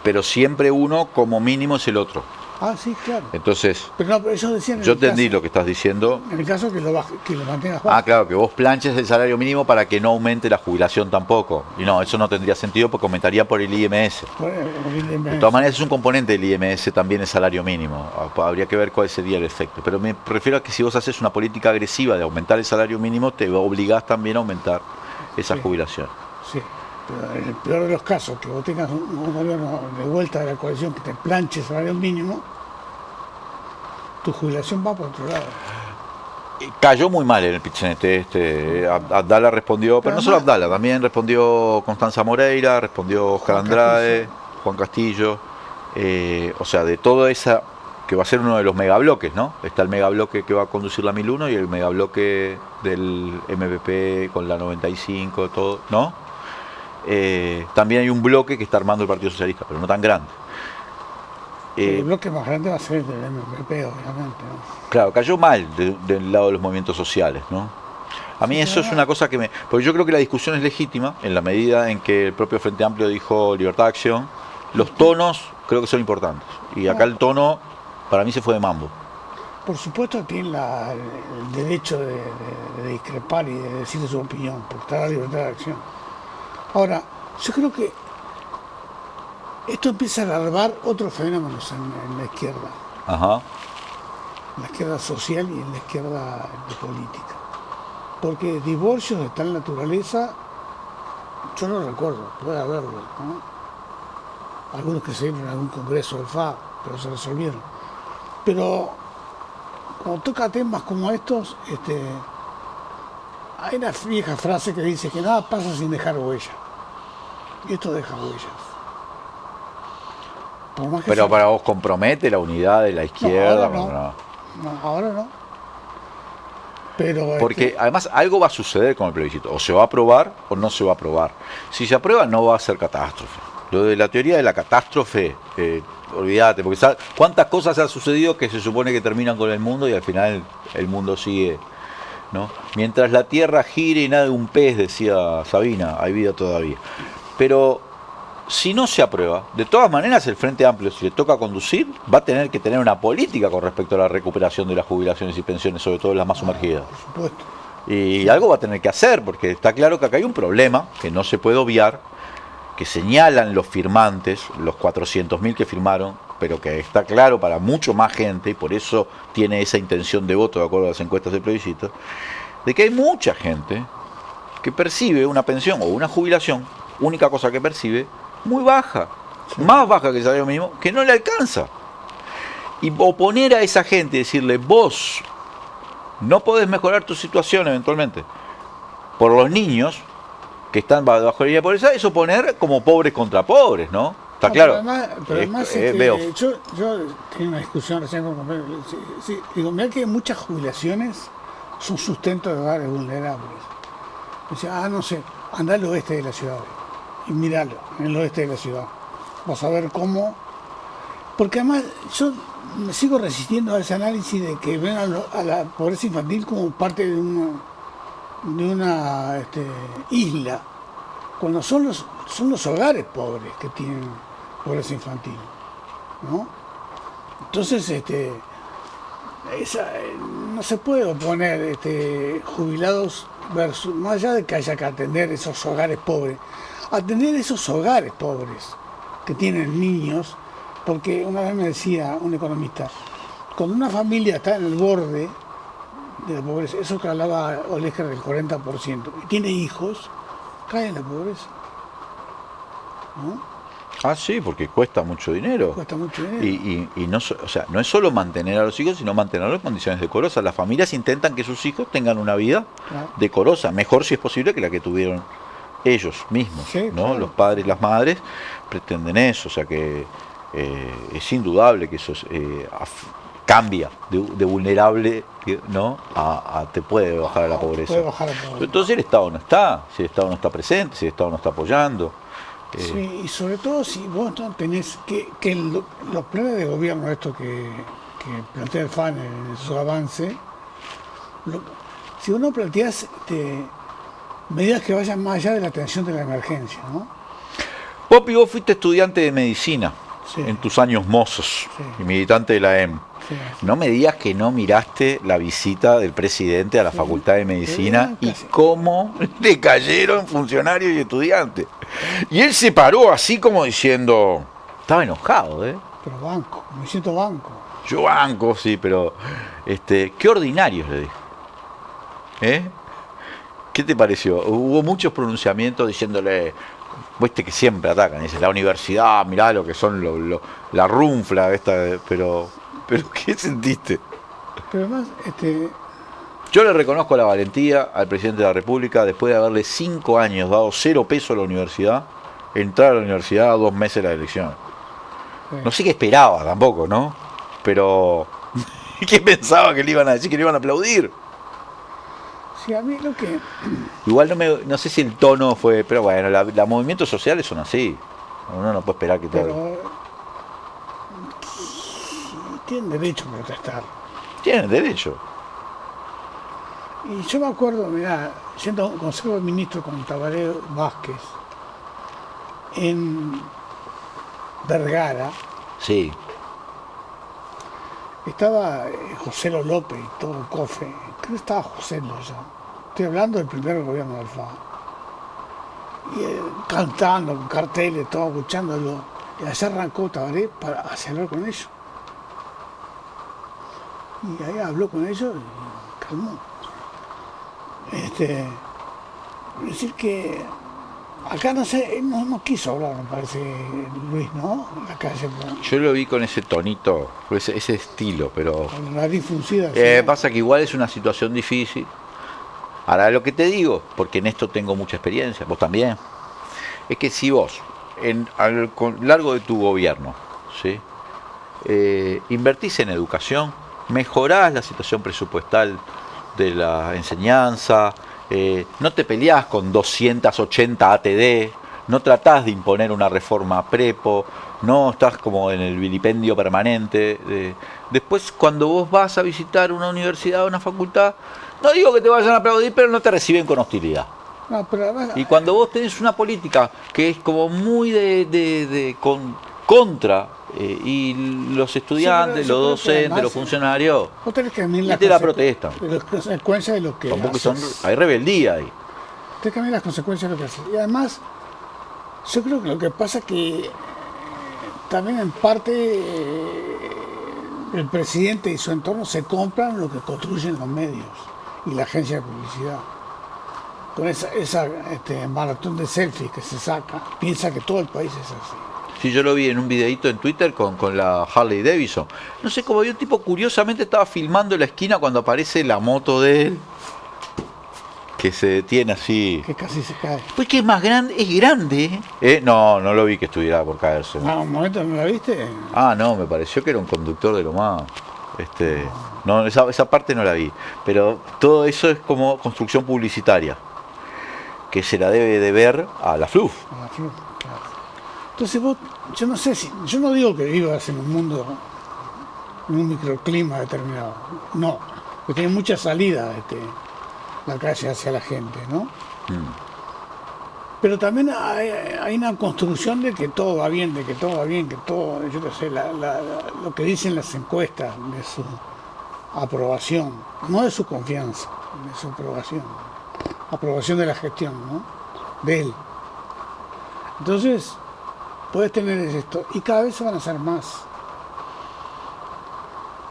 Pero siempre uno como mínimo es el otro. Ah, sí, claro. Entonces, pero ellos decían yo entendí lo que estás diciendo. En el caso que lo mantengas bajo. Ah, claro, que vos planches el salario mínimo para que no aumente la jubilación tampoco. Y no, eso no tendría sentido porque aumentaría por el IMS. De todas maneras es un componente del IMS también el salario mínimo. Habría que ver cuál sería el efecto. Pero me refiero a que si vos haces una política agresiva de aumentar el salario mínimo, te obligás también a aumentar esa jubilación. Sí, pero en el peor de los casos, que vos tengas un gobierno de vuelta de la coalición que te planche el salario mínimo, tu jubilación va por otro lado. Cayó muy mal en el Pichinete. Abdala respondió, pero no solo Abdala, también respondió Constanza Moreira, respondió Oscar Andrade, Juan Castillo. O sea, de toda esa, que va a ser uno de los megabloques, ¿no? Está el megabloque que va a conducir la 1001 y el megabloque del MPP con la 95, todo, ¿no? También hay un bloque que está armando el Partido Socialista, pero no tan grande. El bloque más grande va a ser el del MPP, obviamente, ¿no? Claro, cayó mal del lado de los movimientos sociales, ¿no? A mí eso es una cosa que porque yo creo que la discusión es legítima en la medida en que el propio Frente Amplio dijo libertad de acción. Los tonos creo que son importantes. Y acá el tono, para mí, se fue de mambo. Por supuesto tienen el derecho de discrepar y de decir su opinión, porque está la libertad de acción. Ahora, yo creo que esto empieza a alarvar otros fenómenos en la izquierda. Ajá. En la izquierda social y en la izquierda de política. Porque divorcios de tal naturaleza, yo no recuerdo, puede haberlo, ¿no? Algunos que se dieron en algún congreso del FA, pero se resolvieron. Pero cuando toca temas como estos, hay una vieja frase que dice que nada pasa sin dejar huella. Y esto deja huellas. Pero para vos compromete la unidad de la izquierda. No, ahora no. Pero porque además algo va a suceder con el plebiscito. O se va a aprobar o no se va a aprobar. Si se aprueba no va a ser catástrofe. Lo de la teoría de la catástrofe, olvídate, porque ¿sabes cuántas cosas han sucedido que se supone que terminan con el mundo y al final el mundo sigue, ¿no? Mientras la tierra gire y nade un pez, decía Sabina, hay vida todavía. Pero si no se aprueba, de todas maneras el Frente Amplio, si le toca conducir, va a tener que tener una política con respecto a la recuperación de las jubilaciones y pensiones, sobre todo las más sumergidas. Por supuesto. Y algo va a tener que hacer, porque está claro que acá hay un problema que no se puede obviar, que señalan los firmantes, los 400.000 que firmaron, pero que está claro para mucho más gente, y por eso tiene esa intención de voto de acuerdo a las encuestas de plebiscito, de que hay mucha gente que percibe una pensión o una jubilación, única cosa que percibe, muy baja, más baja que el salario mínimo, que no le alcanza. Y oponer a esa gente y decirle, vos no podés mejorar tu situación eventualmente por los niños que están bajo la línea de pobreza, es oponer como pobres contra pobres, ¿no? Está claro. Pero además yo tenía una discusión recién con compañeros. Digo, mirá que muchas jubilaciones son sustento de hogares vulnerables. Decía, no sé, andá al oeste de la ciudad y miralo, en el oeste de la ciudad. Vas a ver cómo. Porque además yo me sigo resistiendo a ese análisis de que ven a la pobreza infantil como parte de una isla, cuando son los hogares pobres que tienen pobreza infantil, ¿no? Entonces, no se puede oponer jubilados versus, más allá de que haya que atender esos hogares pobres, atender esos hogares pobres que tienen niños, porque una vez me decía un economista, cuando una familia está en el borde de la pobreza, eso que hablaba Olesker del 40%, y tiene hijos, cae en la pobreza, ¿no? Ah, sí, porque cuesta mucho dinero. Cuesta mucho dinero. Y no, o sea, no es solo mantener a los hijos, sino mantenerlos en condiciones decorosas. Las familias intentan que sus hijos tengan una vida decorosa, mejor si es posible que la que tuvieron ellos mismos, sí, ¿no? claro. Los padres y las madres pretenden eso, o sea que es indudable que eso cambia de vulnerable, ¿no? a te puede bajar a la pobreza. Puede bajar a la pobreza. Entonces el Estado no está, si el Estado no está presente, si el Estado no está apoyando. Sí, y sobre todo si vos no tenés los planes de gobierno, esto que plantea el FAN en su avance, si uno planteas medidas que vayan más allá de la atención de la emergencia, ¿no? Popi, vos fuiste estudiante de medicina Sí. en tus años mozos y militante de la EM. Sí. No me digas que no miraste la visita del presidente a la Facultad de Medicina y cómo le cayeron funcionarios y estudiantes. Y él se paró así como diciendo, estaba enojado, ¿eh? Pero banco, me siento banco. Yo banco, sí, pero qué ordinarios, le dije. ¿Qué te pareció? Hubo muchos pronunciamientos diciéndole, viste que siempre atacan, dice, la universidad, mirá lo que son la runfla esta, pero ¿qué sentiste? Pero además, Yo le reconozco la valentía al presidente de la República, después de haberle 5 años dado 0 pesos a la universidad, entrar a la universidad a 2 meses de la elección. No sé qué esperaba tampoco, ¿no? Pero ¿qué pensaba que le iban a decir? Que le iban a aplaudir. sí, a mí lo que... Igual no sé si el tono fue, pero bueno, los movimientos sociales son así. Uno no puede esperar que todo. Pero tienen derecho a protestar. Tienen derecho. Y yo me acuerdo, mirá, siendo un consejo de ministro con Tabaré Vázquez, en Vergara, Sí. estaba José López y todo el COFE, creo que estaba José ya. Estoy hablando del primer gobierno de Alfaro. Y cantando con carteles, todo escuchándolo. Y allá arrancó Tabaré para hablar con ellos. Y ahí habló con ellos y calmó. Es decir que acá no sé, no quiso hablar, me parece, Luis, ¿no? En la calle. Yo lo vi con ese tonito, ese estilo, pero Con la nariz fruncida. pasa que igual es una situación difícil. Ahora lo que te digo, porque en esto tengo mucha experiencia, vos también, es que si vos, a lo largo de tu gobierno, ¿sí? Invertís en educación, mejorás la situación presupuestal de la enseñanza, no te peleás con 280 ATD, no tratás de imponer una reforma prepo, no estás como en el vilipendio permanente. Después, cuando vos vas a visitar una universidad o una facultad, no digo que te vayan a aplaudir, pero no te reciben con hostilidad. No, pero además, Y cuando vos tenés una política que es como muy contra y los estudiantes, yo los creo que docentes, además, los funcionarios, vos tenés que medir y te la protestan. las consecuencias de lo que Tampoco haces. hay rebeldía ahí. Tenés que medir las consecuencias de lo que haces. Y además, yo creo que lo que pasa es que también en parte el presidente y su entorno se compran lo que construyen los medios y la agencia de publicidad. Con esa maratón de selfies que se saca, piensa que todo el país es así. Sí, yo lo vi en un videito en Twitter con la Harley Davidson. No sé cómo vi un tipo curiosamente estaba filmando la esquina cuando aparece la moto de él, que se detiene así. Que casi se cae. Pues que es más grande, es grande. No lo vi que estuviera por caerse. Un momento, ¿no la viste? Ah, no, me pareció que era un conductor de lo más. No, esa parte no la vi. Pero todo eso es como construcción publicitaria, que se la debe de ver a la FLUF. Claro. Entonces vos, yo no digo que vivas en un mundo, en un microclima determinado. No, porque tiene mucha salida la calle hacia la gente, ¿no? Mm. Pero vos tenés que medir las consecuencias de lo que haces. Sí, pero yo creo que además, yo no digo que vivas en un mundo, en un microclima determinado. No, porque tiene mucha salida la calle hacia la gente, ¿no? Mm. Pero también hay una construcción de que todo va bien, que todo, yo qué sé, lo que dicen las encuestas de su aprobación, no de su confianza, de su aprobación de la gestión, ¿no? De él. Entonces, puedes tener esto, y cada vez se van a hacer más.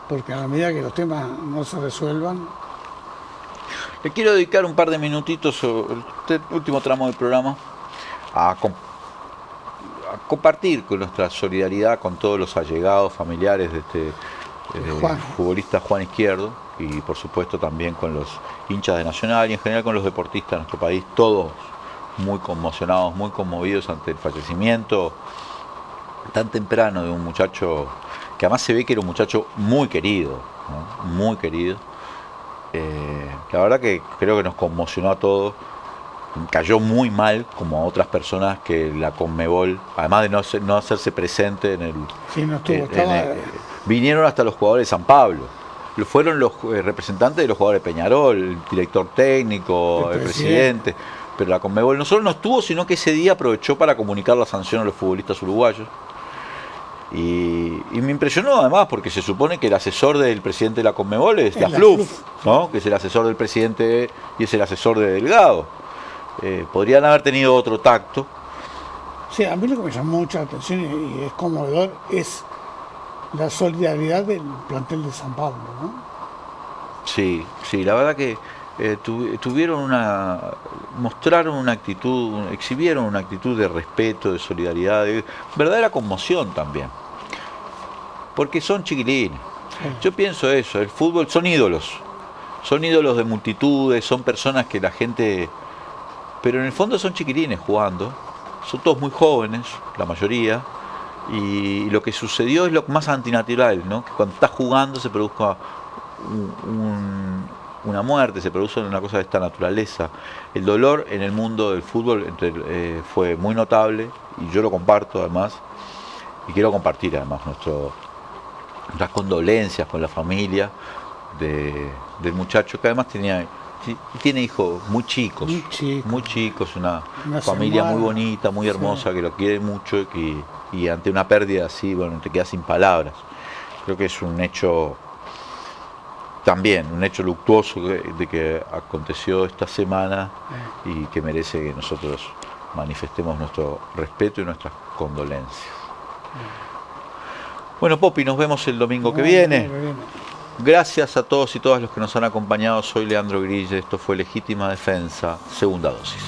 Porque a la medida que los temas no se resuelvan. Le quiero dedicar un par de minutitos sobre el último tramo del programa a compartir con nuestra solidaridad con todos los allegados, familiares de este futbolista Juan Izquierdo, y por supuesto también con los hinchas de Nacional y en general con los deportistas de nuestro país, todos muy conmocionados, muy conmovidos ante el fallecimiento tan temprano de un muchacho que además se ve que era un muchacho muy querido, ¿no? Muy querido. La verdad que creo que nos conmocionó a todos, cayó muy mal como a otras personas que la Conmebol, además de no hacerse presente en el... Sí, no estuvo, vinieron hasta los jugadores de San Pablo, fueron los representantes de los jugadores de Peñarol, el director técnico, el presidente, pero la Conmebol no solo no estuvo, sino que ese día aprovechó para comunicar la sanción a los futbolistas uruguayos. Y me impresionó además porque se supone que el asesor del presidente de la Conmebol es la FLUF, ¿no? Que es el asesor del presidente y es el asesor de Delgado. Podrían haber tenido otro tacto. Sí, a mí lo que me llamó mucha atención y es conmovedor es la solidaridad del plantel de San Pablo, ¿no? Sí, la verdad que mostraron una actitud, exhibieron una actitud de respeto, de solidaridad, de verdadera conmoción también. Porque son chiquilines. Yo pienso eso, el fútbol son ídolos de multitudes, son personas que la gente... Pero en el fondo son chiquilines jugando, son todos muy jóvenes, la mayoría, y lo que sucedió es lo más antinatural, ¿no? Que cuando estás jugando se produzca una muerte, se produce una cosa de esta naturaleza. El dolor en el mundo del fútbol fue muy notable y yo lo comparto además, y quiero compartir además nuestras condolencias con la familia del muchacho, que además tiene hijos muy chicos, una familia muy bonita, muy hermosa, que lo quiere mucho y ante una pérdida así, bueno, te quedas sin palabras. Creo que es un hecho luctuoso de que aconteció esta semana y que merece que nosotros manifestemos nuestro respeto y nuestras condolencias. Bueno, Popi, nos vemos el domingo que viene. Gracias a todos y todas los que nos han acompañado. Soy Leandro Grille, esto fue Legítima Defensa, segunda dosis.